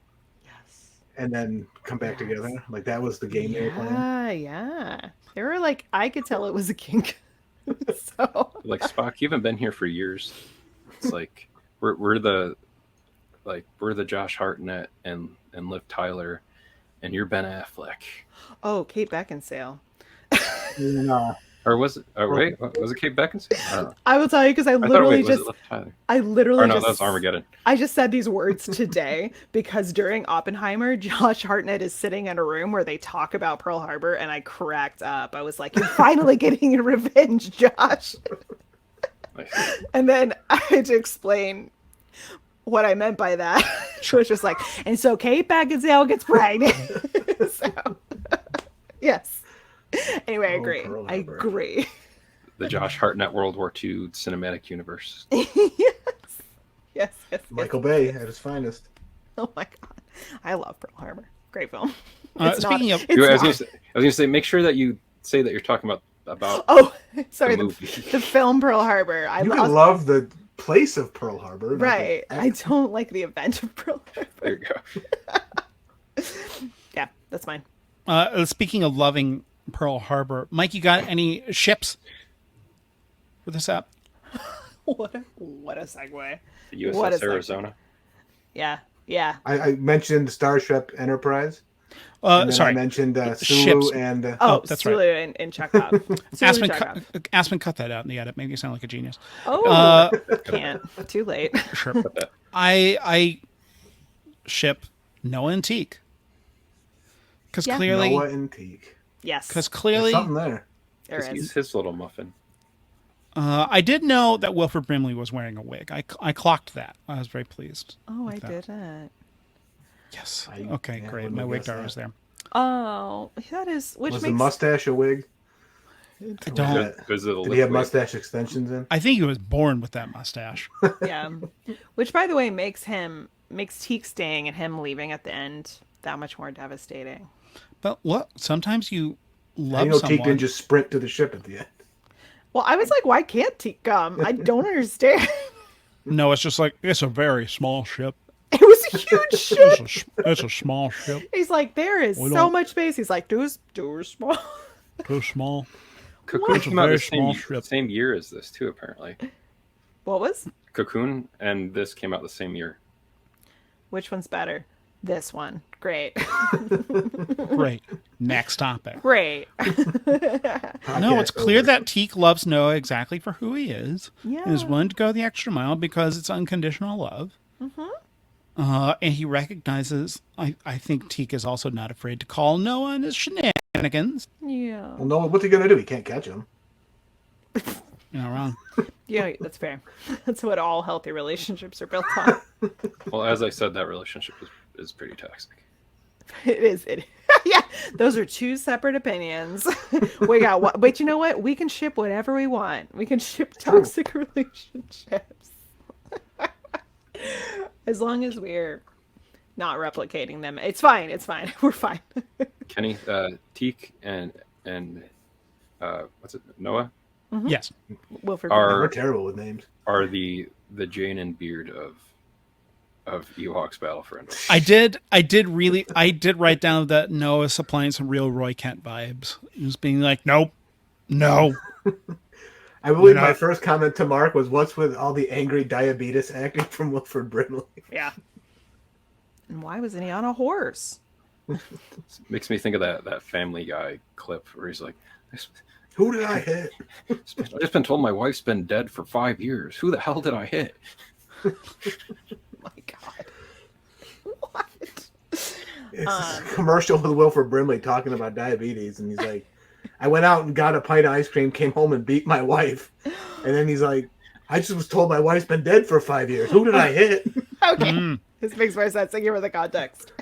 Yes. and then come back together. Like that was the game they were playing. Yeah. They were like, I could tell it was a kink. So Like Spock, you haven't been here for years. It's like we're the Josh Hartnett and Liv Tyler, and you're Ben Affleck. Oh, Kate Beckinsale. No. Or was it? Oh, wait, was it Kate Beckinsale? I don't know. I will tell you because I I thought, literally wait, was just it Liv Tyler? I literally Or no, just that was Armageddon. I just said these words today because during Oppenheimer, Josh Hartnett is sitting in a room where they talk about Pearl Harbor, and I cracked up. I was like, "You're finally getting your revenge, Josh." Nice. And then I had to explain what I meant by that. She was just like, and so Kate Beckinsale gets pregnant. So, yes. Anyway, I Oh, agree. Pearl I Harbor. agree. The Josh Hartnett World War II cinematic universe. Yes. Michael Bay at his finest. Oh my god, I love Pearl Harbor. Great film. Speaking of- it's I was not. gonna say, make sure that you say that you're talking about Oh, sorry, the the, movie. the film Pearl Harbor. You can love the place of Pearl Harbor. not the Right. I act. don't like the event of Pearl Harbor. There you go. Yeah, that's mine. Speaking of loving Pearl Harbor, Mike, you got any ships for this app? What a segue. The What USS is that? Arizona. Yeah. I mentioned Starship Enterprise. And then Sorry. I mentioned Sulu Ships. and Oh, that's Sulu right. and Chekhov. Aspen, Aspen cut that out in the edit. Made me sound like a genius. Oh, can't. Too late. Sure. I ship Noah and Teak. Because Yeah. clearly, Noah and Teak. Yes. because There's clearly, something there. There He's is. his little muffin. I did know that Wilford Brimley was wearing a wig. I clocked that. I was very pleased. Oh, I with that. didn't. Yes. I- Okay, yeah, I great. wouldn't My have wig guessed dar that. was there. Oh, that is which Was the makes mustache a wig? I don't. Was it a Did he have liquid? mustache extensions in? I think he was born with that mustache. yeah. Which, by the way, makes Teak staying and him leaving at the end that much more devastating. But what? Sometimes you I love know Teak someone. didn't just sprint to the ship at the end. Well, I was like, why can't Teak come? I don't understand. No, it's just like it's a very small ship. It was a huge ship. It's a small ship. He's like, there is We so don't- much space. He's like, do small. Too small. Cocoon It's a came out very the small same, ship. same year as this too, apparently. What was? Cocoon and this came out the same year. Which one's better? This one. Great. Great. Next topic. Great. No, it's clear that Teak loves Noah exactly for who he is. Yeah. And is willing to go the extra mile because it's unconditional love. And he recognizes, I think Teak is also not afraid to call Noah and his shenanigans. Yeah. Well, Noah, what's he gonna do? He can't catch him. You're not wrong. Yeah, that's fair. That's what all healthy relationships are built on. Well, as I said, that relationship is pretty toxic. It is. Yeah, those are two separate opinions. We got what? But you know what? We can ship whatever we want. We can ship toxic relationships, as long as we're not replicating them. It's fine. It's fine. We're fine. Kenny, Teak, and what's it? Noah Yes. Wilford. We're terrible with names. are the Jane and Beard of Ewoks Battle for Endor. I did write down that Noah's supplying some real Roy Kent vibes. He was being like, nope, no. I believe You're my not- first comment to Mark was, "What's with all the angry diabetes acting from Wilford Brimley?" Yeah. And why wasn't he on a horse? Makes me think of that Family Guy clip where he's like, Who did I hit? I've just been told my wife's been dead for 5 years. Who the hell did I hit? My God. What? It's a commercial with Wilford Brimley talking about diabetes, and he's like, "I went out and got a pint of ice cream, came home and beat my wife," and then he's like, "I just was told my wife's been dead for 5 years. Who did I hit?" Okay. This makes more sense. Thank you for the context.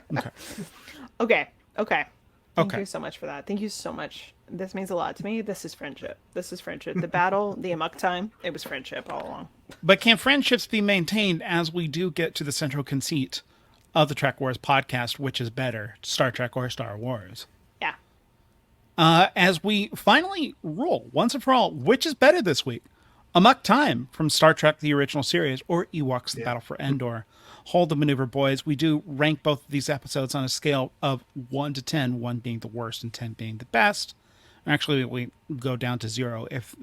Okay. Thank you so much for that. Thank you so much. This means a lot to me. This is friendship. The battle, the Amok time, it was friendship all along. But can friendships be maintained as we do get to the central conceit of the Trek Wars podcast, which is better, Star Trek or Star Wars? Yeah. As we finally rule once and for all, which is better this week? Amok Time from Star Trek the original series or Ewoks the Battle for Endor? Holdo Maneuver boys, we do rank both of these episodes on a scale of 1 to 10, 1 being the worst and 10 being the best. Actually, we go down to 0 if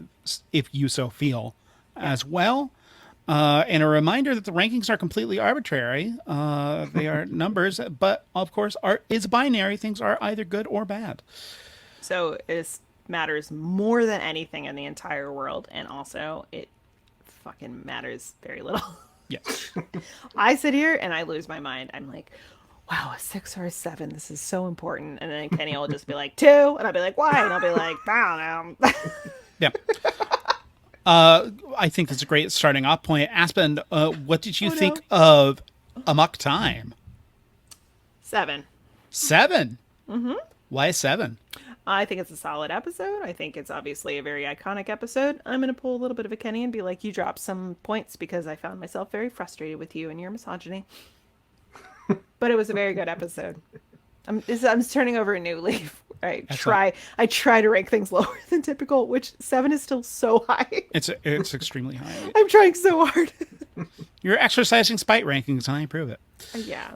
you so feel as well. And a reminder that the rankings are completely arbitrary. They are numbers, but of course, art is binary. Things are either good or bad. So it matters more than anything in the entire world, and also it fucking matters very little. Yes. I sit here and I lose my mind. I'm like, wow, a 6 or a 7. This is so important. And then Kenny will just be like 2, and I'll be like, why? And I'll be like, I don't know. Yeah. I think that's a great starting off point. Aspen, what did you think of Amok Time? 7. 7? Mm-hmm. Why 7? I think it's a solid episode. I think it's obviously a very iconic episode. I'm going to pull a little bit of a Kenny and be like, you dropped some points because I found myself very frustrated with you and your misogyny. But it was a very good episode. I'm turning over a new leaf. I try to rank things lower than typical, which 7 is still so high. It's extremely high. I'm trying so hard. You're exercising spite rankings, and I approve it. Yeah.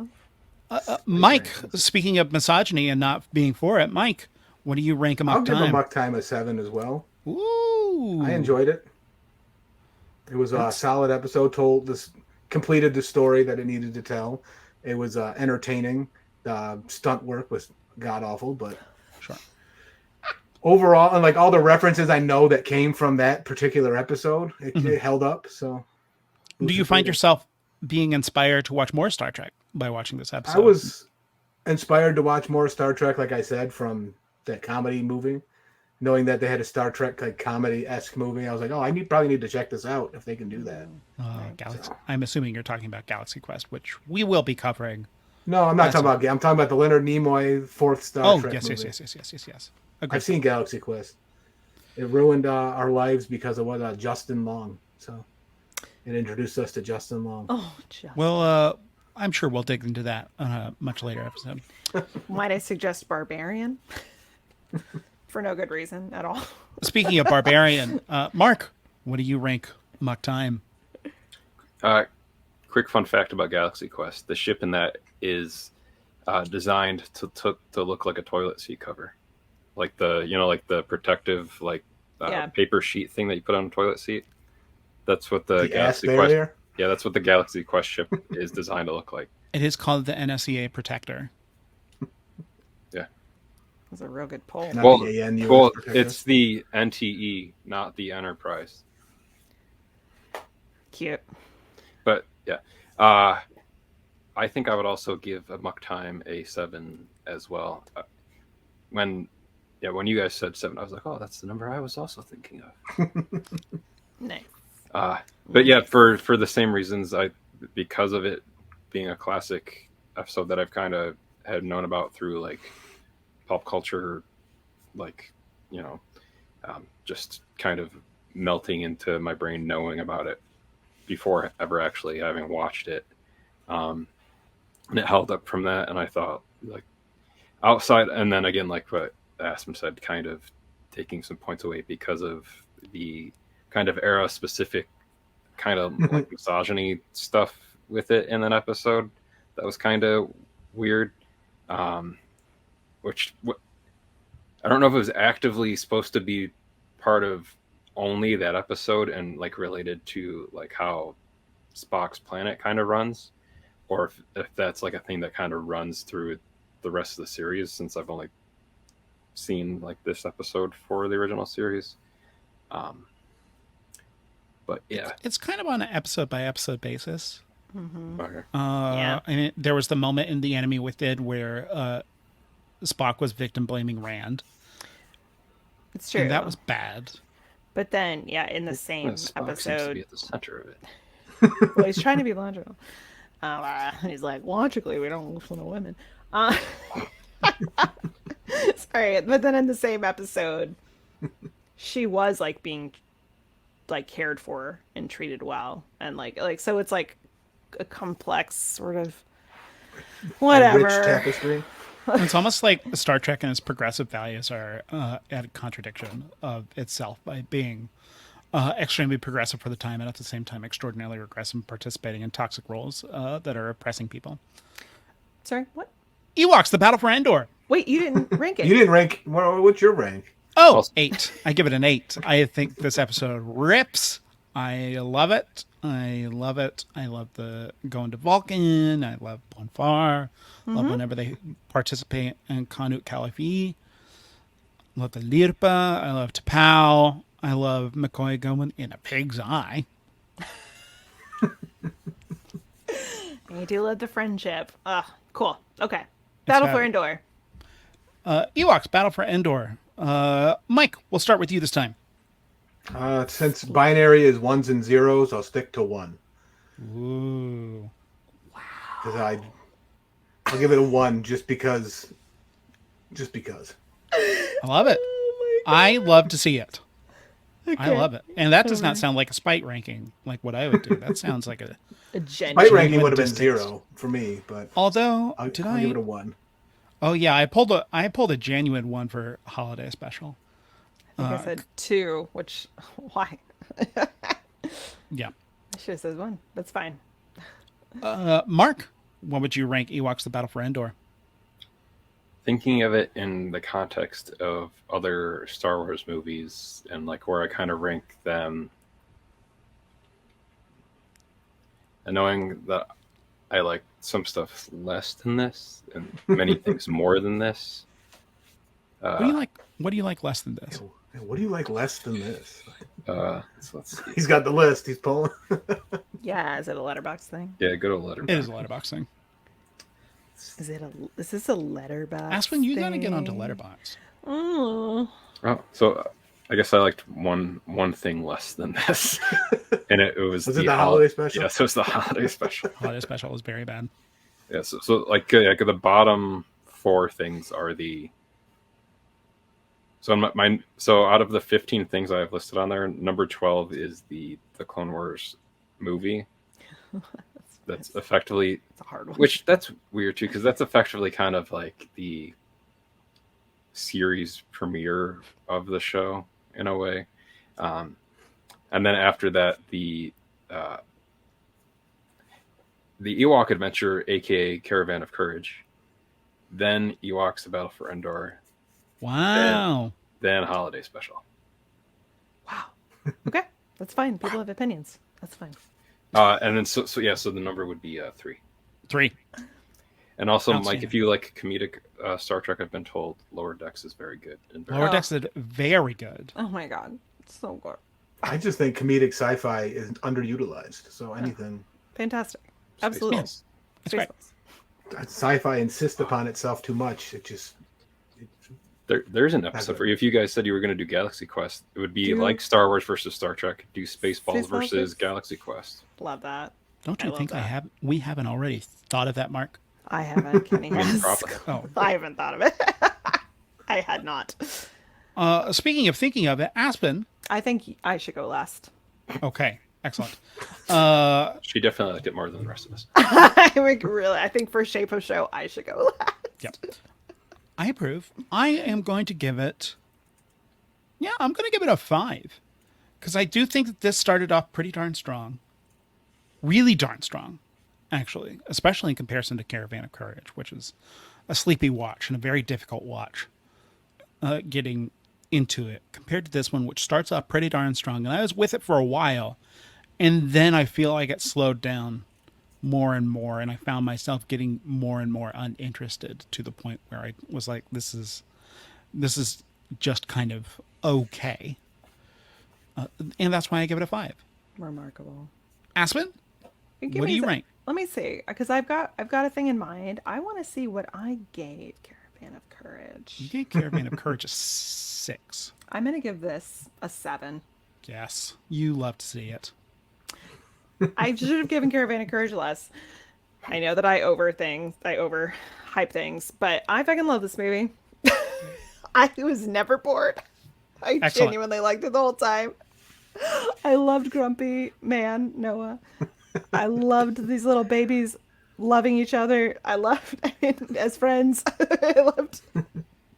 Mike, speaking of misogyny and not being for it, Mike, what do you rank Amok Time? I'll give Amok Time a 7 as well. Ooh. I enjoyed it. It was a solid episode. Completed the story that it needed to tell. It was entertaining. The stunt work was god awful, but sure. Overall, and like all the references I know that came from that particular episode, it held up. So, do you find yourself being inspired to watch more Star Trek by watching this episode? I was inspired to watch more Star Trek, like I said, from that comedy movie. Knowing that they had a Star Trek like comedy-esque movie, I was like, oh, probably need to check this out if they can do that. Galaxy. I'm assuming you're talking about Galaxy Quest, which we will be covering. No, I'm not talking about. I'm talking about the Leonard Nimoy fourth Star Trek movie. Yes. I've seen Galaxy Quest. It ruined our lives because of what Justin Long. So it introduced us to Justin Long. Oh, Justin. Well, I'm sure we'll dig into that on a much later episode. Might I suggest Barbarian? For no good reason at all. Speaking of Barbarian, Mark, what do you rank Amok Time? Quick fun fact about Galaxy Quest: the ship in that is designed to look like a toilet seat cover, like the protective paper sheet thing that you put on a toilet seat. That's what the Galaxy Quest. Barrier? Yeah, that's what the Galaxy Quest ship is designed to look like. It is called the NSEA Protector. That's a real good poll. Not Well, the AN US well, Protector. it's the NTE, not the Enterprise. Cute. But yeah, I think I would also give Amok Time a 7 as well. When you guys said 7, I was like, oh, that's the number I was also thinking of. Nice. But yeah, for the same reasons, because of it being a classic episode that I've kind of had known about through like pop culture, like, just kind of melting into my brain, knowing about it before ever actually having watched it. And it held up from that. And I thought, like, outside, and then again, like what Aspen said, kind of taking some points away because of the kind of era specific kind of like misogyny stuff with it in an episode that was kind of weird. Which I don't know if it was actively supposed to be part of only that episode and like related to like how Spock's planet kind of runs, or if that's like a thing that kind of runs through the rest of the series, since I've only seen like this episode for the original series. But yeah, It's kind of on an episode by episode basis. Mm-hmm. okay. And there was the moment in The Enemy Within where Spock was victim blaming Rand. It's true. And that was bad. But then, yeah, in the same Spock seems to episode, be at the center of it. well, he's trying to be logical. He's like, logically, we don't listen to women. Sorry, but then in the same episode, she was like being like cared for and treated well, and like so it's like a complex sort of whatever. A rich tapestry. It's almost like Star Trek and its progressive values are at a contradiction of itself by being extremely progressive for the time and at the same time extraordinarily regressive, participating in toxic roles that are oppressing people. Sorry, what? Ewoks, the Battle for Endor. Wait, you didn't rank it. You didn't rank. What's your rank? Oh, 8. I give it an 8. I think this episode rips. I love it. I love it. I love the going to Vulcan. I love Bonfire. Love whenever they participate in Kanut Caliphie. Love the Lirpa. I love T'Pau. I love McCoy going in a pig's eye. You do love the friendship. Cool. Okay. Battle for Endor. Ewoks, Battle for Endor. Mike, we'll start with you this time. Since binary is 1s and 0s, I'll stick to 1. Ooh. Because I'll give it a 1 just because. I love it. I love to see it. Okay. I love it. And that does not sound like a spite ranking, like what I would do. That sounds like a genuine. My ranking would have been distaste. 0 for me, but Although, I'll did give it a 1. Oh yeah, I pulled a genuine 1 for holiday special. I think I said 2, which why? Yeah. I should have said 1. That's fine. Mark, what would you rank Ewoks: The Battle for Endor? Thinking of it in the context of other Star Wars movies and like where I kind of rank them, and knowing that I like some stuff less than this and many things more than this. What do you like less than this? What do you like less than this? So let's see. He's got the list. He's pulling. Yeah, is it a letterbox thing? Yeah, go to Letterboxd. It is a letterbox thing. Is this a letterbox? Aspen, you gotta get onto thing? letterbox. Oh. Oh, so I guess I liked one thing less than this, and it was Was it the holiday special? Yes, it was the holiday special. Holiday special was very bad. Yeah, so like the bottom 4 things are the. So out of the 15 things I have listed on there, number 12 is the Clone Wars movie. That's effectively, It's a hard one. which that's weird too, because that's effectively kind of like the series premiere of the show in a way. And then after that, the Ewok Adventure, aka Caravan of Courage, then Ewoks: The Battle for Endor, Wow. then Holiday Special. Wow. Okay, that's fine. People have opinions. That's fine. And then so the number would be 3. 3. And also, Mike, Outstanding. if you like comedic Star Trek, I've been told Lower Decks is very good. And very Lower Decks is very good. Oh my god, it's so good. I just think comedic sci-fi is underutilized. So anything Fantastic. Absolutely. Yes. That's great. sci-fi insists upon itself too much, it just There's an episode for you. If you guys said you were going to do Galaxy Quest, it would be like Star Wars versus Star Trek. Do Spaceballs versus Galaxy Quest. Love that. Don't you think we haven't already thought of that, Mark? I haven't. Kenny has. Oh. I haven't thought of it. I had not. Speaking of thinking of it, Aspen. I think I should go last. Okay, excellent. She definitely liked it more than the rest of us. I think for shape of show, I should go last. Yep. I approve. I am going to give it... Yeah, I'm going to give it a 5. Because I do think that this started off pretty darn strong. Really darn strong, actually. Especially in comparison to Caravan of Courage, which is a sleepy watch and a very difficult watch. Getting into it. Compared to this one, which starts off pretty darn strong. And I was with it for a while. And then I feel like it slowed down more and more, and I found myself getting more and more uninterested to the point where I was like, this is just kind of okay. And that's why I give it a 5. Remarkable. Aspen, what do you rank? Let me see, because I've got a thing in mind. I want to see what I gave Caravan of Courage. You gave Caravan of Courage a 6. I'm going to give this a 7. Yes, you love to see it. I should have given Caravan of Courage less. I know that I overhype things, but I fucking love this movie. I was never bored. I genuinely liked it the whole time. I loved Grumpy Man Noah. I loved these little babies loving each other. As friends. I loved it.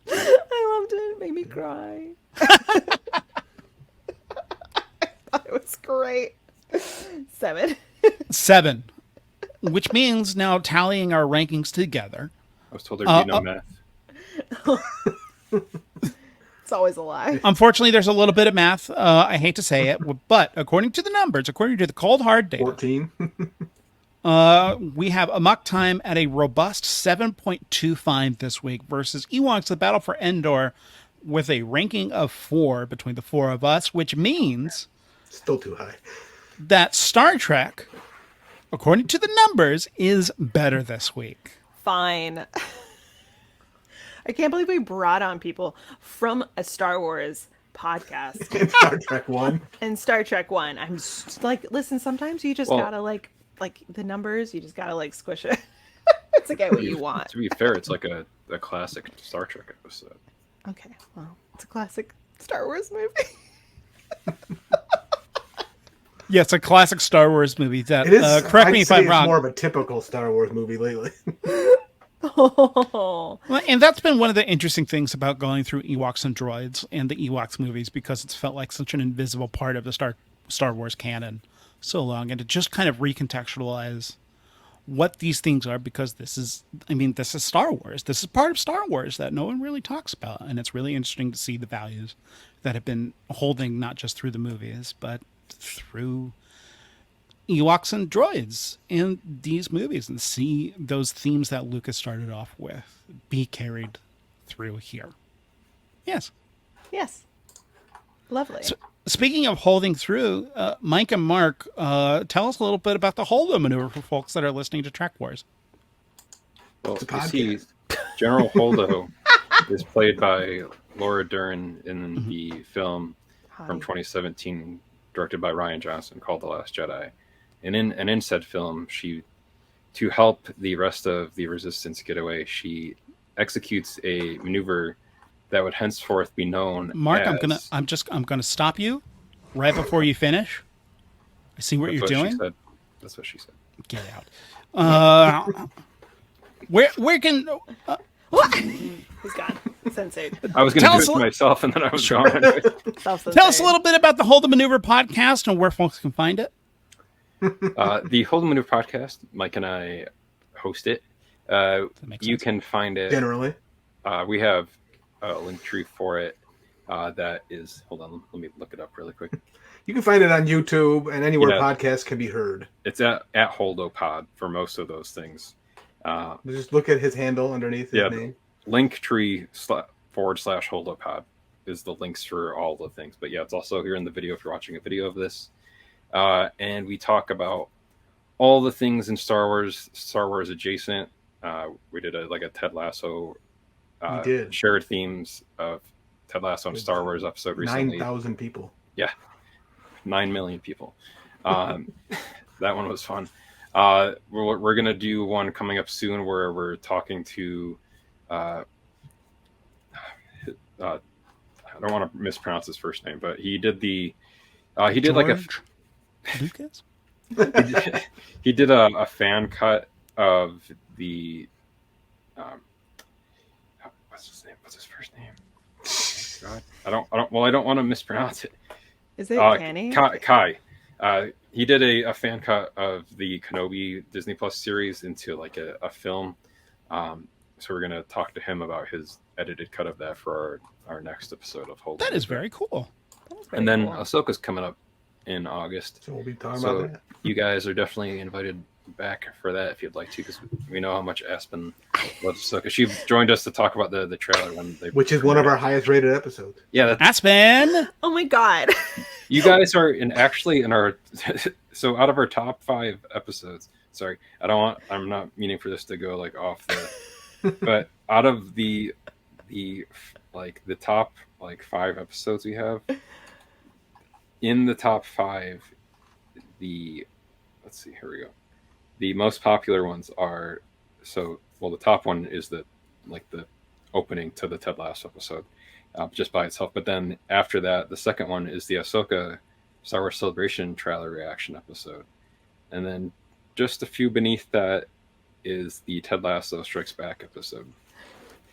It made me cry. I thought it was great. 7. 7. Which means now tallying our rankings together. I was told there'd be no math. It's always a lie. Unfortunately, there's a little bit of math. I hate to say it, but according to the numbers, according to the cold hard data, 14. we have Amok Time at a robust 7.25 this week versus Ewoks: The Battle for Endor with a ranking of 4 between the 4 of us, which means Still too high. that Star Trek, according to the numbers, is better this week. Fine. I can't believe we brought on people from a Star Wars podcast In Star Trek 1. and Star Trek 1. I'm just like, listen, sometimes you just gotta like the numbers, you just gotta like squish it to get what you want. To be fair, it's like a classic Star Trek episode. Okay, well, it's a classic Star Wars movie. Yeah, it's a classic Star Wars movie. That It is. correct me I'd if say I'm it's wrong. more of a typical Star Wars movie lately. Oh, Well, and that's been one of the interesting things about going through Ewoks and Droids and the Ewoks movies, because it's felt like such an invisible part of the Star Wars canon so long, and to just kind of recontextualize what these things are, because this is Star Wars. This is part of Star Wars that no one really talks about, and it's really interesting to see the values that have been holding not just through the movies, but through Ewoks and Droids in these movies, and see those themes that Lucas started off with be carried through here. Yes. yes. Lovely. So, speaking of holding through, Mike and Mark, tell us a little bit about the Holdo Maneuver for folks that are listening to Trek Wars. Well, It's a you see, podcast. General Holdo is played by Laura Dern in the film from 2017, directed by Rian Johnson, called The Last Jedi. And in said film, to help the rest of the Resistance get away, she executes a maneuver that would henceforth be known Mark, as... I'm gonna stop you right before you finish. I see what you're doing. That's what she said. Get out. Where can What? He's gone. Censored. I was going Tell to us do it a- myself, and then I was gone. Anyway. tell us a little bit about the Holdo Maneuver podcast and where folks can find it? The Holdo Maneuver Podcast, Mike and I host it. makes You sense. can find it. Generally. We have a link tree for it. That is, hold on, let me look it up really quick. You can find it on YouTube and anywhere Yeah. podcasts can be heard. It's at Holdo Pod for most of those things. Just look at his handle underneath his name. Linktree/Holdopod is the links for all the things. But yeah, it's also here in the video if you're watching a video of this. And we talk about all the things in Star Wars adjacent. We did a Ted Lasso shared themes of Ted Lasso and Star Wars episode recently. 9,000 people. Yeah, 9 million people. That one was fun. We're gonna do one coming up soon where we're talking to I don't want to mispronounce his first name, but he did George Lucas. He did a fan cut of the what's his first name? God, I don't want to mispronounce it. Is it Kenny? Kai. He did a fan cut of the Kenobi Disney Plus series into like a film. So we're gonna talk to him about his edited cut of that for our next episode of Holdo. That is very cool. And then Ahsoka's coming up in August. So we'll be talking about that. You guys are definitely invited back for that if you'd like to, because we know how much Aspen loves Ahsoka. She joined us to talk about the trailer which is one of our highest rated episodes. Yeah, Aspen. Oh my god. You guys are in our so out of our top 5 episodes. Sorry, I'm not meaning for this to go like off the but out of the top 5 episodes we have, in the top 5, let's see, here we go. The most popular ones are the top one is the opening to the Ted Lasso episode, just by itself. But then after that, the second one is the Ahsoka Star Wars Celebration trailer reaction episode, and then just a few beneath that is the Ted Lasso Strikes Back episode.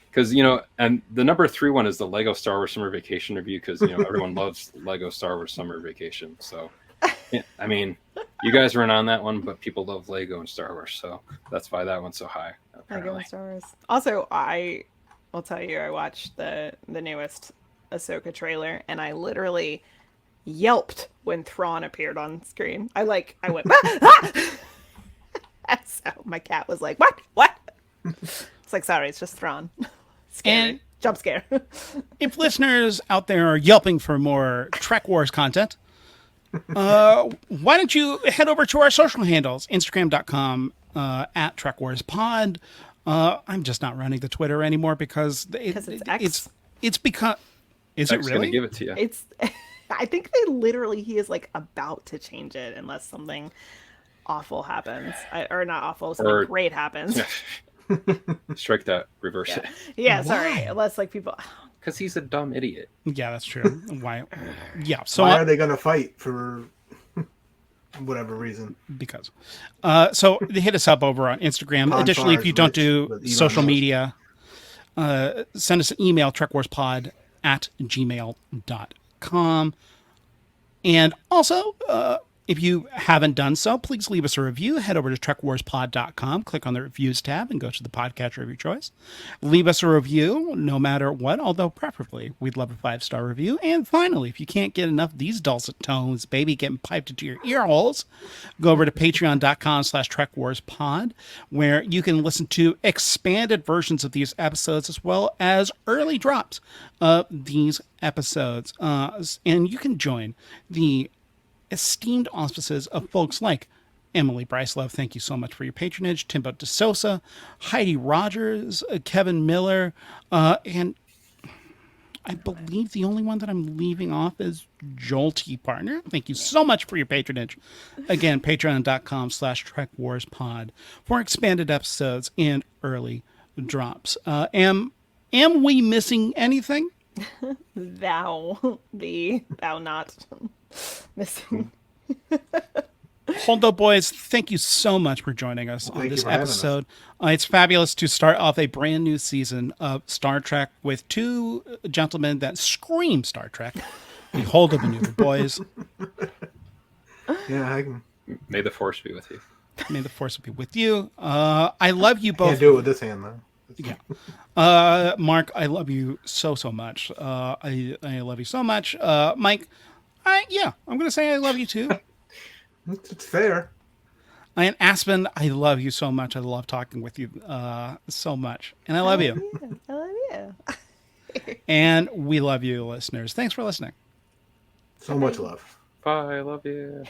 Because and the number 3 one is the Lego Star Wars Summer Vacation review, because everyone loves Lego Star Wars Summer Vacation. So, I mean, you guys weren't on that one, but people love Lego and Star Wars, so that's why that one's so high. Apparently. Lego and Star Wars. Also, I will tell you, I watched the newest Ahsoka trailer, and I literally yelped when Thrawn appeared on screen. I went, ah! So my cat was like, what? It's like, sorry, it's just Thrawn. Scary. And jump scare. If listeners out there are yelping for more Trek Wars content, why don't you head over to our social handles, Instagram.com at Trek Wars Pod. I'm just not running the Twitter anymore because it's X. It's because is X it really? Gonna give it to you. It's. I think he is about to change it unless something awful happens, or not awful, something great happens. Strike that, reverse it. Yeah, sorry. Unless people, because he's a dumb idiot. Yeah, that's true. Why? Yeah. So why are they going to fight for whatever reason? Because. So hit us up over on Instagram. Additionally, if you don't do social media, send us an email, trekwarspod@gmail.com. And also, if you haven't done so, please leave us a review. Head over to trekwarspod.com, click on the reviews tab, and go to the podcatcher of your choice. Leave us a review, no matter what, although preferably we'd love a 5-star review. And finally, if you can't get enough of these dulcet tones, baby, getting piped into your ear holes, go over to patreon.com/trekwarspod, where you can listen to expanded versions of these episodes as well as early drops of these episodes. And you can join the esteemed auspices of folks like Emily Brycelove, thank you so much for your patronage, Timbo DeSosa, Heidi Rogers, Kevin Miller, and I believe the only one that I'm leaving off is Joel T. Partner. Thank you so much for your patronage. Again, patreon.com/trekwarspod for expanded episodes and early drops. Am we missing anything? Thou not missing. Holdo boys, thank you so much for joining us on this episode. It's fabulous to start off a brand new season of Star Trek with 2 gentlemen that scream Star Trek. The Holdo Maneuver boys. Yeah, May the Force be with you. May the Force be with you. I love you both. Can't do it with this hand though. Yeah. Mark, I love you so much. I love you so much. Mike, I'm going to say I love you too. It's fair. And Aspen, I love you so much. I love talking with you so much. And I love you. I love you. And we love you, listeners. Thanks for listening. So much love. Bye. I love you.